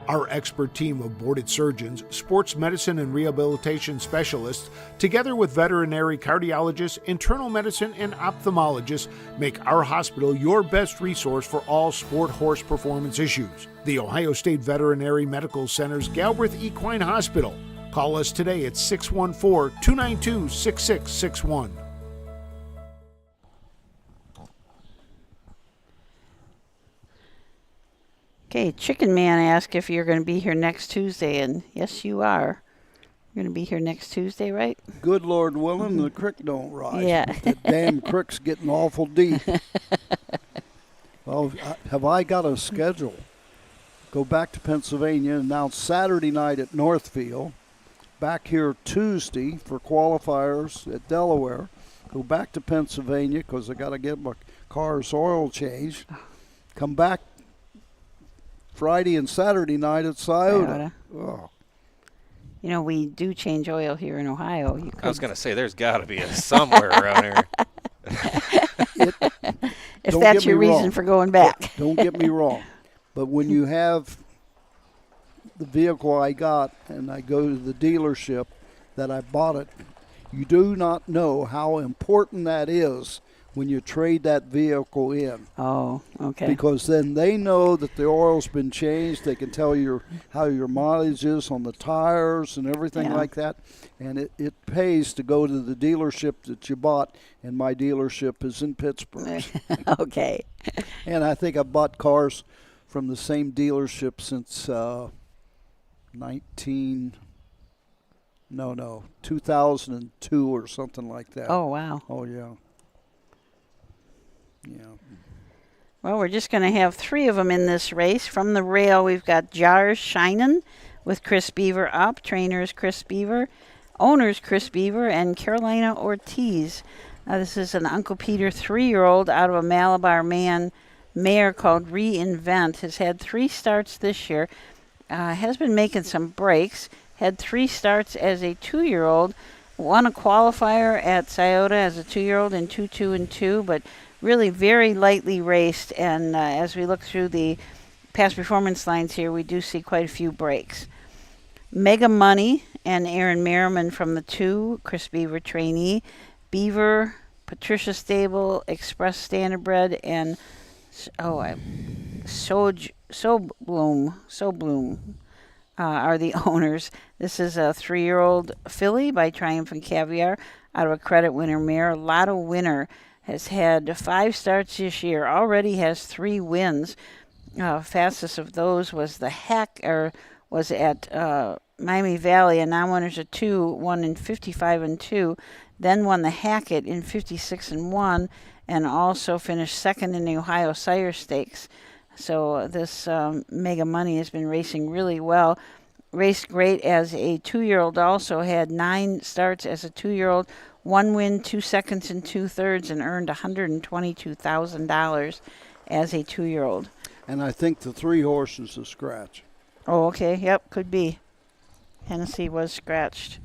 Our expert team of boarded surgeons, sports medicine and rehabilitation specialists, together with veterinary cardiologists, internal medicine, and ophthalmologists, make our hospital your best resource for all sport horse performance issues. The Ohio State Veterinary Medical Center's Galbraith Equine Hospital. Call us today at 614-292-6661. Okay, Chicken Man asked if you're going to be here next Tuesday, and yes, you are. You're going to be here next Tuesday, right? Good Lord willing, the creek don't rise. Yeah. The damn creek's getting awful deep. Well, have I got a schedule? Go back to Pennsylvania, announce Saturday night at Northfield. Back here Tuesday for qualifiers at Delaware. Go back to Pennsylvania because I got to get my car's oil changed. Come back Friday and Saturday night at Scioto. Oh. You know, we do change oil here in Ohio. I was going to say, there's got to be a somewhere around here. If that's your reason for going back. Don't get me wrong. But when you have the vehicle I got and I go to the dealership that I bought it, you do not know how important that is when you trade that vehicle in. Oh, okay. Because then they know that the oil's been changed. They can tell you how your mileage is on the tires and everything like that. And it pays to go to the dealership that you bought, and my dealership is in Pittsburgh. Okay. And I think I bought cars from the same dealership since 2002 or something like that. Oh, wow. Oh, yeah. Yeah. Well, we're just going to have 3 of them in this race. From the rail, we've got Jars Shinin' with Chris Beaver up, trainers Chris Beaver, owners Chris Beaver, and Carolina Ortiz. This is an Uncle Peter 3-year-old out of a Malabar mare called Reinvent. Has had 3 starts this year. Has been making some breaks. Had 3 starts as a 2-year-old. Won a qualifier at Scioto as a 2-year-old in 2-2-2, but really very lightly raced. And as we look through the past performance lines here, we do see quite a few breaks. Mega Money and Aaron Merriman from the 2, Chris Beaver trainee. Beaver, Patricia Stable, Express Standardbred, and Bloom are the owners. This is a 3-year-old filly by Triumph and Caviar out of a credit winner mare. Lotto Winner has had 5 starts this year. Already has 3 wins. Fastest of those was was at Miami Valley, and now winners of 2, won in 55-2. Then won the Hackett in 56-1, and also finished second in the Ohio Sire Stakes. So this Mega Money has been racing really well. Raced great as a 2-year-old also. Had 9 starts as a 2-year-old. 1 win, 2 seconds, and 2/3, and earned $122,000 as a 2-year-old. And I think the 3 horses are scratch. Oh, okay. Yep, could be. Hennessy was scratched.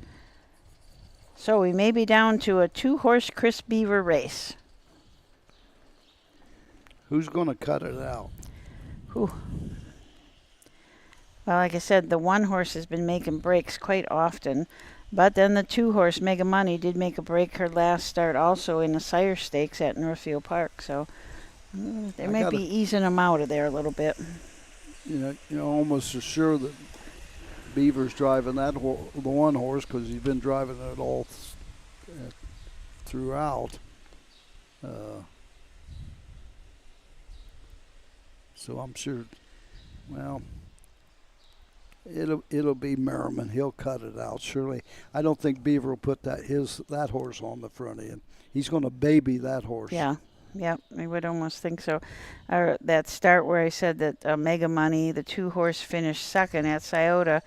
So we may be down to a 2-horse Chris Beaver race. Who's going to cut it out? Whew. Well, like I said, the 1 horse has been making breaks quite often. But then the 2-horse Mega Money did make a break her last start also in the Sire Stakes at Northfield Park. So they might be easing them out of there a little bit. You're almost sure that Beaver's driving the 1 horse because he's been driving it all throughout. So I'm sure, well, it'll be Merriman. He'll cut it out surely. I don't think Beaver will put that horse on the front end. He's going to baby that horse. Yeah. Yep, I would almost think so. That start where I said that Mega Money, the 2-horse, finished second at Scioto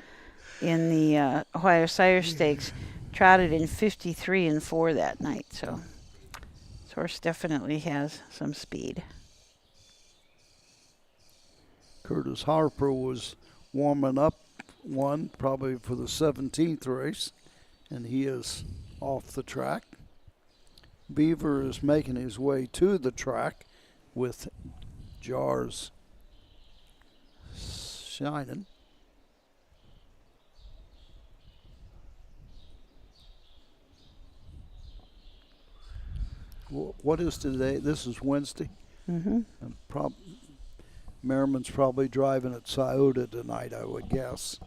in the Ohio Sire Stakes, trotted in 53-4 that night. So this horse definitely has some speed. Curtis Harper was warming up probably for the 17th race, and he is off the track. Beaver is making his way to the track with Jars shining. What is today? This is Wednesday. Mm-hmm. And Merriman's probably driving at Scioto tonight, I would guess.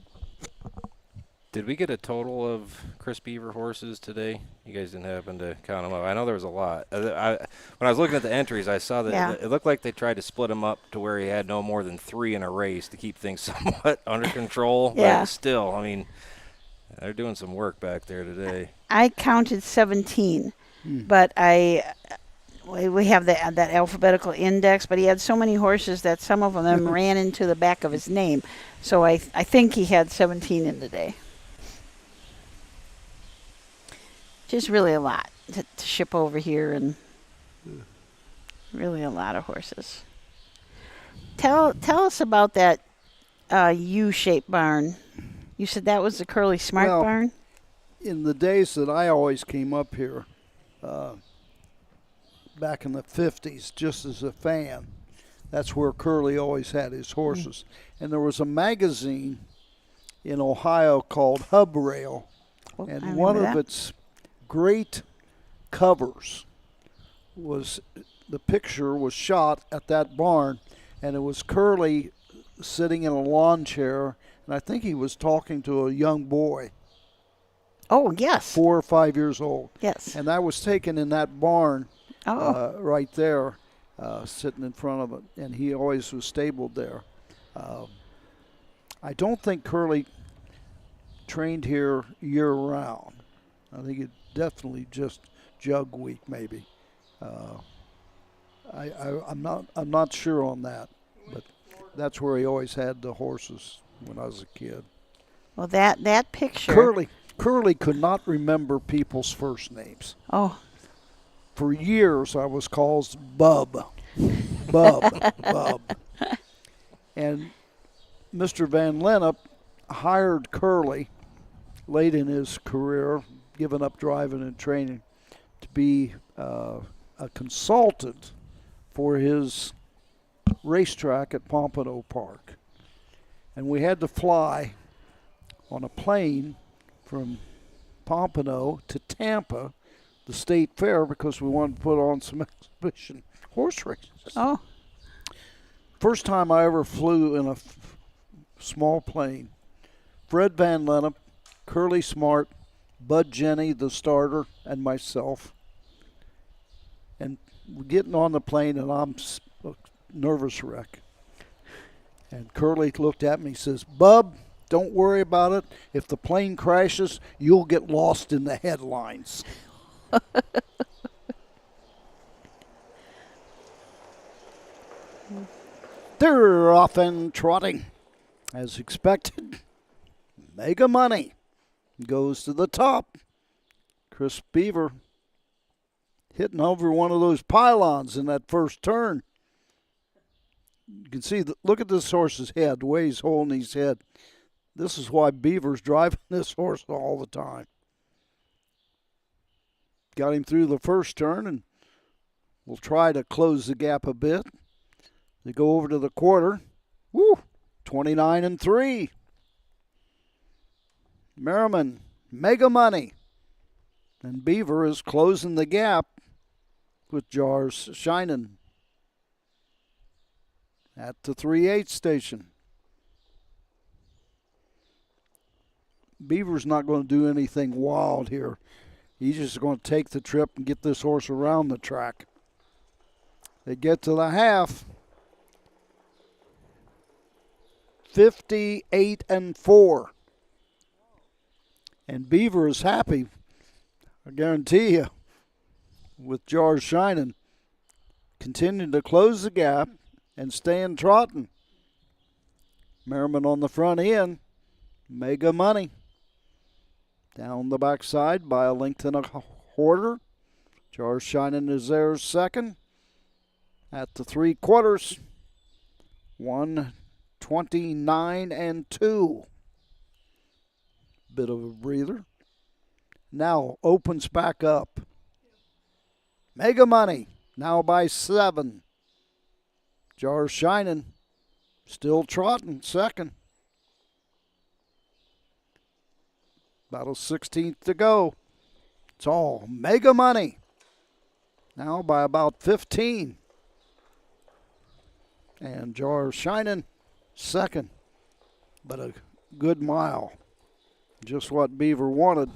Did we get a total of Chris Beaver horses today? You guys didn't happen to count them up. I know there was a lot. When I was looking at the entries, I saw that it looked like they tried to split him up to where he had no more than 3 in a race to keep things somewhat under control. Yeah. But still, I mean, they're doing some work back there today. I counted 17, but we have that alphabetical index, but he had so many horses that some of them ran into the back of his name. So I think he had 17 in the day. Just really a lot to ship over here, and really a lot of horses. Tell us about that U-shaped barn. You said that was the Curly Smart barn? In the days that I always came up here, back in the 50s, just as a fan, that's where Curly always had his horses. And there was a magazine in Ohio called Hub Rail, and one of its great covers was the picture was shot at that barn, and it was Curly sitting in a lawn chair, and I think he was talking to a young boy. Oh, yes. 4 or 5 years old. Yes. And that was taken in that barn right there, sitting in front of it, and he always was stabled there. I don't think Curly trained here year-round. I think it definitely just jug week, maybe. I'm not sure on that, but that's where he always had the horses when I was a kid. Well, that picture. Curly could not remember people's first names. Oh. For years, I was called Bub. Bub. And Mr. Van Lennep hired Curly late in his career, giving up driving and training, to be a consultant for his racetrack at Pompano Park. And we had to fly on a plane from Pompano to Tampa, the state fair, because we wanted to put on some exhibition horse races. Oh. First time I ever flew in a small plane. Fred Van Lennep, Curly Smart, Bud Jenny, the starter, and myself. And we're getting on the plane, and I'm a nervous wreck. And Curly looked at me and says, "Bub, don't worry about it. If the plane crashes, you'll get lost in the headlines." They're off and trotting. As expected, Mega Money goes to the top. Chris Beaver hitting over one of those pylons in that first turn. You can see, look at this horse's head, the way he's holding his head. This is why Beaver's driving this horse all the time. Got him through the first turn, and we'll try to close the gap a bit. They go over to the quarter. Woo! 29-3. Merriman, Mega Money. And Beaver is closing the gap with Jars Shining at the 3/8 station. Beaver's not going to do anything wild here. He's just going to take the trip and get this horse around the track. They get to the half. 58-4. And Beaver is happy, I guarantee you, with Jars Shining. Continuing to close the gap and staying trotting. Merriman on the front end. Mega Money. Down the backside by a length and a quarter. Jars Shining is there second. At the 3/4. 129-2. Bit of a breather. Now opens back up. Mega Money now by 7. Jars Shining still trotting second. About a 16th to go. It's all Mega Money. Now by about 15. And Jars Shining second. But a good mile. Just what Beaver wanted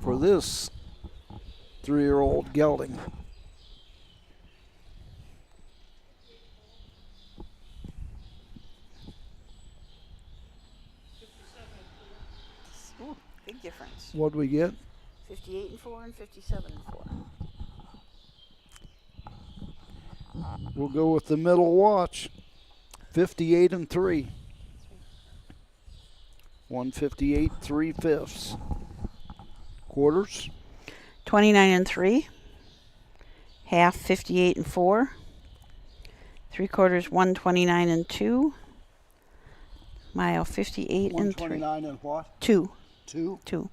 for this 3-year-old gelding. Ooh, big difference. What'd we get? 58-4 and 57-4. We'll go with the middle watch. 58-3. 158 3/5. Quarters. 29-3. Half 58-4. 3/4 129-2. Mile 58-3. 129 and what? 2. 2. 2.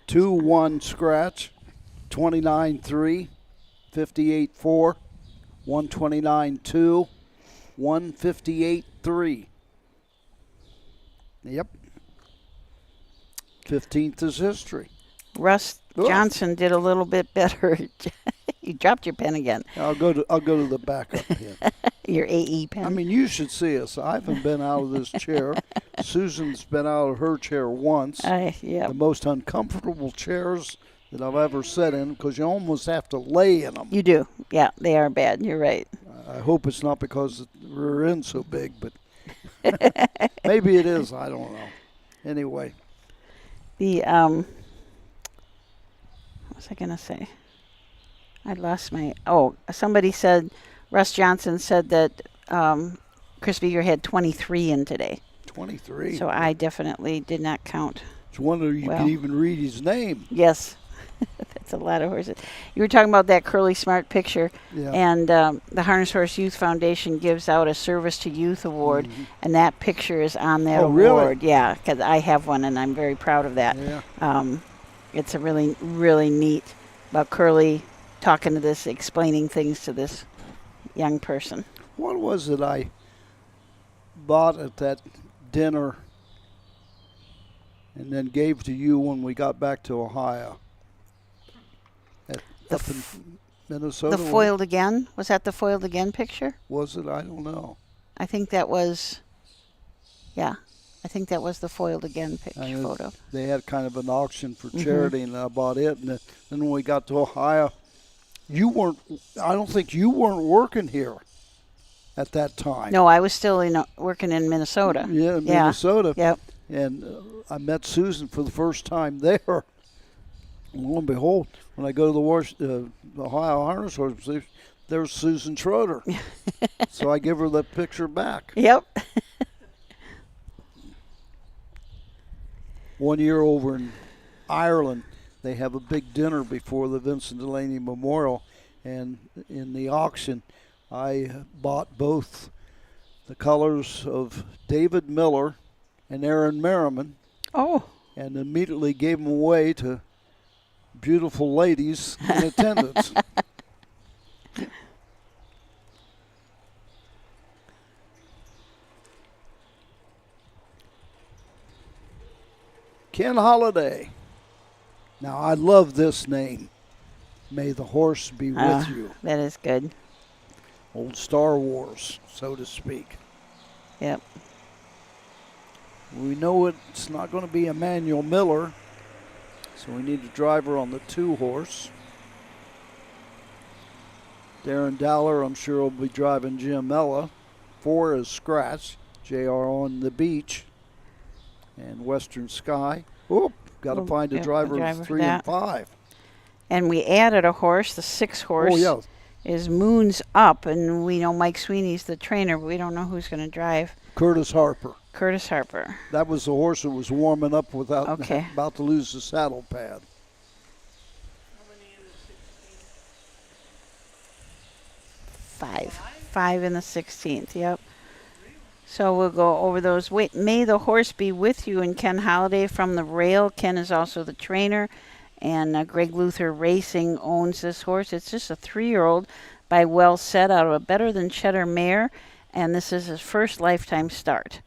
Two 1 scratch. 29-3. 58-4, 129-2, 158-3. Yep. 15th is history. Russ Johnson did a little bit better. You dropped your pen again. I'll go to the backup pen. Your AE pen. I mean, you should see us. I haven't been out of this chair. Susan's been out of her chair once. Yeah. The most uncomfortable chairs that I've ever sat in, because you almost have to lay in them. You do. Yeah, they are bad. You're right. I hope it's not because the rear end's so big, but maybe it is. I don't know. Anyway. What was I going to say? I lost my... Oh, somebody said, Russ Johnson said that Chris Beaver had 23 in today. 23? So I definitely did not count. It's a wonder you can even read his name. Yes. That's a lot of horses. You were talking about that Curly Smart picture, and the Harness Horse Youth Foundation gives out a Service to Youth Award, and that picture is on that award. Really? Yeah, because I have one, and I'm very proud of that. Yeah. It's a really, really neat about Curly talking to this, explaining things to this young person. What was it I bought at that dinner and then gave to you when we got back to Ohio? Up in Minnesota? The Foiled Again? Was that the Foiled Again picture? Was it? I don't know. I think that was, I think that was the Foiled Again photo. They had kind of an auction for charity, and I bought it. And then when we got to Ohio, I don't think you weren't working here at that time. No, I was still working in Minnesota. Yeah, Minnesota. Yep. And I met Susan for the first time there. And lo and behold, when I go to the Ohio Harness Horse, there's Susan Schroeder. So I give her that picture back. Yep. One year over in Ireland, they have a big dinner before the Vincent Delaney Memorial, and in the auction, I bought both the colors of David Miller and Aaron Merriman. Oh. And immediately gave them away to beautiful ladies in attendance. Ken Holiday. Now, I love this name. May the horse be with you. That is good. Old Star Wars, so to speak. Yep. We know it's not going to be Emmanuel Miller, so we need a driver on the 2-horse. Darren Dowler, I'm sure, will be driving Jim Ella. 4 is Scratch. JR on the beach. And Western Sky. Oop, got to find a driver of 3 and 5. And we added a horse, the 6-horse. Oh, yeah. Is Moon's Up, and we know Mike Sweeney's the trainer, but we don't know who's going to drive. Curtis Harper. Curtis Harper. That was the horse that was warming up without about to lose the saddle pad. Five in the 16th, yep. So we'll go over those. Wait, May the Horse Be With You, and Ken Holiday from the rail. Ken is also the trainer, and Greg Luther Racing owns this horse. It's just a 3-year-old by Well Set out of a Better Than Cheddar mare, and this is his first lifetime start.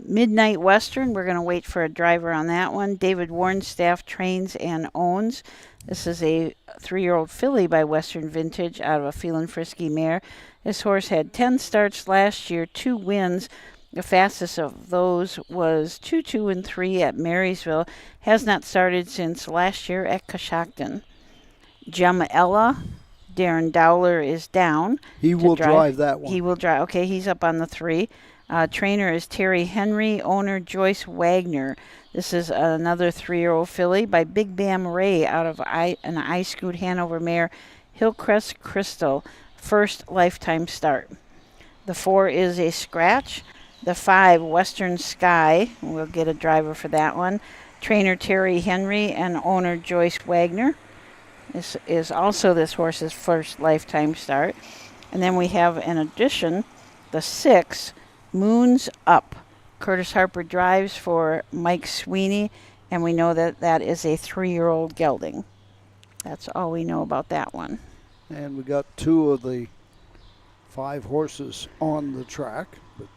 Midnight Western, we're going to wait for a driver on that one. David Warnstaff trains and owns. This is a 3-year-old filly by Western Vintage out of a Feelin' Frisky mare. This horse had 10 starts last year, 2 wins. The fastest of those was 2, 2, and 3 at Marysville. Has not started since last year at Coshocton. Gemma Ella, Darren Dowler is down. He will drive that one. He will drive. Okay, he's up on the 3. Trainer is Terry Henry, owner Joyce Wagner. This is another 3-year-old filly by Big Bam Ray out of an I-Scoot Hanover mare, Hillcrest Crystal, first lifetime start. The 4 is a Scratch. The 5, Western Sky. We'll get a driver for that one. Trainer Terry Henry and owner Joyce Wagner. This is also this horse's first lifetime start. And then we have in addition the 6, Moon's Up. Curtis Harper drives for Mike Sweeney, and we know that that is a 3-year-old gelding. That's all we know about that one. And we got 2 of the 5 horses on the track, but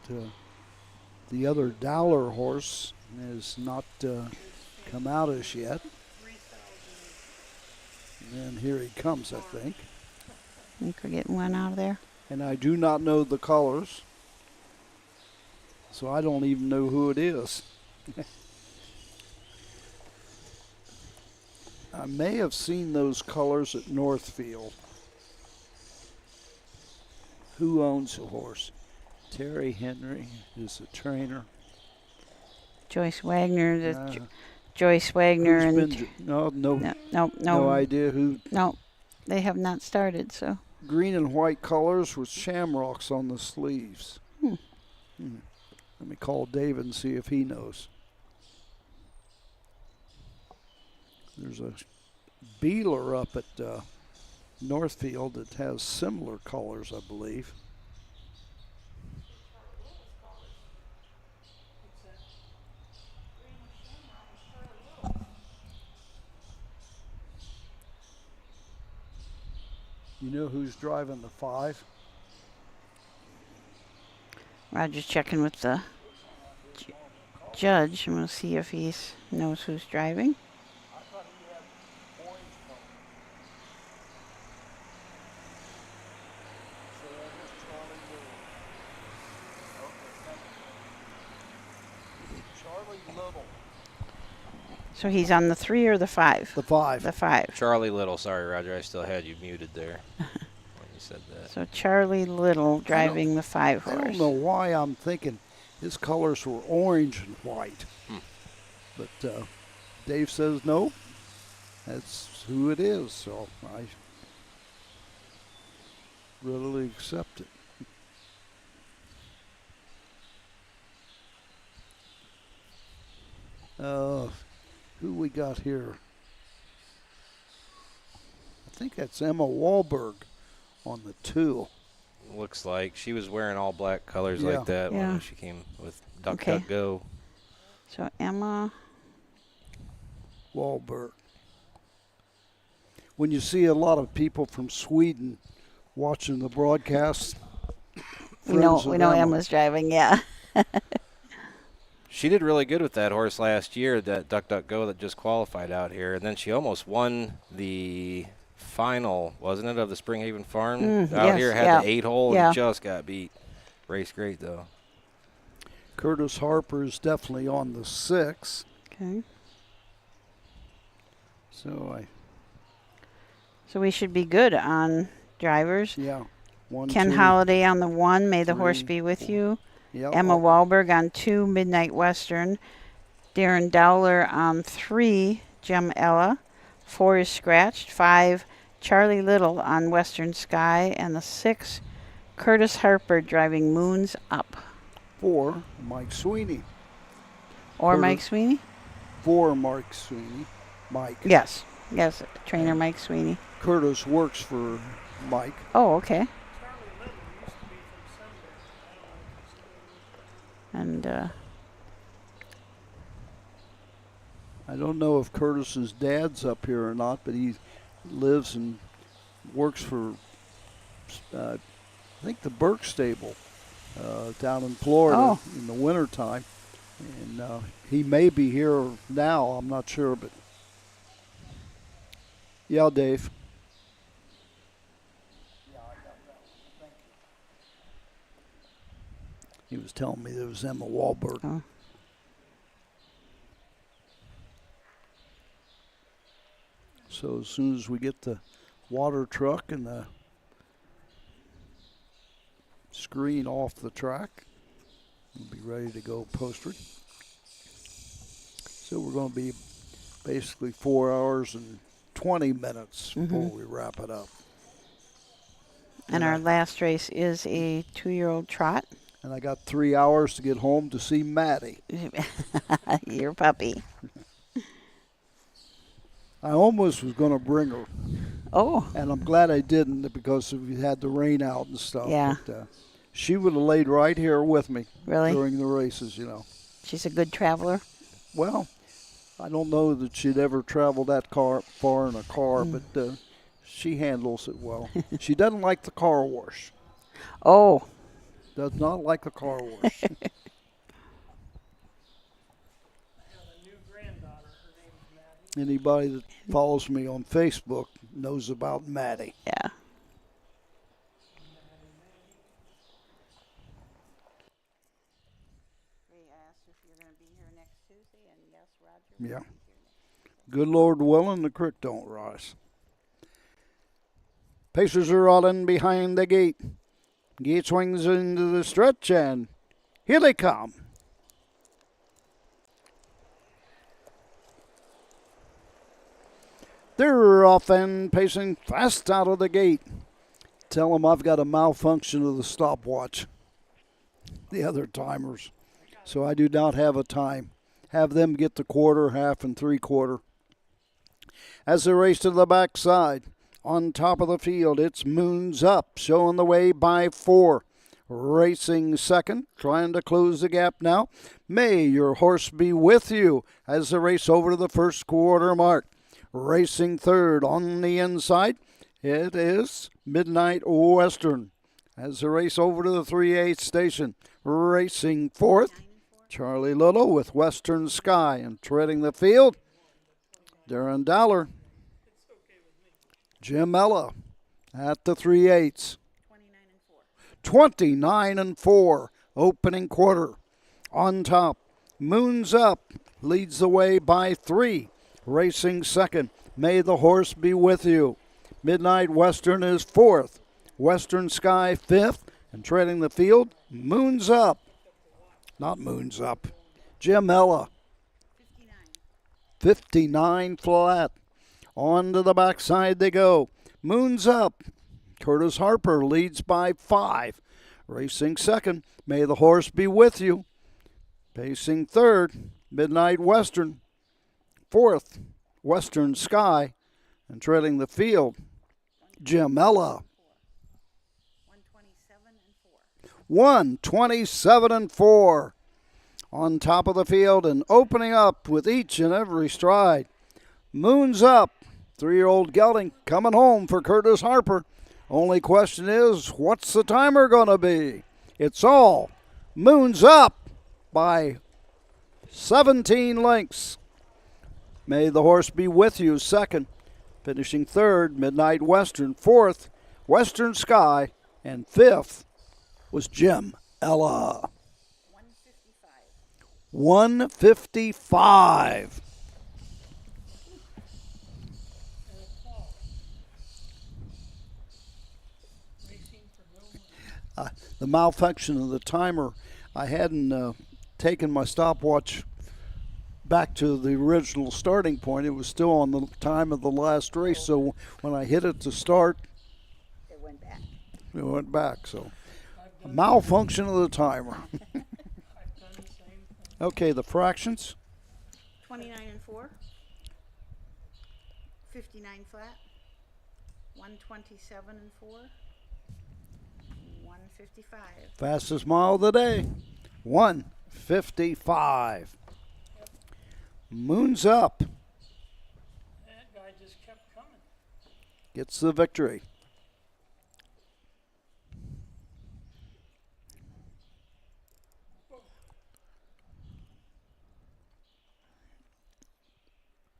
the other Dowler horse has not come out as yet. And here he comes, I think. I think we're getting one out of there. And I do not know the colors, so I don't even know who it is. I may have seen those colors at Northfield. Who owns the horse? Terry Henry is the trainer. Joyce Wagner, Joyce Wagner, and no idea who. No, they have not started. So green and white colors with shamrocks on the sleeves. Let me call David and see if he knows. There's a Beeler up at Northfield that has similar colors, I believe. You know who's driving the 5? Roger's checking with the judge, and we'll see if he knows who's driving. So he's on the 3 or the 5? The 5. The 5. Charlie Little. Sorry, Roger. I still had you muted there when you said that. So Charlie Little driving the 5 horse. I don't know why I'm thinking his colors were orange and white. But Dave says no. That's who it is. So I readily accept it. Who we got here? I think that's Emma Wahlberg on the 2. Looks like she was wearing all black colors Yeah. like that Yeah. when she came with Duck Okay. Duck Go. So Emma. Wahlberg. When you see a lot of people from Sweden watching the broadcast, We know friends of Emma. Emma's driving, yeah. She did really good with that horse last year, that Duck Duck Go that just qualified out here. And then she almost won the final, wasn't it, of the Springhaven Farm out yes, here. Had yeah. the 8-hole Yeah. and just got beat. Race great, though. Curtis Harper is definitely on the 6. Okay. So So we should be good on drivers. yeah. 1, Ken 2, Holiday on the 1, May the Horse 3, Be With You. yeah, Emma Wahlberg on 2, Midnight Western. Darren Dowler on 3, Gem Ella. 4 is scratched. 5, Charlie Little on Western Sky. And the 6, Curtis Harper driving Moons Up. 4, Mike Sweeney. Or Curtis- Mike Sweeney? 4, Mike Sweeney. Mike. Yes. Yes, trainer Mike Sweeney. Curtis works for Mike. Oh, okay. Charlie Little used to be from Sunbury. And I don't know if Curtis's dad's up here or not, but he lives and works for, I think, the Burke Stable down in Florida in the wintertime. And he may be here now, I'm not sure, but yeah, Dave. He was telling me there was Emma Wahlberg. Oh. So as soon as we get the water truck and the screen off the track, we'll be ready to go posted. So we're going to be basically 4 hours and 20 minutes before we wrap it up. and our last race is a 2-year-old trot. And I got 3 hours to get home to see Maddie. Your puppy. I almost was going to bring her. Oh. And I'm glad I didn't because we had the rain out and stuff. Yeah. But, she would have laid right here with me Really? during the races, you know. She's a good traveler. Well, I don't know that she'd ever travel that far in a car, but she handles it well. She doesn't like the car wash. Oh. Does not like the car wash. I have a new granddaughter. Her name's Maddie. Anybody that follows me on Facebook knows about Maddie. Yeah. Yeah. Good Lord willing, the creek don't rise. Pacers are rolling behind the gate. Gate swings into the stretch, and here they come. They're off and pacing fast out of the gate. Tell them I've got a malfunction of the stopwatch. The other timers. So I do not have a time. Have them get the quarter, half, and three-quarter. As they race to the backside, on top of the field, it's Moons Up, showing the way by 4. Racing second, trying to close the gap now. May your horse be with you as they race over to the first quarter mark. Racing third on the inside, it is Midnight Western. As they race over to the 3/8 station, racing fourth, Charlie Little with Western Sky, and treading the field, Darren Dowler. Jim Ella at the 3/8. 29-4, opening quarter. On top, Moons Up leads the way by 3. Racing second, May the Horse Be With You. Midnight Western is 4th. Western Sky 5th, and treading the field, Moons Up. Not Moons Up. Jim Ella. 59 flat. On to the backside they go. Moons Up. Curtis Harper leads by 5. Racing second, May the Horse Be With You. Pacing third, Midnight Western. 4th, Western Sky. And trailing the field, Gemella. 127-4. On top of the field and opening up with each and every stride. Moon's Up. 3-year-old gelding coming home for Curtis Harper. Only question is, what's the timer going to be? It's all Moon's Up by 17 lengths. May the Horse Be With You, 2nd. Finishing 3rd, Midnight Western. 4th, Western Sky. And 5th was Jim Ella. 155. The malfunction of the timer, I hadn't taken my stopwatch back to the original starting point. It was still on the time of the last race, so when I hit it to start, it went back. So a malfunction of the timer. Okay, the fractions. 29-4. 59 flat. 127-4. 155. Fastest mile of the day, 155. Moon's Up. That guy just kept coming. Gets the victory.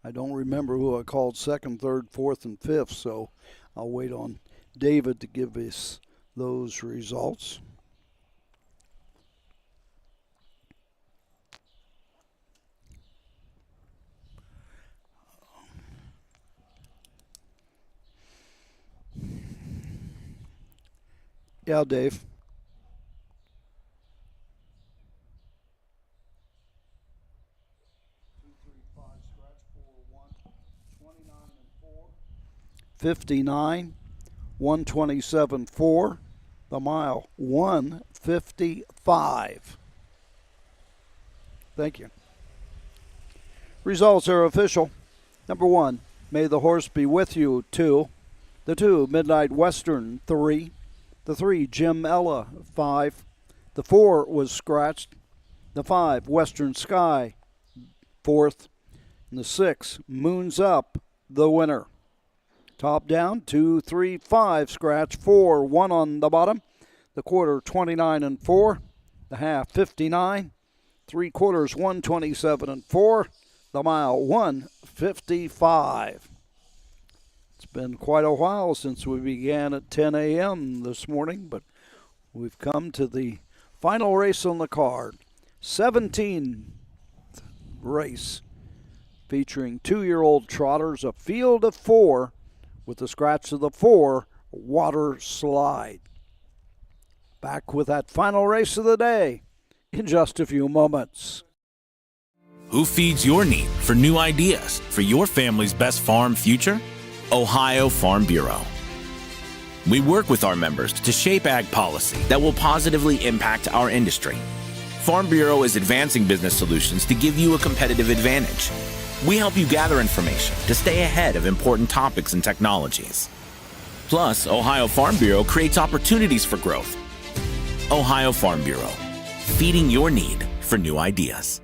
I don't remember who I called 2nd, 3rd, 4th, and 5th, so I'll wait on David to give us those results. Yeah, Dave. $59, 127.4. The mile, 155. Thank you. Results are official. Number 1, May the Horse Be With You, 2. The 2, Midnight Western, 3. The 3, Jim Ella, 5. The 4 was scratched. The 5, Western Sky, 4th. And the 6, Moon's Up, the winner. Top down, 2, 3, 5, scratch, 4, 1 on the bottom. The quarter, 29-4. The half, 59. 3/4, 127-4. The mile, 155. It's been quite a while since we began at 10 a.m. this morning, but we've come to the final race on the card. 17th race featuring 2-year-old trotters, a field of 4 with the scratch of the 4, Water Slide. Back with that final race of the day in just a few moments. Who feeds your need for new ideas for your family's best farm future? Ohio Farm Bureau. We work with our members to shape ag policy that will positively impact our industry. Farm Bureau is advancing business solutions to give you a competitive advantage. We help you gather information to stay ahead of important topics and technologies. Plus, Ohio Farm Bureau creates opportunities for growth. Ohio Farm Bureau, feeding your need for new ideas.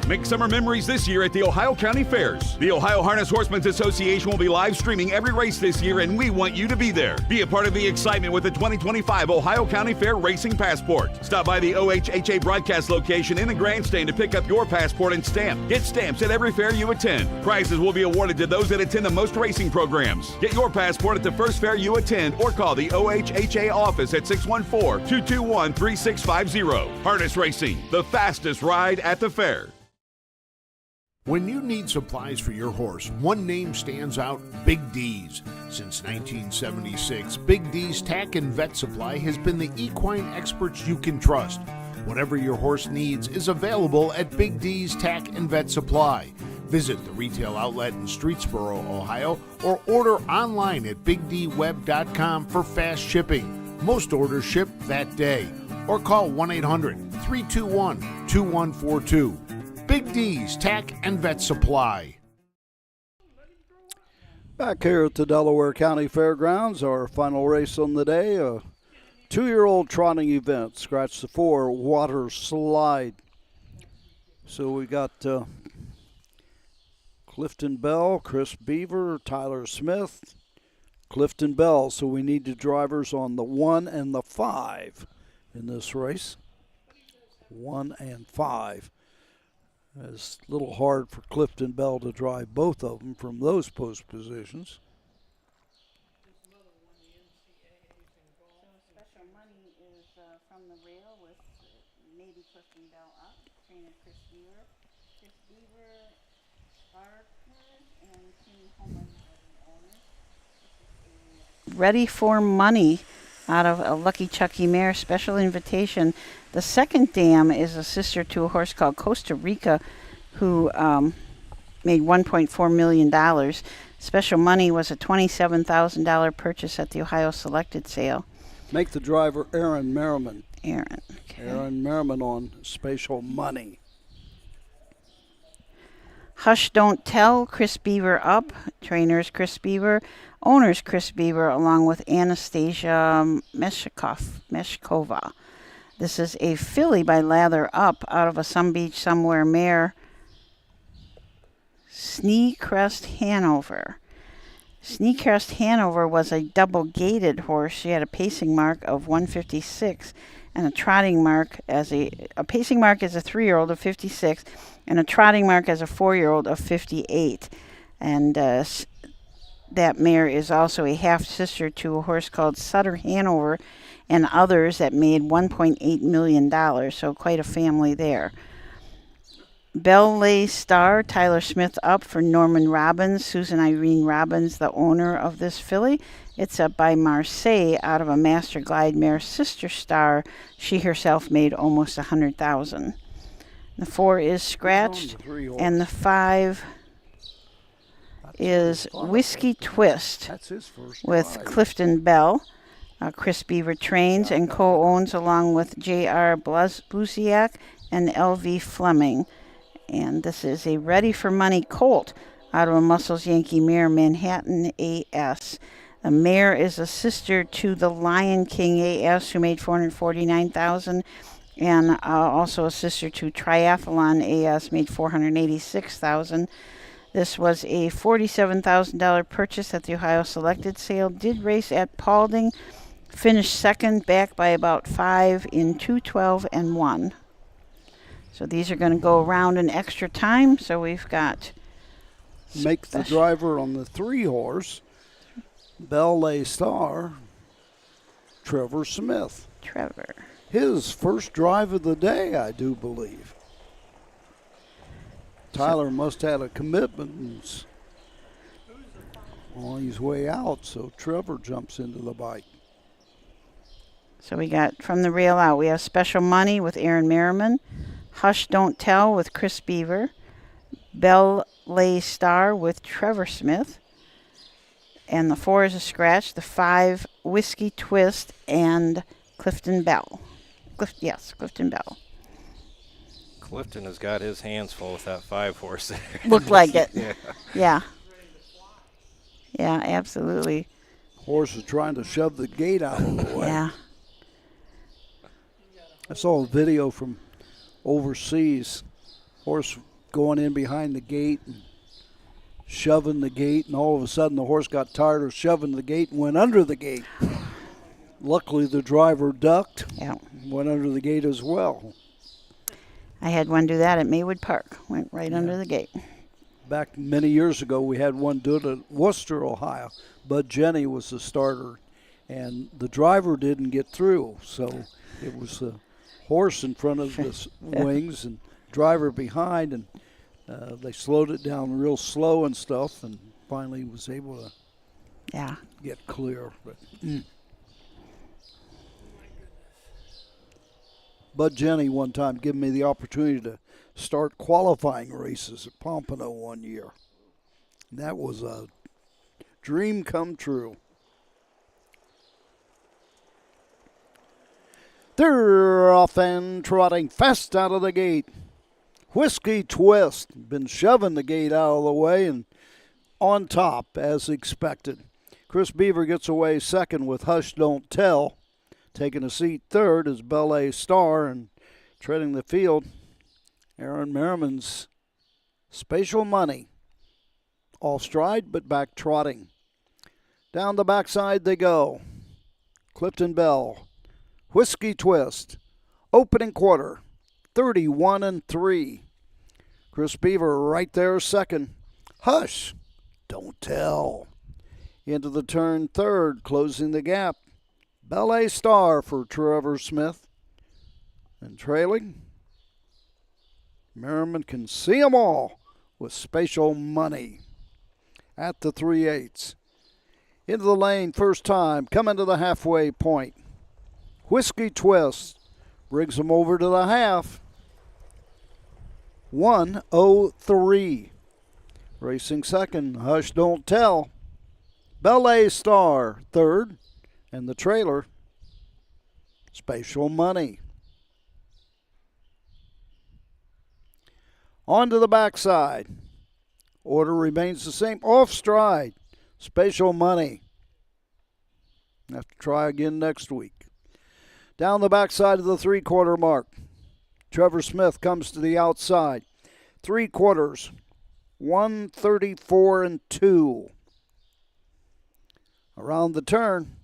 Make summer memories this year at the Ohio County Fairs. The Ohio Harness Horsemen's Association will be live streaming every race this year, and we want you to be there. Be a part of the excitement with the 2025 Ohio County Fair Racing Passport. Stop by the OHHA broadcast location in the grandstand to pick up your passport and stamp. Get stamps at every fair you attend. Prizes will be awarded to those that attend the most racing programs. Get your passport at the first fair you attend or call the OHHA office at 614-221-3650. Harness Racing, the fastest ride at the fair. When you need supplies for your horse, one name stands out: Big D's. Since 1976, Big D's Tack and Vet Supply has been the equine experts you can trust. Whatever your horse needs is available at Big D's Tack and Vet Supply. Visit the retail outlet in Streetsboro, Ohio, or order online at bigdweb.com for fast shipping. Most orders ship that day. Or call 1-800-321-2424. 2142. Big D's Tack and Vet Supply. Back here at the Delaware County Fairgrounds, our final race on the day, a 2-year-old trotting event. Scratch the 4, water slide. So we got Clifton Bell, Chris Beaver, Tyler Smith, Clifton Bell. So we need the drivers on the 1 and the 5 in this race. 1 and 5. It's a little hard for Clifton Bell to drive both of them from those post positions. Special money is from the rail with maybe Clifton Bell up, trainer Chris Beaver, Barker, and King Homan are the owners. This is a Ready for Money out of a Lucky Chucky mare special invitation. The second dam is a sister to a horse called Costa Rica, who made $1.4 million. Special money was a $27,000 purchase at the Ohio Selected sale. Make the driver Aaron Merriman. Aaron. Okay. Aaron Merriman on special money. Hush Don't Tell, Chris Beaver up. Trainers Chris Beaver. Owners Chris Beaver along with Anastasia Meshkova. This is a filly by Lather Up out of a Some Beach Somewhere mare. Sneecrest Hanover. Sneecrest Hanover was a double-gated horse. She had a pacing mark of 156 and a trotting mark as a pacing mark as a 3-year-old of 56 and a trotting mark as a 4-year-old of 58. And that mare is also a half-sister to a horse called Sutter Hanover and others that made $1.8 million, so quite a family there. Belle Lay Star, Tyler Smith up for Norman Robbins, Susan Irene Robbins, the owner of this filly. It's up by Marseille out of a Master Glide mare, Sister Star. She herself made almost $100,000. The 4 is scratched, and the 5 is Whiskey Twist with Clifton Bell. Chris Beaver trains and co-owns along with J.R. Blusiak and L.V. Fleming. And this is a Ready for Money colt out of a Muscles Yankee mare, Manhattan A.S. The mare is a sister to the Lion King A.S. who made $449,000, and also a sister to Triathlon A.S. made $486,000. This was a $47,000 purchase at the Ohio Selected sale. Did race at Paulding, finished second, back by about 5 in 2:12 and 1. So these are going to go around in extra time. So we've got... Make the driver on the 3 horse, Belle Lay Star, Trevor Smith. Trevor. His first drive of the day, I do believe. Tyler must have had a commitment and on his way out, so Trevor jumps into the bike. So we got from the rail out, we have Special Money with Aaron Merriman, Hush Don't Tell with Chris Beaver, Belle Lay Star with Trevor Smith, and the 4 is a scratch, the 5 Whiskey Twist and Clifton Bell. Clifton Bell. Clifton has got his hands full with that 5 horse there. Looked like it. Yeah. Yeah, absolutely. Horse is trying to shove the gate out of the way. Yeah. I saw a video from overseas. Horse going in behind the gate and shoving the gate, and all of a sudden the horse got tired of shoving the gate and went under the gate. Luckily the driver ducked, went under the gate as well. I had one do that at Maywood Park. Went right under the gate. Back many years ago, we had one do it at Worcester, Ohio. Bud Jenny was the starter, and the driver didn't get through. So it was the horse in front of the wings and driver behind, and they slowed it down real slow and stuff, and finally was able to get clear. But Bud Jenny one time gave me the opportunity to start qualifying races at Pompano one year. And that was a dream come true. They're off and trotting fast out of the gate. Whiskey Twist been shoving the gate out of the way and on top as expected. Chris Beaver gets away second with Hush Don't Tell. Taking a seat third is Ballet Star, and treading the field, Aaron Merriman's Spatial Money. Off stride but back trotting. Down the backside they go. Clifton Bell, Whiskey Twist, opening quarter, 31-3. Chris Beaver right there second. Hush, Don't Tell. Into the turn third, closing the gap. Ballet Star for Trevor Smith. And trailing, Merriman can see them all with Spatial Money at the 3/8. Into the lane first time, coming to the halfway point. Whiskey Twist brings him over to the half. 1:03. Racing second, Hush Don't Tell. Ballet Star third, and the trailer, Spatial Money. On to the backside. Order remains the same. Off stride, Spatial Money. Have to try again next week. Down the backside of the 3/4 mark. Trevor Smith comes to the outside. 3/4, 134-2. Around the turn,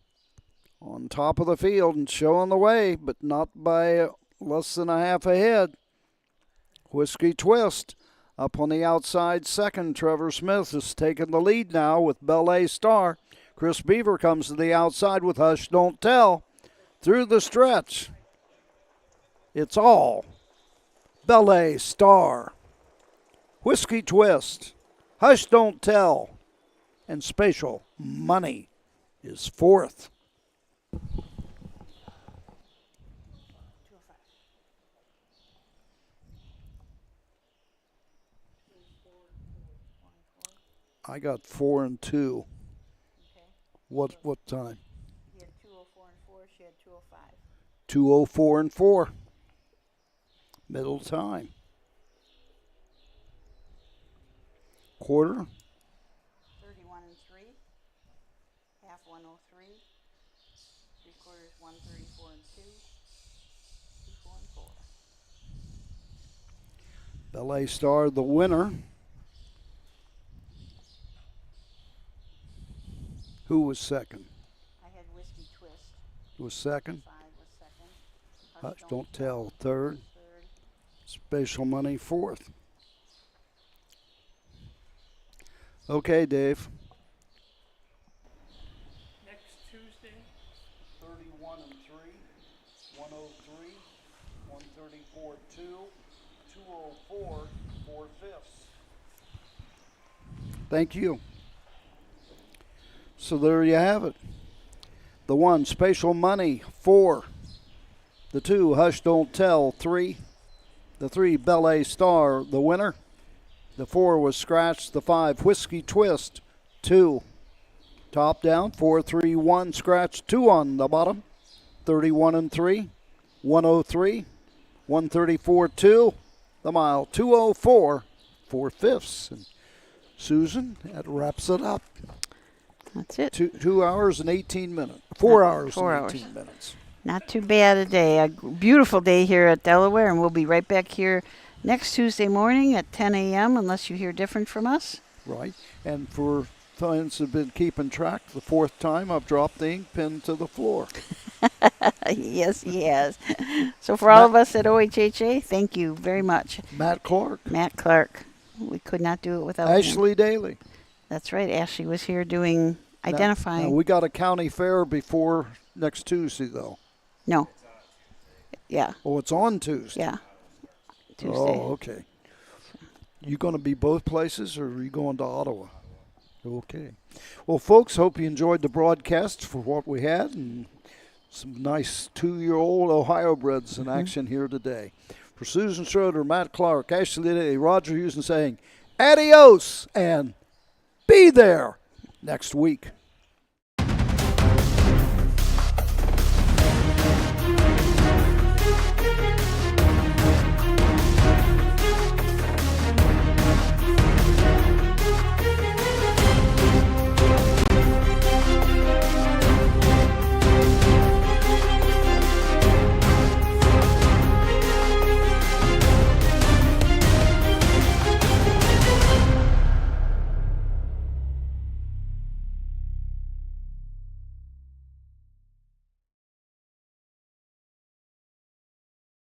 on top of the field and showing the way, but not by less than a half ahead. Whiskey Twist up on the outside second. Trevor Smith is taking the lead now with Ballet Star. Chris Beaver comes to the outside with Hush Don't Tell. Through the stretch, it's all Ballet Star, Whiskey Twist, Hush Don't Tell, and Spatial Money is fourth. I got 4 and 2. Okay. What time? He had 2:04 and 4. She had 2:05. 2:04 and 4. Middle time. Quarter. 31-3. Half 1:03. 3/4 134-2. 2-4 and 4. Ballet Star, the winner. Who was second? I had Whiskey Twist. Was second. 5 was second. Hush Don't Tell, third. Spatial Money, fourth. Okay, Dave. Next Tuesday, 31-3, 103, 134-2, 204, 4/5. Thank you. So there you have it. The 1, Spatial Money, 4. The 2, Hush Don't Tell, 3. The 3, Ballet Star, the winner. The 4 was scratched. The 5, Whiskey Twist, 2. Top down, 4-3-1, scratch, 2 on the bottom. 31-3, 103, 134-2. The mile, 204, 4/5. And Susan, that wraps it up. That's it. 2 hours and 18 minutes. 4 hours 4 and hours. 18 minutes. Not too bad a day. A beautiful day here at Delaware, and we'll be right back here next Tuesday morning at 10 a.m. unless you hear different from us. Right. And for fans who've been keeping track, the 4th time I've dropped the ink pen to the floor. Yes, he has. So for all of us at OHHA, thank you very much. Matt Clark. Matt Clark. We could not do it without him. Ashley Daly. That's right. Ashley was here doing identifying. Now we got a county fair before next Tuesday, though. No. Yeah. Oh, it's on Tuesday. Yeah. Tuesday. Oh, okay. You going to be both places, or are you going to Ottawa? Okay. Well, folks, hope you enjoyed the broadcast for what we had, and some nice 2-year-old Ohio breds in action here today. For Susan Schroeder, Matt Clark, Ashley Daly, Roger Houston saying adios and be there next week.